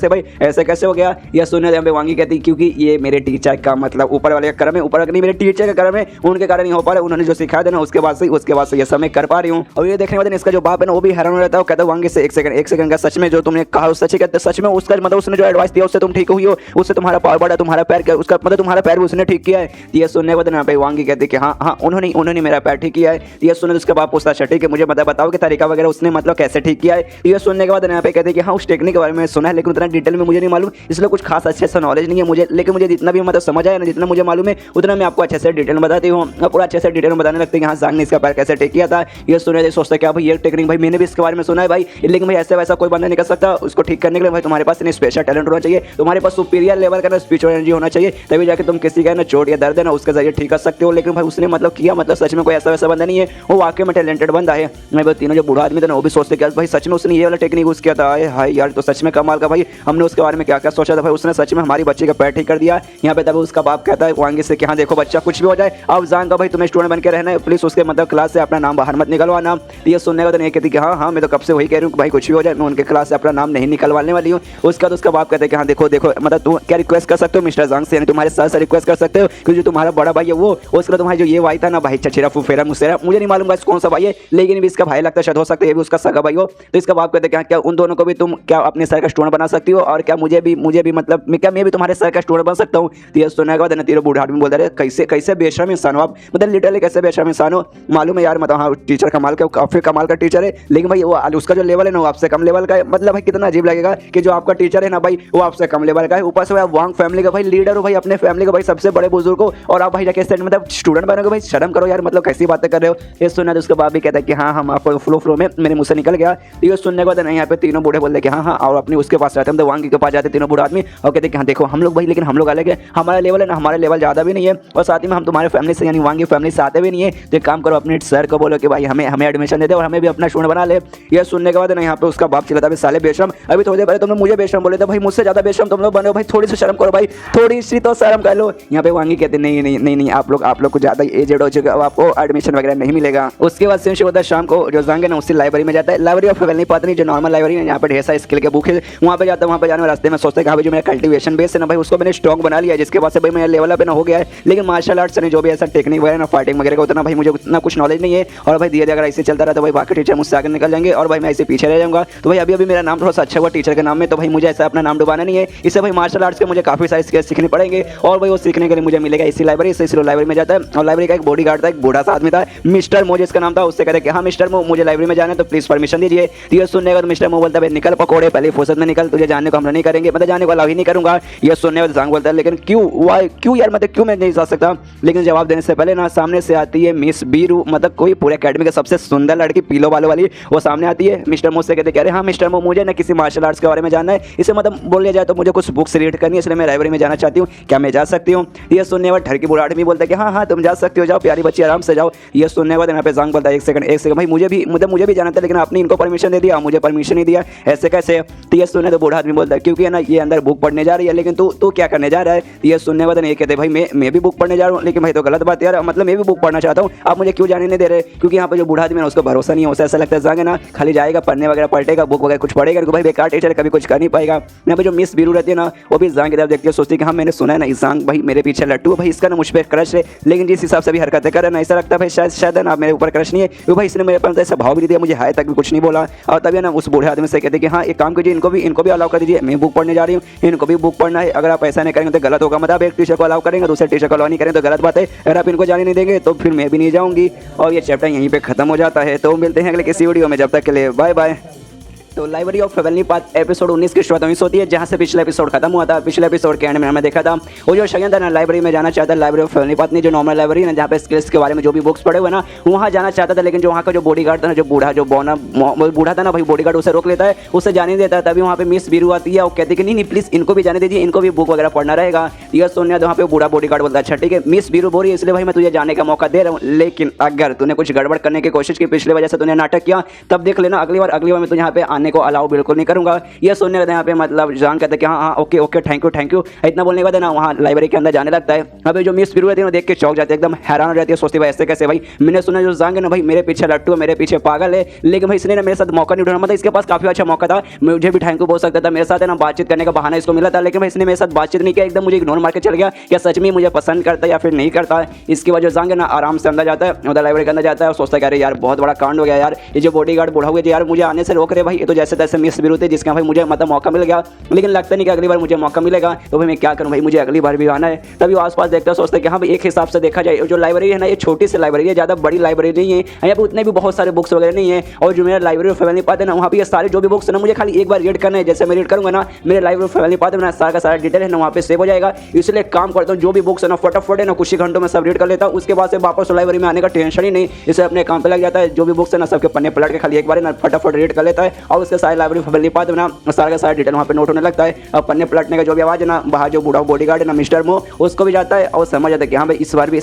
भाई। ऐसे कैसे हो गया? यह सुनने यहाँ पे वांगी कहती क्योंकि ये मेरे टीचर का मतलब ऊपर वाले का कर्म है, ऊपर नहीं मेरे टीचर का कर्म है, उनके कारण नहीं हो पा रहा, उन्होंने जो सिखाया था ना उसके बाद से ये सब मैं कर पा रही हूँ। और ये देखने वाले इसका जो बाप है ना वो भी हैरान हो जाता है, कहता है वांगी से एक सेकंड का सच में जो तुमने कहा सच है? कहते सच में उसका मतलब उसने जो एडवाइस दिया उससे तुम ठीक हुई हो, उससे तुम्हारा पावर बढ़ा, तुम्हारा पैर उसका मतलब तुम्हारा पैर भी उसने ठीक किया है। ये सुनने के बाद ना भाई वांगी कहते कि हाँ उन्होंने मेरा पैर ठीक किया है। ये सुनने उसका बाप पूछता है ठीक है मुझे बताओ कि तरीका वगैरह उसने मतलब कैसे ठीक किया है। ये सुनने के बाद यहाँ पे कहते हैं कि हाँ उस टेक्निक के बारे में सुना है, लेकिन उतना डिटेल में मुझे नहीं मालूम, इसलिए कुछ खास अच्छे से नॉलेज नहीं है मुझे, लेकिन मुझे जितना भी मतलब समझ आया ना, जितना मुझे मालूम है उतना मैं आपको अच्छे से डिटेल में बताती हूँ। पूरा अच्छे से डिटेल में बताने लगते हैं कि हाँ जांग ने इसका पैर कैसे ठीक किया था। ये सुने सोचते क्या भाई ये टेक्निक भाई मैंने भी इसके बारे में सुना है भाई, लेकिन भाई ऐसे वैसा कोई बंदा नहीं कर सकता, उसको ठीक करने के लिए भाई तुम्हारे पास स्पेशल टैलेंट होना चाहिए, तुम्हारे पास सुपीरियर लेवल का स्पिरिचुअल एनर्जी होना चाहिए, तभी जाके तुम किसी का ना चोट या दर्द है ना उसके जरिए ठीक कर सकते हो। लेकिन भाई उसने मतलब किया, मतलब सच में कोई ऐसा वैसा बंदा नहीं है, वो वाकई में टैलेंटेड बंदा है। मैं तीनों जो बूढ़ा आदमी था ना वो भी सोचते कि भाई सच में उसने ये वाला टेक्निक यूज किया था। हाय यार तो सच में कमाल का भाई, हमने उसके बारे में क्या क्या सोचा था भाई, उसने सच में हमारी बच्ची का पैर ठीक कर दिया। यहाँ पे तब उसका बाप कहता है वांगी से कि हाँ देखो बच्चा कुछ भी हो जाए, अब जांग का भाई तुम्हें स्टूडेंट बन के रहना है, प्लीज उसके मतलब क्लास से अपना नाम बाहर मत निकलवाना। ये सुनने का तो नहीं कहती कि हाँ मैं तो कब से वही कह रही हूँ भाई कुछ भी हो जाए मैं उनके क्लास से अपना नाम नहीं निकलवाने वाली हूँ। उसका तो उसका बाप कहते हैं कि हाँ देखो मतलब तुम क्या रिक्वेस्ट कर सकते हो मिस्टर जांग से, यानी तुम्हारे सर से रिक्वेस्ट कर सकते हो कि जो तुम्हारा बड़ा भाई है वो, उसका तुम्हारा जो ये भाई था ना भाई चचेरा फुफेरा मुसेरा, मुझे नहीं मालूम कौन सा भाई है, लेकिन भी इसका भाई लगता है शायद हो सकता है ये भी उसका सगा भाई हो। तो इसका बाप कहते हैं क्या उन दोनों को भी तुम क्या अपने सर का स्टूडेंट बना सकती हो, और क्या मुझे भी मतलब मैं भी तुम्हारे सर का स्टूडेंट बन सकता हूँ। तो ये सुनने के बाद तेरे बूढ़ा आदमी बोलता है कैसे बेशरम इंसान हो आप, मतलब लिटरली कैसे बेशरम इंसान हो। मालूम है यार मतलब हाँ टीचर कमाल का, काफी कमाल का टीचर है, लेकिन भाई वो उसका जो लेवल है ना वो आपसे कम लेवल का है। मतलब भाई कितना अजीब लगेगा कि जो आपका टीचर है ना भाई वो आपसे कम लेवल का है, ऊपर से आप वांग फैमिली का भाई लीडर हो भाई, अपने फैमिली का भाई सबसे बड़े बुजुर्ग हो, और आप भाई जाके मतलब स्टूडेंट बनोगे भाई, शर्म करो यार, मतलब कैसी बातें कर रहे हो। ये सुनना तो उसका बाप भी कहता है कि हाँ हम आपको फ्लो में मेरे मुंह से निकल गया। ये सुनने के बाद यहाँ पे तीनों बूढ़े बोलते कि हाँ और अपने उसके पास जाते हैं, तो वांगी के पास जाते तीनों बूढ़े आदमी और कहते कि हाँ देखो हम लोग भाई, लेकिन हम लोग अलग है, हमारा लेवल है ना, हमारा लेवल ज़्यादा भी नहीं है, और साथ ही में हम तुम्हारे फैमिली से यानी वांगी फैमिली से आते भी नहीं है, तो एक काम करो अपने सर को बोलो कि भाई हमें एडमिशन दे दे और हमें भी अपना स्टूडेंट बना ले। ये सुनने के बाद ना यहाँ पे उसका बाप चिल्लाता है साले बेशरम, अभी थोड़ी देर पहले तुमने मुझे बेशरम बोले थे भाई, मुझसे ज़्यादा बेशरम तुम लोग बनो भाई, थोड़ी सी शर्म करो भाई, थोड़ी सी तो शर्म कर लो। यहाँ पे वांगी कहते नहीं आप लोग को ज़्यादा एजेड हो चुका, अब आपको एडमिशन वगैरह नहीं मिलेगा। उसके बाद से होता है शाम को जो जांग है ना उससे लाइब्रेरी में जाता है, लाइब्रेरी ऑफ नहीं पाता नहीं जो नॉर्मल लाइब्रेरी है, यहाँ पे ढेर सारे स्किल के बुक है, वहाँ पे जाता है। वहाँ पे जाने में रास्ते में सोचता है कि भाई जो मेरा कल्टीवेशन बेस है ना भाई उसको मैंने स्ट्रॉन्ग बना लिया है, जिसके बाद से भाई मेरा लेवल अप ना हो गया है, लेकिन मार्शल आर्ट्स ने जो भी ऐसा टेक्निक वगैरह ना फाइटिंग वगैरह का उतना भाई मुझे उतना कुछ नॉलेज नहीं है, और भाई धीरे अगर ऐसे चलता रहा तो भाई बाकी टीचर मुझसे आगे निकल जाएंगे और भाई मैं ऐसे पीछे रह जाऊंगा। तो भाई अभी मेरा नाम थोड़ा सा अच्छा हुआ टीचर के नाम में, तो भाई मुझे ऐसा अपना नाम डुबाना नहीं है, इससे भाई मार्शल आर्ट्स के मुझे काफी सारे स्किल्स सीखने पड़ेंगे, और भाई वो सीखने के लिए मुझे मिलेगा इसी लाइब्रेरी से। इसलिए लाइब्रेरी में जाता है और लाइब्रेरी का एक बॉडीगार्ड था, एक बूढ़ा सा आदमी था, मिस्टर मोज इसका नाम था। बोलता है उससे, कहते कि हाँ मिस्टर मो मुझे लाइब्रेरी में जाना है तो प्लीज परमिशन दीजिए। तो ये सुनने के बाद मिस्टर मो बोलता है निकल पकौड़े, पहले फुर्सत में निकल, तुझे जाने को हम नहीं करेंगे, मतलब जाने को अलाउ ही नहीं करूंगा। ये सुनने के बाद जांग बोलता है लेकिन क्यों, वाई क्यों यार, मतलब क्यों मैं नहीं जा सकता। लेकिन जवाब देने से पहले ना सामने से आती है मिस बीरू, मतलब कोई पूरे अकेडमी के सबसे सुंदर लड़की पीलो बालों वाली, वो सामने आती है। मिस्टर मो से कहते कह रहे हाँ मिस्टर मो मुझे ना किसी मार्शल आर्ट्स के बारे में जानना है, इसे मतलब बोल लिया जाए तो मुझे कुछ बुक्स रीड करनी है, इसलिए मैं लाइब्रेरी में जाना चाहती हूँ, क्या मैं जा सकती हूँ। ये सुनने के बाद ठरकी बुढ़ा आदमी बोलता है कि हाँ हाँ तुम जा सकती हो, जाओ प्यारी बच्ची आराम से जाओ। ये सुनने के बाद यहाँ पे जांग बोलता है एक सेकंड भाई मुझे भी जाना था, लेकिन आपने इनको परमिशन दे दिया, मुझे परमिशन नहीं दिया, ऐसे कैसे। तो ये सुनने तो बूढ़ा आदमी बोलता है क्योंकि है ना ये अंदर बुक पढ़ने जा रही है, लेकिन तू क्या करने जा रहा है। ये सुनने के बाद ये कहते भाई मैं भी बुक पढ़ने जा रहा हूँ, लेकिन भाई तो गलत बात यार, मतलब मैं भी बुक पढ़ना चाहता हूँ, आप मुझे क्यों जाने नहीं दे रहे। क्योंकि यहाँ पे जो बूढ़ा आदमी है उसको भरोसा नहीं है, उसे ऐसा लगता है जाएगा ना खाली जाएगा पढ़ने वगैरह पढ़ेगा, बुक वगैरह कुछ पढ़ेगा, भाई बेकार टीचर कभी कुछ कर नहीं पाएगा। यहाँ पे जो मिस बीरू रहती है ना वो भी जांग की तरफ देखती है, सोचती है कि हाँ मैंने सुना है ना जांग भाई मेरे पीछे लट्टू है, भाई इसका ना मुझ पर क्रश है, लेकिन जिस हिसाब से भी हरकतें कर रहा है ना ऐसा लगता है भाई शायद ना मेरे ऊपर क्रश नहीं है, क्योंकि भाई इसने मेरे पास ऐसा भाव भी नहीं दिया, मुझे हाय तक भी कुछ नहीं बोला। और तभी ना उस बूढ़े आदमी से कहते कि हाँ एक काम कीजिए, इनको भी अलाउ कर दीजिए, मैं बुक पढ़ने जा रही हूँ, इनको भी बुक पढ़ना है, अगर आप ऐसा नहीं करेंगे तो गलत होगा, मतलब एक टीचर को अलाउ करेंगे दूसरे टीचर को अलाउ नहीं करेंगे तो गलत बात है, अगर आप इनको जाने नहीं देंगे तो फिर मैं भी नहीं जाऊँगी। और ये चैप्टर यहीं पर खत्म हो जाता है। तो मिलते हैं अगले किसी वीडियो में, जब तक के लिए बाय बाय। तो लाइब्रेरी ऑफ फेवनली पाथ एपिसोड 19 की शुरुआत वहीं से होती है जहाँ से पिछला एपिसोड खत्म हुआ था। पिछले एपिसोड के एंड में हमें देखा था वो जो शयन था ना लाइब्रेरी में जाना चाहता है, लाइब्रेरी ऑफ फेवनली पाथ नहीं जो नॉर्मल लाइब्रेरी है ना जहाँ पे स्किल्स के बारे में जो भी बुक्स पढ़े हुए ना वहाँ जाना चाहता था, लेकिन जो वहाँ का जो बॉडीगार्ड था ना, जो बूढ़ा था ना भाई बॉडीगार्ड, उसे रोक लेता है, उसे जाने नहीं देता है। तभी वहाँ पे मिस बीरू आती है और कहती है कि नहीं प्लीज इनको भी जाने दीजिए, इनको भी बुक वगैरह पढ़ना रहेगा। यह सुनने वहाँ पे बूढ़ा बॉडीगार्ड बोलता है अच्छा ठीक है मिस बीरू बोल रही है इसलिए भाई मैं तुझे जाने का मौका दे रहा हूँ, लेकिन अगर तूने कुछ गड़बड़ करने की कोशिश की, पिछले वजह से तूने नाटक किया, तब देख लेना अगली बार मैं तुझे यहाँ पे आने को अलाउ बिल्कुल नहीं करूंगा। ये सुनने के यहाँ पे मतलब जान कहते हैं कि हाँ ओके ओके थैंक यू इतना बोलने के बाद ना वहाँ लाइब्रेरी के अंदर जाने लगता है। अभी जो मिस बीरू रहती है वो देख के चौंक जाती है, एकदम हैरान हो जाती है, सोचती भाई ऐसे कैसे, भाई मैंने सुना जो जांग है ना भाई मेरे पीछे लट्टू है, मेरे पीछे पागल है, लेकिन भाई इसने ना मेरे साथ मौका नहीं उठाना, मतलब इसके पास काफी अच्छा मौका था, मुझे भी थैंक यू बोल सकता था, मेरे साथ है ना बातचीत करने का बहाना इसको मिला था, लेकिन भाई इसने मेरे साथ बातचीत नहीं किया, एकदम मुझे इग्नोर मार के चल गया, क्या सच में मुझे पसंद करता है या फिर नहीं करता है। इसकी वजह जांग है ना आराम से अंदर जाता है, उधर लाइब्रेरी के अंदर जाता है और सोचता है यार बहुत बड़ा कांड हो गया यार, ये जो बॉडीगार्ड बूढ़ा हुआ यार मुझे आने से रोक रहे भाई, ये तो जैसे तैसे मिस बीरू थे जिसका भाई मुझे मतलब मौका मिल गया, लेकिन लगता नहीं कि अगली बार मुझे मौका मिलेगा, तो भाई मैं क्या करूं भाई मुझे अगली बार भी आना है। तभी वो आसपास देखता है, सोचते कि हाँ भाई एक हिसाब से देखा जाए जो लाइब्रेरी है ना ये छोटी सी लाइब्रेरी है, ज़्यादा बड़ी लाइब्रेरी नहीं है, यहाँ पे उतने भी बहुत सारे बुक्स वगैरह नहीं है, और जो मेरा लाइब्रेरी ऑफ फैमिली पाथ है ना वहाँ पे ये सारे जो भी बुक्स है ना मुझे खाली एक बार रीड करना है, जैसे मैं रीड करूँगा ना मेरे लाइब्रेरी ऑफ फैमिली पाथ में सारा का सारा डिटेल है ना वहाँ पे सेव हो जाएगा। इसलिए काम करता हूँ जो भी बुक्स है ना फटाफट है ना कुछ ही घंटों में सब रीड कर लेता हूँ, उसके बाद से वापस लाइब्रेरी में आने का टेंशन ही नहीं, इसे अपने काम पे लग जाता है, जो भी बुक्स है ना सबके पन्ने पलट के खाली एक बार ना फटाफट रीड कर लेता है, और उसके सारे लाइब्रेरी ऑफ फैमिली पाथ में ना सारा का सारा डिटेल वहाँ पे नोट होने लगता है। और पन्ने पलटने का जो भी आवाज़ है ना बाहर जो बूढ़ा बॉडीगार्ड है ना मिस्टर मो उसको भी जाता है और समझ जाता है कि हाँ भाई इस बार भी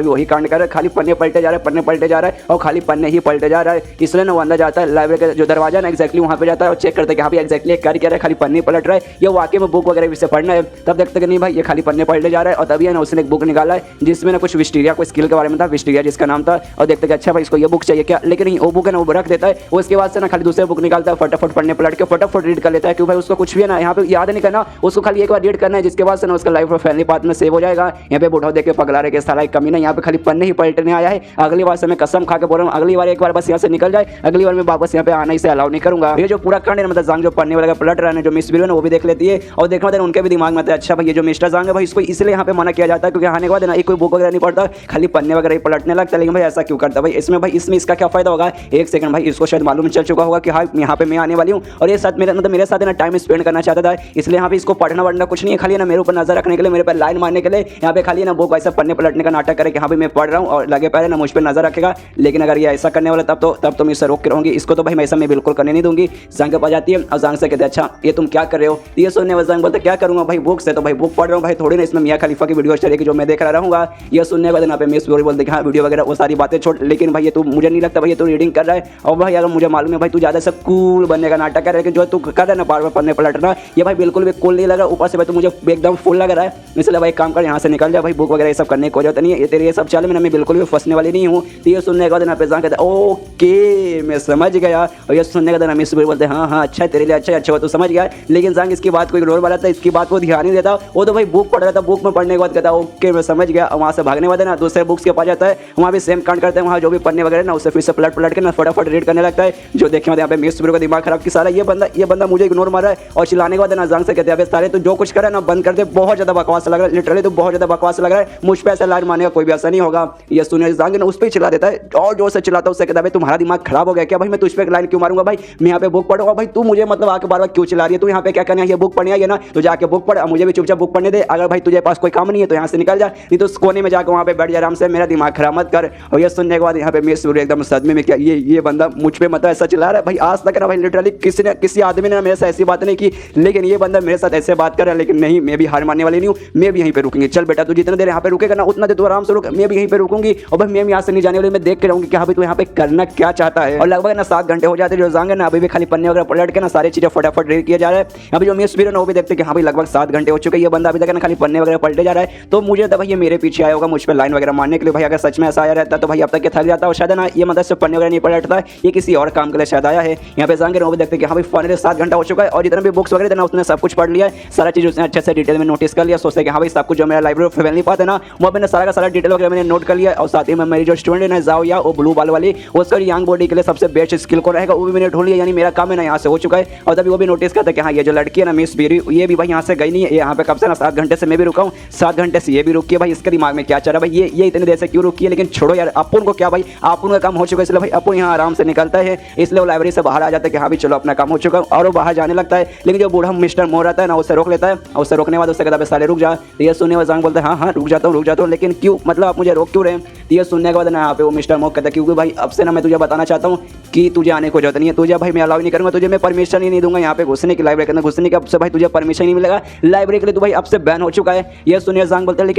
वही कांड कर रहा है, खाली पन्ने पलटे जा रहा है और खाली पन्ने ही पलटे जा रहा है। इसलिए ना वो अंदर जाता है लाइब्रेरी का जो दरवाजा ना एक्जैक्टली वहाँ पे जाता है और चेक करता है कि हाँ भाई एक्जैक्टली क्या रहा है, खाली पन्ने पलट रहा है, ये वाकई में बुक वगैरह से पढ़ना है। तब देखते कि नहीं भाई ये खाली पन्ने पलटे जा रहा है, और तभी है ना उसने एक बुक निकाला है जिसमें ना कुछ विस्टीरिया कोई स्किल के बारे में था, विस्टीरिया जिसका नाम था, और देखते कि अच्छा भाई इसको ये बुक चाहिए क्या, लेकिन नहीं वो बुक है ना वो रख देता है। उसके बाद से ना खाली दूसरे बुक निकालता है, फटाफट पन्ने पलट के फटाफट रीड कर लेता है, क्योंकि भाई उसको कुछ भी है ना यहाँ पे याद नहीं करना, उसको खाली एक बार रीड करना है, जिसके बाद से ना उसका लाइफ फैमिली पाथ में सेव हो जाएगा। यहाँ पे बूढ़ा देख के पगला रहे साला एक कमी नहीं, यहाँ पे खाली पन्ने ही पलटने आया है, अगली बार से मैं कसम खा के बोल रहा हूँ अगली बार एक बार बस यहाँ से निकल जाए, अगली बार मैं वापस यहाँ पे आना इसे अलाउ नहीं करूंगा। ये जो पूरा कांड है मतलब जांग जो पन्ने वाला पलट रहा है जो मिस बीरू है वो भी देख लेती है, और देखना देना उनके भी दिमाग में आता है अच्छा भाई ये जो मिस्टर जांग है भाई इसको इसलिए यहाँ पे मना किया जाता है क्योंकि आने के बाद ना एक कोई बुक वगैरह नहीं पढ़ता, खाली पन्ने वगैरह ही पलटने लगता है। लेकिन भाई ऐसा क्यों करता भाई इसमें इसका क्या फायदा होगा, एक सेकंड भाई इसको शायद मालूम चल चुका होगा कि हाँ यहाँ पे मैं आने वाली हूँ और ये साथ मेरे साथ ना टाइम स्पेंड करना चाहता था, इसलिए यहाँ पे इसको पढ़ना वढ़ना कुछ नहीं है, खाली ना मेरे ऊपर नजर रखने के लिए, मेरे पर लाइन मारने के लिए यहाँ पे खाली ना बुक ऐसा पन्ने पलटने का नाटक करे कि हाँ भाई मैं पढ़ रहा हूँ और लगे पहले ना मुझ पर नजर रखेगा। लेकिन अगर ये ऐसा करने वाला तब तो मैं इसे रोक के रहूँगी, इसको तो भाई मैं ऐसा मैं बिल्कुल करने नहीं दूंगी। जांग के पास जाती है और जांग से कहते अच्छा ये तुम क्या कर रहे हो, ये सुनने वाले जांग बोलते क्या करूँगा भाई बुक से, तो भाई बुक पढ़ रहा हूँ भाई, थोड़ी ना इसमें मियां खलीफा की वीडियो चलेगी जो मैं देख रहा रहूँगा। ये सुनने के बाद यहाँ पे मिस बीरू बोलते हाँ वीडियो वगैरह वो सारी बातें छोड़, लेकिन भाई ये तू मुझे नहीं लगता भाई ये तू रीडिंग कर रहा है, और भाई अगर मुझे मालूम है भाई तू ज़्यादा से कूल बनने का नाटक कर रहा है, लेकिन जो तू कर रहा है ना बार बार पन्ने पलटना ये भाई बिल्कुल भी कूल नहीं लग रहा, ऊपर से भाई तू मुझे एकदम फुल लग रहा है, इसलिए भाई काम कर यहाँ से निकल जा भाई, बुक वगैरह ये सब करने की जरूरत नहीं है, ये तेरे ये सब चाल में मैं बिल्कुल भी फंसने वाली नहीं हूँ। तो ये सुनने के बाद यहाँ पे जांग कहता है ओके मैं समझ गया, और ये सुनने के बाद मिस बीरू बोलते हैं हाँ अच्छा तेरे लिए अच्छा हुआ तू समझ गया। लेकिन जांग इसकी बात को इग्नोर वाला था, इसकी बात को ध्यान नहीं देता, वो तो भाई बुक पढ़ रहा था, बुक में पढ़ने के बाद कहता ओके मैं समझ गया, वहाँ से भागने वाले ना दूसरे बुक्स के पास जाता है, वहाँ भी सेम कांड करते हैं, वहाँ जो भी पन्ने वगैरह ना उससे फिर से पलट के ना फटाफट रीड करने लगता है। जो देखने में यहाँ पे मिस बीरू को दिमाग खराब की सारा ये बंदा मुझे इग्नोर मार रहा है और चिल्लाने के बाद ना जांग से कहते हैं सारे तो जो कुछ कर रहा है ना बंद कर दे, बहुत ज्यादा बकवास लग रहा है, लिटरली तो बहुत ज्यादा बकवास लग रहा है, मुझ पे ऐसा लाइन मारने का कोई भी ऐसा नहीं होगा। ये सुने जांग ने उस पर चिल्ला देता है और जोर से चिल्लाता है, उससे कहता है तुम्हारा दिमाग खराब हो गया क्या भाई, मैं तुझ पे लाइन क्यों मारूंगा भाई, मैं यहाँ पे बुक पढ़ूंगा भाई, तू मुझे मतलब आके बार बार क्यों चिल्ला रही है, तू यहाँ पे क्या करना है, ये बुक पढ़ने आई है ना तो जाके बुक पढ़, मुझे भी चुपचाप बुक पढ़ने दे, अगर भाई तुझे पास कोई काम नहीं है तो यहाँ से निकल जा, नहीं तो कोने में जाकर वहाँ पे बैठ जा आराम से, मेरा दिमाग खराब मत कर। और ये सुनने के बाद यहाँ पे मैं सूर्य एकदम सदमे में, क्या ये बंदा मुझ पे मतलब ऐसा चिल्ला रहा है भाई, आज तक ना भाई लिटरली किसी आदमी ने मेरे साथ ऐसी बात नहीं की, लेकिन ये बंदा मेरे साथ ऐसे बात कर रहा है, लेकिन नहीं मैं भी हार मानने वाली नहीं हूँ, मैं भी यहीं पे रुकूंगी, चल बेटा तू जितना देर यहाँ पे रुकेगा ना उतना देर तू आराम से रुक, मैं भी यहीं पे रुकूंगी और भाई मैं यहाँ से नहीं जाने वाली, मैं देख के रहूंगी कि हाँ भाई तू यहाँ पे करना क्या चाहता है। और लगभग ना 7 घंटे हो जाते जो जांग है ना अभी भी खाली पन्ने वगैरह पलट के ना सारी चीजें फटाफट रीड किया जा रहा है। अभी जो मिस वीर है वो भी देखते कि हाँ भाई लगभग 7 घंटे हो चुके हैं, ये बंदा अभी तक ना खाली पन्ने वगैरह पलटे जा रहा है, तो मुझे तो भाई ये मेरे पीछे आया होगा मुझ पर लाइन वगैरह मारने के लिए, भाई अगर सच में ऐसा आया रहता तो भाई अब तक के थक जाता और शायद ना ये मतलब से पन्ने वगैरह नहीं पलटता, ये किसी और काम के लिए शायद आया है। यहाँ पे जांग है वो भी देखते कि हाँ भाई फाइनली 7 घंटा हो चुका है और जितना भी बुक्स वगैरह थे ना उसने सब कुछ पढ़ लिया है, सारा चीज उसने अच्छे से डिटेल में नोटिस कर लिया, सोचते कि हाँ भाई सब कुछ जो मेरा लाइब्रेरी ऑफ फैमिली पाथ है ना वो मैंने सारा का सारा डिटेल वगैरह मैंने नोट कर लिया, और साथ ही में मेरी जो स्टूडेंट है ना जाओ या वो ब्लू बाल वाली उसका यंग बॉडी के लिए सबसे बेस्ट स्किल को रहेगा वो भी मैंने ढूंढ लिया, यानी मेरा काम है ना यहाँ से हो चुका है। और तभी वो भी नोटिस करता है कि हाँ ये जो लड़की है ना मिस बीरी ये भी भाई यहाँ से गई नहीं है, यहाँ पे कब से ना 7 घंटे से मैं भी रुका हूँ, 7 घंटे से ये भी रुकी है, भाई इसके दिमाग में क्या चल रहा है भाई, ये इतनी देर से क्यों रुकी है, लेकिन छोड़ो यार अपुन को क्या भाई, अपुन का काम हो चुका है इसलिए भाई अपुन यहाँ आराम से निकलता है, इसलिए वो लाइब्रेरी से बाहर आ जाता है कि हाँ भाई चलो अपना काम हो चुका है और वो बाहर जाने लगता है। लेकिन जो बूढ़ा मिस्टर मोर रहता है ना उससे रोक लेता है और उससे रोकने के बाद उससे कहता है साले रुक जा, तो ये सुनने वाला जांग बोलता है हाँ रुक जाता हूँ लेकिन क्यों, मतलब आप मुझे रोक क्यों रहे हैं। तो ये सुनने के बाद ना यहाँ पे वो मिस्टर मोर कहता है क्योंकि भाई अब से ना मैं तुझे बताना चाहता हूँ कि तुझे आने को जरूरत नहीं है, तुझे भाई मैं अलाउ नहीं करूँगा, तुझे मैं परमिशन ही नहीं दूंगा यहाँ पे घुसने की, लाइब्रेरी के अंदर घुसने की अब से भाई तुझे परमिशन नहीं मिलेगा, लाइब्रेरी के लिए तो भाई अब से बैन हो चुका है। ये सुनिए जांग बोलता है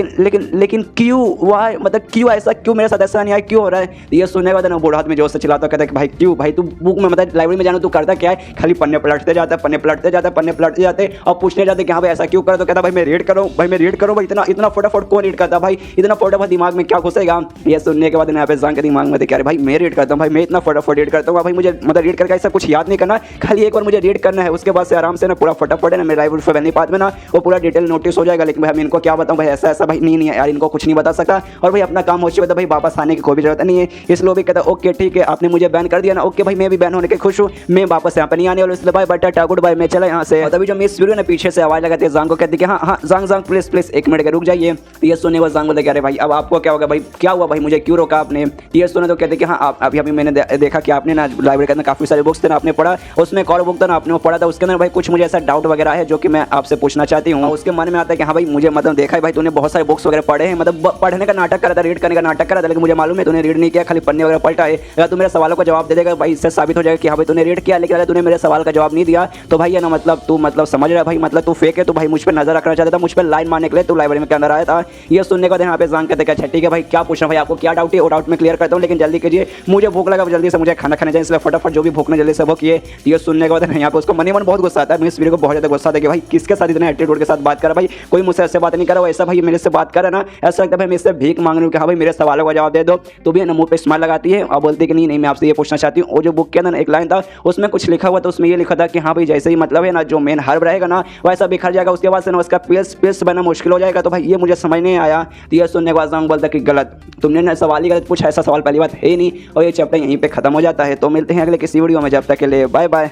लेकिन क्यों वाई, मतलब क्यों ऐसा, क्यों मेरे साथ ऐसा नहीं आया, क्यों हो रहा है। तो ये सुनने के बाद ना बूढ़ा हाथ में जोर से चिल्लाता कहता है कि भाई क्यों भाई तू बुक में मतलब लाइब्रेरी में जाना तू करता क्या है, खाली पन्ने पलटते जाता है पन्ने पलटते जाते और पूछने जाते कि हाँ भाई ऐसा क्यों कर, तो कहता भाई मैं रीड करूँ भाई इतना फटाफट कौन रीड करता भाई, इतना फटाफट दिमाग में क्या घुसेगा। ये सुनने के बाद यहाँ पे जांग के दिमाग में क्या भाई मैं रीड करता हूँ भाई, मैं इतना फटाफट रीड करता हूँ भाई, मुझे मतलब रीड करके ऐसा कुछ याद नहीं करना, खाली एक बार मुझे रीड करना है, उसके बाद से आराम से ना पूरा फटाफट है ना मेरे लाइब्रेरी फैमिली पाथ में ना वो पूरा डिटेल नोटिस हो जाएगा। लेकिन भाई हम इनको क्या बताऊँ भाई, ऐसा भाई नहीं यार इनको कुछ नहीं बता सकता, और भाई अपना काम हो चुका है तो भाई वापस आने की कोई भी जरूरत नहीं है। इसलिए भी कहता ओके ठीक है आपने मुझे बैन कर दिया ना, ओके भाई मैं भी बैन होने के खुश हूँ, मैं वापस यहाँ पे नहीं आने वाला, इसलिए भाई बटा टागुड भाई मैं चला यहाँ से। और तभी जो मिस वीडियो ने पीछे से आवाज लगाती है जांग को, कहती है हाँ जांग प्लीज 1 मिनट रुक जाइए। ये सुनने को जांग बोलते कह रहे भाई अब आपको क्या होगा भाई, क्या हुआ भाई मुझे क्यों रोका आपने। ये सुने तो कहते कि हाँ अभी मैंने देखा कि आपने ना लाइब्रेरी के अंदर काफी सारे बुक्स थे ना आपने पढ़ा, उसमें एक और बुक था ना आपने पढ़ा था, उसके अंदर भाई कुछ मुझे ऐसा डाउट वगैरह है जो कि मैं आपसे पूछना चाहती हूँ। उसके मन में आता है कि हाँ भाई मुझे मतलब देखा है भाई तूने बहुत सारे बुक्स वगैरह पढ़े हैं, मतलब पढ़ने का नाटक करा था, रीड करने का नाटक करा था, लेकिन मुझे मालूम है तूने रीड नहीं किया, खाली पन्ने वगैरह पलटा है। अगर तू मेरे सवालों का जवाब दे देगा भाई इससे साबित हो जाएगा कि हाँ भाई तूने रीड किया, लेकिन अगर तूने मेरे सवाल का जवाब नहीं दिया तो भाई है ना मतलब तू मतलब समझ रहा है भाई, मतलब तू फेक है, तो भाई मुझ पर नजर रखना चाहता था, मुझ पर लाइन मारने के लिए तू लाइब्रेरी में के अंदर आया था। ये सुनने के बाद यहाँ पे जांग कहते अच्छा ठीक है भाई क्या पूछना भाई, आपको क्या डाउट है वो डाउट में क्लियर करता हूँ, लेकिन जल्दी कीजिए मुझे भूख लगा, जल्दी से मुझे खाना खाने चाहिए, इसलिए फटाफट जो भी भूखने जल्दी से वो किए। ये सुनने के बाद यहाँ पे उसको मन बहुत गुस्सा आता है, मैं इस वीडियो को बहुत ज्यादा गुस्सा आता है कि भाई किसके साथ इतने एटीट्यूड के साथ बात कर रहा भाई, कोई मुझसे ऐसे बात नहीं कर रहा, ऐसा भाई मेरे से बात कर रहा ना ऐसा लगता है भाई मैं इससे भीख मांग रही हूँ कि हाँ भाई मेरे सवालों का जवाब दे दो, तो भी मुंह पे स्माइल लगाती है और बोलती है कि नहीं मैं आपसे ये पूछना चाहती हूँ। और जो बुक के अंदर एक लाइन था उसमें कुछ लिखा हुआ था, उसमें ये लिखा था कि हाँ भाई जैसे ही मतलब है ना जो मेन हर्ब रहेगा ना वैसा बिखर जाएगा, उसके बाद से ना उसका पीस बनना मुश्किल हो जाएगा, तो भाई ये मुझे समझ नहीं आया। तो ये सुनने के बाद जांग बोलता कि गलत, तुमने ना सवाल ही गलत पूछा, ऐसा सवाल पहली बात है ही नहीं। और ये चैप्टर यहीं पे खत्म हो जाता है, तो मिलते हैं अगले किसी वीडियो में, जब तक के लिए बाय बाय।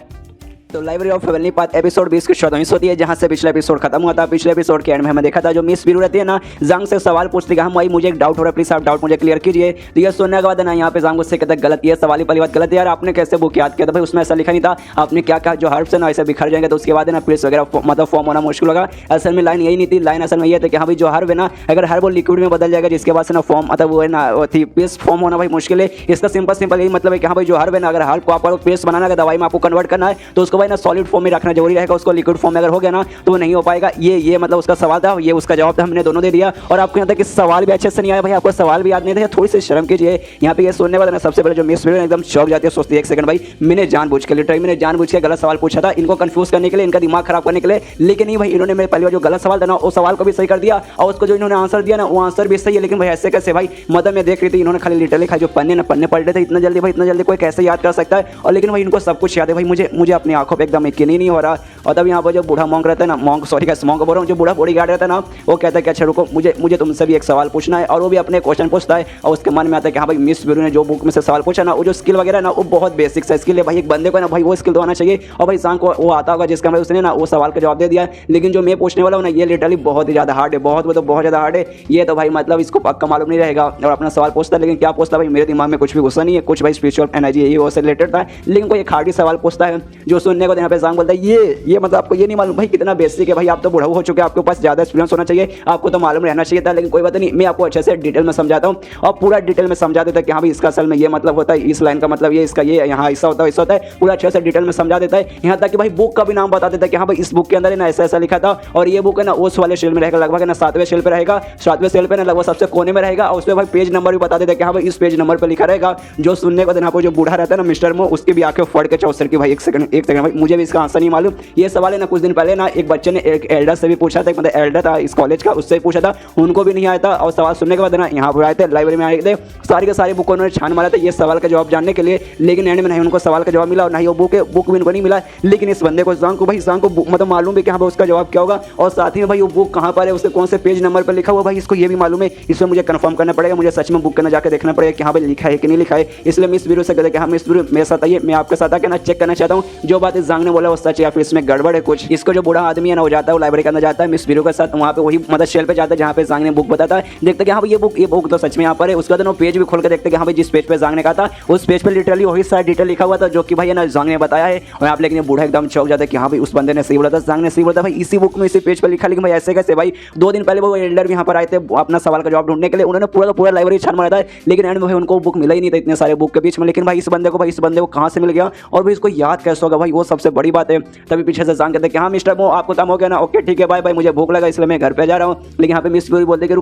तो library of family path episode 20 की शुरुआत होती है जहां से पिछला एपिसोड खत्म हुआ था। पिछले एपिसोड के एंड में हमें देखा था जो मिस वीरू रहती है ना जांग से सवाल पूछती है हम भाई मुझे एक डाउट हो रहा है प्लीज आप डाउट मुझे क्लियर कीजिए। तो ये सुनने के बाद ना यहाँ पे जांग उससे कहता है गलत, ये सवाल ही पहली बात गलत है यार, आपने कैसे बुक याद किया था भाई, उसमें ऐसा लिखा नहीं था, आपने क्या कहा जो हर्ब्स है ना ऐसे बिखर जाएंगे तो उसके बाद ना प्लेस वगैरह मतलब फॉर्म होना मुश्किल होगा। असल में लाइन यही नहीं थी, लाइन असल में ये था कि हाँ भाई जो हर्ब है ना अगर हर्ब वो लिक्विड में बदल जाएगा जिसके बाद से ना फॉर्म मतलब वो है ना थी पेस्ट फॉर्म होना भाई मुश्किल है। इसका सिंपल यही मतलब है कि हाँ भाई जो हर्ब है ना अगर हर्ब को आपको पेस्ट बनाना है दवाई में आपको कन्वर्ट करना है तो उसको भाई ना सॉलिड फॉर्म में रखना जरूरी रहेगा, उसको लिक्विड फॉर्म में अगर हो गया ना तो वो नहीं हो पाएगा। ये मतलब उसका सवाल था, ये उसका जवाब था, हमने दोनों दे दिया। और आपको यहाँ तक कि सवाल भी अच्छे से नहीं आया भाई, आपको सवाल भी याद नहीं थे, थोड़ी सी शर्म कीजिए। यहाँ पे ये सुनने वाला ना सबसे पहले जो मिस वीडियो एकदम चौंक जाती है, सोचती है एक सेकंड भाई मैंने जानबूझ के लिटरली मैंने जानबूझ के गलत सवाल पूछा था इनको कंफ्यूज करने के लिए, इनका दिमाग खराब करने के लिए, लेकिन नहीं भाई इन्होंने मेरे पहले जो गलत सवाल था ना उस सवाल को भी सही कर दिया और उसको जो इन्होंने आंसर दिया ना वो आंसर भी सही है। लेकिन भाई ऐसे कैसे भाई, मतलब मैं देख रही थी इन्होंने खाली लिटरली जो पन्ने पलटे थे इतना जल्दी कोई कैसे याद कर सकता है। और लेकिन भाई इनको सब कुछ याद है भाई, मुझे अपनी आंखों पे एकदम यकीन ही नहीं हो रहा। और तब यहाँ पर जो बूढ़ा मॉन्क रहता है ना, मॉन्क सॉरी का मॉन्क बोल रहा हूँ, जो बूढ़ा बॉडीगार्ड रहता है ना, वो कहता है कि अच्छा रुको, मुझे तुमसे भी एक सवाल पूछना है। और वो भी अपने क्वेश्चन पूछता है और उसके मन में आता है कि हाँ भाई मिस ब्यूरो ने जो बुक में से सवाल पूछा ना, वो जो स्किल वगैरह ना वो बहुत बेसिक सा स्किल है भाई, एक बंदे को ना भाई वो स्किल तो आना चाहिए। और भाई सांग को वो आता होगा जिसका भाई उसने ना वो सवाल का जवाब दे दिया। लेकिन जो मैं पूछने वाला हूँ ना, ये लिटरली बहुत ही ज़्यादा हार्ड है, बहुत ज़्यादा हार्ड है। ये तो भाई मतलब इसको पक्का मालूम नहीं रहेगा और अपना सवाल पूछता है। लेकिन क्या पूछता है भाई, मेरे दिमाग में कुछ भी गुस्सा नहीं है, कुछ भाई स्पिरिचुअल एनर्जी यही वो से रिलेटेड था। लेकिन कोई एक हार्ड सवाल पूछता है जो सुनने को यहाँ पे सांग बोलता है ये मतलब आपको ये नहीं मालूम भाई कितना बेसिक है भाई, आप तो बूढ़ा हो चुके हैं, आपके पास ज़्यादा एक्सपीरियंस होना चाहिए, आपको तो मालूम रहना चाहिए था। लेकिन कोई बात नहीं, मैं आपको अच्छे से डिटेल में समझाता हूँ और पूरा डिटेल में समझा देता है कि हाँ भाई इसका असल में ये मतलब होता है, इस लाइन का मतलब ये, इसका ये यहाँ ऐसा होता है, पूरा अच्छे से डिटेल में समझा देता है। यहाँ तक कि भाई बुक का भी नाम बता देता है कि हाँ भाई इस बुक के अंदर है ना ऐसा लिखा था और ये बुक है ना उस वाले शेल में रहेगा, लगभग है ना 7वें शेल पे रहेगा, 7वें शेल पे ना लगभग सबसे कोने में रहेगा। और उस पर भाई पेज नंबर भी बता देता है कि हाँ भाई इस पेज नंबर पर लिखा रहेगा। जो सुनने को देना जो बूढ़ा रहता है ना मिस्टर मो, उसकी भी आंखें फड़ के चौसर की भाई एक सेकंड भाई, मुझे भी इसका आंसर नहीं मालूम। ये सवाल है ना कुछ दिन पहले ना एक बच्चे ने एक एल्डर से भी पूछा था, मतलब एल्डर था इस कॉलेज का, उससे पूछा था, उनको भी नहीं आया था। और सवाल सुनने के बाद ना यहाँ पर आए थे, लाइब्रेरी में आए थे, सारी के सारी बुक उन्होंने छान मारा था ये सवाल का जवाब जानने के लिए। लेकिन एंड में नहीं उनको सवाल का जवाब मिला और नहीं वो बुक भी उनको नहीं मिला। लेकिन इस बंदे को सांग को मतलब मालूम है कि हाँ भाई उसका जवाब क्या होगा और साथ ही भाई वो बुक कहाँ पर है, उसके कौन से पेज नंबर पर लिखा हुआ भाई इसको ये भी मालूम है। इसमें मुझे कंफर्म करना पड़ेगा, मुझे सच में बुक करना जाकर देखना पड़ेगा कि हाँ भाई लिखा है कि नहीं लिखा है। इसलिए मिस ब्यूरो से कहते कि हाँ मिस ब्यूरो मेरे साथ आइए, मैं आपके साथ आकर ना चेक करना चाहता हूँ जो बात इस सांग ने बोला वो सच या फिर इसमें गड़बड़ है कुछ। इसको जो बूढ़ा आदमी है ना वो जाता है, वो लाइब्रेरी के अंदर जाता है मिस ब्यूरो के साथ, वहाँ पे वही मतलब शेल पे जाता है जहाँ पे सांग ने बुक बताता है। देखते कि हाँ भाई ये बुक तो सच में यहाँ पर है। उसके बाद वो पेज भी खोल कर देखते कि हाँ भाई जिस पेज पे सांग ने कहा था उस पेज पे लिटरली वही सारा डिटेल लिखा हुआ था जो कि भाई है ना सांग ने बताया है। और आप लेकिन बूढ़ा एकदम चौंक जाता है कि हाँ भाई उस बंदे ने सही बोला था, सांग ने सही बोला था भाई, इसी बुक में इसी पेज पर लिखा। लेकिन भाई ऐसे कैसे भाई, 2 दिन पहले वो एल्डर भी यहाँ पर आए थे अपना सवाल का जवाब ढूंढने के लिए, उन्होंने पूरा लाइब्रेरी छान मारा था। लेकिन एंड में भाई उनको बुक मिला ही नहीं था इतने सारे बुक के बीच में। लेकिन भाई इस बंदे को कहाँ से मिल गया और भाई इसको याद कैसे होगा भाई, वो सबसे बड़ी बात है। तभी पीछे से सांग कहते कि हाँ मिस्टर मो आपको काम हो गया ना, ओके ठीक है भाई मुझे भूख लगा इसलिए मैं घर पे जा रहा हूँ। लेकिन यहाँ पे मिस ब्यूरो बोलते कि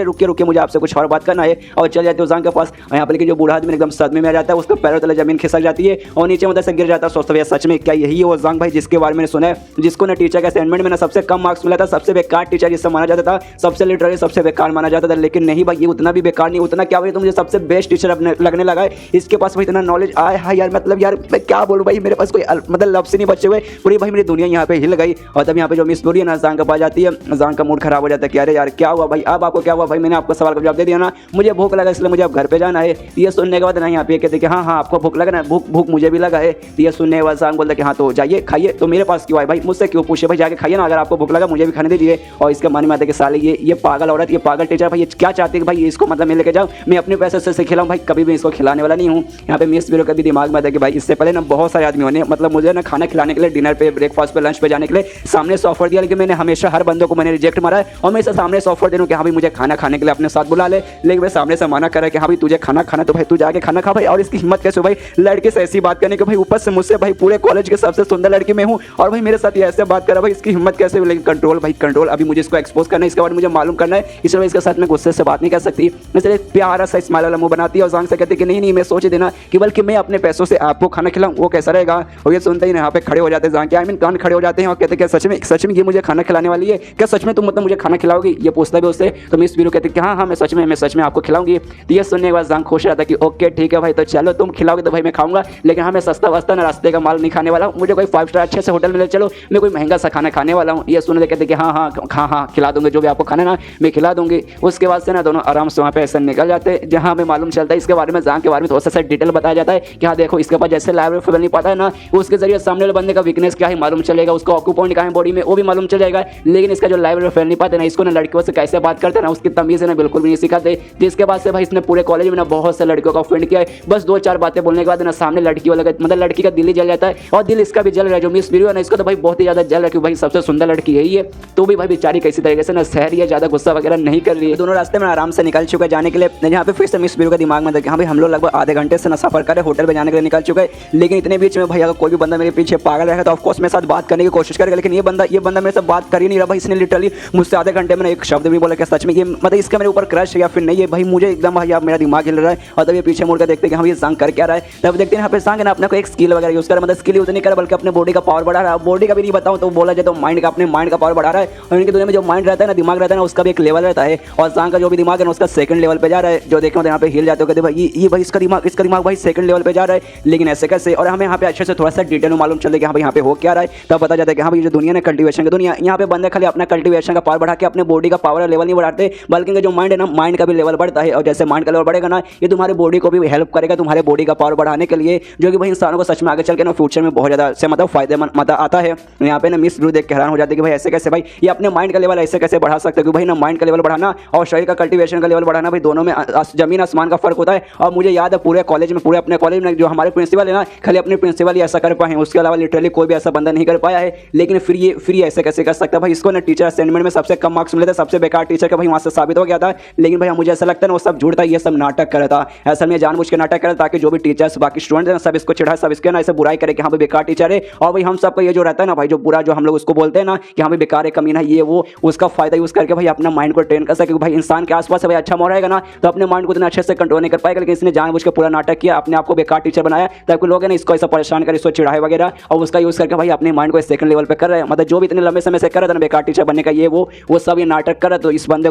रुकिए मुझे आपसे कुछ और बात करना है और चल जाते हो सांग के पास। यहाँ पर लेकिन जो बूढ़ा आदमी एकदम सदमे में आ जाता है, उसके पैरों तले जमीन खिसक जाती है और नीचे मतलब से गिर जाता है। सोचता है सच में क्या यही है वो सांग भाई जिसके बारे में सुना है, जिसको ना टीचर के असाइनमेंट में ना सबसे कम मार्क्स मिला था, सबसे बेकार टीचर जिससे माना जाता था, सबसे लिटरली सबसे बेकार माना जाता था। लेकिन नहीं भाई ये उतना भी बेकार नहीं, उतना क्या भाई तो मुझे सबसे बेस्ट टीचर लगने लगा है। इसके पास भाई इतना नॉलेज आया है यार, मतलब यार मैं क्या बोलूँ भाई, मेरे पास कोई मतलब लफ्ज़ नहीं बचे हुए, पूरी भाई मेरी दुनिया यहाँ पे हिल गई। और तब यहाँ पे जो मिस ब्यूरो है ना सांग के पास जाती है, सांग का मूड खराब हो जाता है कि अरे यार क्या हुआ भाई, अब आपको क्या हुआ भाई, मैंने आपको सवाल का जवाब दे दिया ना, मुझे भूख लगा इसलिए मुझे अब घर पे जाना है। ये सुनने के बाद ना यहाँ पे कहते कि हाँ आपको भूख लगा ना, भूख मुझे भी लगा है। ये सुनने के बाद सांग बोलता कि हाँ तो जाइए खाइए। तो मेरे पास क्यों आए भाई, मुझसे क्यों पूछे भाई, जाके खाइए ना, अगर आपको भूख लगा मुझे भी खाने दीजिए। और इसके मन में आता है कि साले ये पागल औरत, ये पागल टीचर भाई, ये क्या चाहती है भाई, इसको मतलब मैं लेके जाऊँ, मैं अपने पैसे से खिलाऊँ भाई, कभी भी इसको खिलाने वाला नहीं हूँ। यहाँ पे मिस ब्यूरो का भी दिमाग में आता है कि भाई इससे पहले ना बहुत सारे आदमियों ने मतलब मुझे ना खाना खिलाने के लिए, डिनर पे, ब्रेकफास्ट पे, लंच पे जाने के लिए सामने से ऑफर दिया, लेकिन मैंने हमेशा हर बंदों को मैंने रिजेक्ट मारा है। और मैं इसे सामने से ऑफर दे दूँ कि हाँ भाई मुझे खाना खाने के लिए अपने साथ बुला ले, लेकिन मैं सामने से मना कर कि हाँ भाई तुझे खाना खाना तो भाई तू जाके खाना खा भाई। और इसकी हिम्मत कैसे भाई लड़के से ऐसी बात करने की भाई, ऊपर से मुझसे भाई पूरे कॉलेज के सबसे सुंदर लड़की में हूँ और भाई मेरे साथ ये ऐसे बात करा भाई, इसकी हिम्मत कैसे हुई। लेकिन कंट्रोल भाई कंट्रोल, अभी मुझे इसको एक्सपोज करना है, इसके बाद मुझे मालूम करना है, इसलिए इसके साथ में गुस्से से बात नहीं कर सकती। इसलिए प्यारा सा स्माइल वाला मुंह बनाती है और सांग से कहती कि नहीं मैं सोच देना कि बल्कि मैं अपने पैसों से आपको खाना खिलाऊं, वो कैसा रहेगा। और ये सुनते ही यहाँ पे खड़े हो जाते हैं सांग के, आई मीन कान खड़े हो जाते हैं और कहते हैं सच में ये मुझे खाना खिलाने वाली है क्या, सच में तुम मतलब मुझे खाना खिलाओगी, ये पूछता भी उससे। तो मिस ब्यूरो कहती कि हाँ मैं सच में आपको खिलाऊंगी। तो ये सुनने के बाद सांग खुश रहता कि ओके ठीक है भाई, तो चलो तुम खिलाओगे तो भाई मैं खाऊंगा, लेकिन हाँ मैं सस्ता वस्ता ना रास्ते का माल नहीं खाने वाला हूँ, मुझे कोई 5 स्टार अच्छे से होटल में ले चलो, मैं कोई महंगा सा खाना खाने वाला हूँ। ये सुनने कहते कि हाँ खिला दूंगे, जो भी आपको खाना ना मैं खिला दूंगी। उसके बाद से ना दोनों आराम से वहाँ पे ऐसे निकल जाते हैं, जहाँ हमें मालूम चलता है इसके बारे में, सांग के बारे में थोड़ा सा डिटेल बताया जाता है कि हाँ देखो इसके पास जैसे लाइब्रेरी फैल नहीं पाता है ना, उसके जरिए सामने वाले बंदे का वीकनेस क्या है मालूम चलेगा, उसको ऑक्यूपॉइंट क्या है बॉडी में वो भी मालूम चल जाएगा। लेकिन इसका जो लाइब्रेरी फैल नहीं पाते ना, इसको ना लड़कियों से कैसे बात करते ना, उसकी तमीज़ ना बिल्कुल भी नहीं सिखाते। जिसके बाद से भाई इसने पूरे कॉलेज में ना बहुत से लड़कियों का फ्रेंड किया है, बस 2-4 बातें बोलने के बाद ना सामने लड़की वाला मतलब लड़की का दिल ही जल जाता है और दिल इसका भी जल रहा है। जो मिस ब्यूरो है ना, इसको तो भाई बहुत ही ज़्यादा जल रहा है कि भाई सबसे सुंदर लड़की यही है, तो भी भाई बेचारी कैसी तरीके से ना सह रही है, ज़्यादा गुस्सा वगैरह नहीं कर रही है। दोनों रास्ते में आराम से निकल चुके हैं जाने के लिए। यहाँ पे फिर से मिस ब्यूरो का दिमाग में था कि हाँ भाई हम लोग लगभग आधे घंटे से ना सफर करें, होटल पे जाने के लिए निकल चुके हैं। लेकिन इतने बीच में भाई अगर कोई भी बंदा मेरे पीछे पागल रहेगा तो ऑफकोर्स मेरे साथ बात करने की कोशिश करेगा, लेकिन ये बंदा मेरे से बात कर ही नहीं रहा भाई। इसने लिटरली मुझसे आधे घंटे में एक शब्द भी बोला कि सच में ये मतलब इसका मेरे ऊपर क्रश है या फिर नहीं है भाई, मुझे एकदम भाई अब मेरा दिमाग हिल रहा है। और तब ये पीछे मुड़कर देखते हैं कि हम ये सांग कर क्या रहा है। तब देखते हैं यहाँ पे सांग ना अपने को एक स्किल वगैरह यूज़ कर, मतलब स्किल यूज़ नहीं कर बल्कि अपने बॉडी का पावर बढ़ा रहा है। बॉडी का भी नहीं बताऊँ तो बोला जाए तो माइंड का, अपने माइंड का पावर बढ़ा रहा है। और इनकी दुनिया में जो माइंड रहता है ना, दिमाग रहता है ना, उसका भी एक लेवल रहता है। और सांग का जो भी दिमाग है ना उसका सेकंड लेवल पे जा रहा है। जो देखो यहाँ पे हिल जाते हो कहते भाई ये भाई इसका दिमाग भाई सेकंड लेवल पे जा रहा है, लेकिन ऐसे कैसे। और हमें यहाँ पे अच्छे से थोड़ा सा डिटेल में मालूम चलता है कि हाँ भाई यहाँ पे हो क्या रहा है, तब पता जाता है कि हाँ भाई जो दुनिया ने कल्टीवेशन की दुनिया, यहाँ पे बंदे खाली अपना कल्टीवेशन का पावर बढ़ा के अपने बॉडी का पावर लेवल नहीं बढ़ाते, बल्कि जो माइंड है ना, माइंड का भी लेवल बढ़ता है। और जैसे माइंड का लेवल बढ़ेगा ना, ये तुम्हारे बॉडी को भी हेल्प करेगा, तुम्हारे बॉडी का पावर बढ़ाने के लिए, जो कि भाई इंसानों को सच में आगे चल के ना फ्यूचर में बहुत ज़्यादा से मतलब फायदेमंद मतलब आता है। यहाँ पे ना मिस रू देख के हैरान हो जाते कि भाई ऐसे कैसे, भाई ये अपने माइंड का लेवल ऐसे कैसे बढ़ा सकते हो, कि भाई ना माइंड का लेवल बढ़ाना और शरीर का कल्टीवेशन का लेवल बढ़ाना भाई दोनों में जमीन आसमान का फर्क होता है। और मुझे याद है पूरे कॉलेज में, पूरे अपने कॉलेज में जो हमारे प्रिंसिपल है ना, खाली अपने प्रिंसिपल ही ऐसा कर पाए हैं, उसके अलावा लिटरली कोई भी ऐसा बंदा नहीं कर पाया है। लेकिन फिर ये ऐसे कैसे कर सकता है भाई, इसको ना टीचर असाइनमेंट में सबसे कम मार्क्स मिले थे, सबसे बेकार टीचर का भाई वहाँ से साबित हो गया था। लेकिन भाई मुझे ऐसा लगता है ना वो सब झूठ था, ये सब नाटक कर रहा था, ऐसा में जानबूझ के नाटक कर रहा था ताकि जो भी टीचर्स बाकी स्टूडेंट्स हैं सब इसको चिढ़ाए, सब इसके ना ऐसे बुराई करे कि हाँ भाई बेकार टीचर है। और भाई हम सबका ये जो रहता है ना भाई, जो बुरा जो हम लोग उसको बोलते हैं ना कि हाँ भाई बेकार है, कमीना, ये वो, उसका फायदा यूज करके भाई अपना माइंड को ट्रेन कर सके। भाई इंसान के आसपास भाई अच्छा माहौल रहेगा ना, तो अपने माइंड को इतना अच्छे से कंट्रोल नहीं कर पाएगा। लेकिन इसने जानबूझ के पूरा नाटक किया, अपने आप को बेकार टीचर बनाया, ताकि लोग हैं ना इसको ऐसा परेशान करे, इसको चिढ़ाए वगैरह, और उसका यूज करके भाई अपने माइंड को सेकंड लेवल पे कर रहे हैं। मतलब जो भी इतने लंबे समय से कर रहा था ना बेकार टीचर बनने का, ये वो सब ये नाटक कर रहा। तो इस बंदे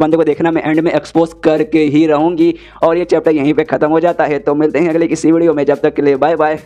को देखना मैं एंड में एक्सपोज करके ही रहूंगी। और ये चैप्टर यहीं पे खत्म हो जाता है। तो मिलते हैं अगले किसी वीडियो में, जब तक के लिए बाय बाय।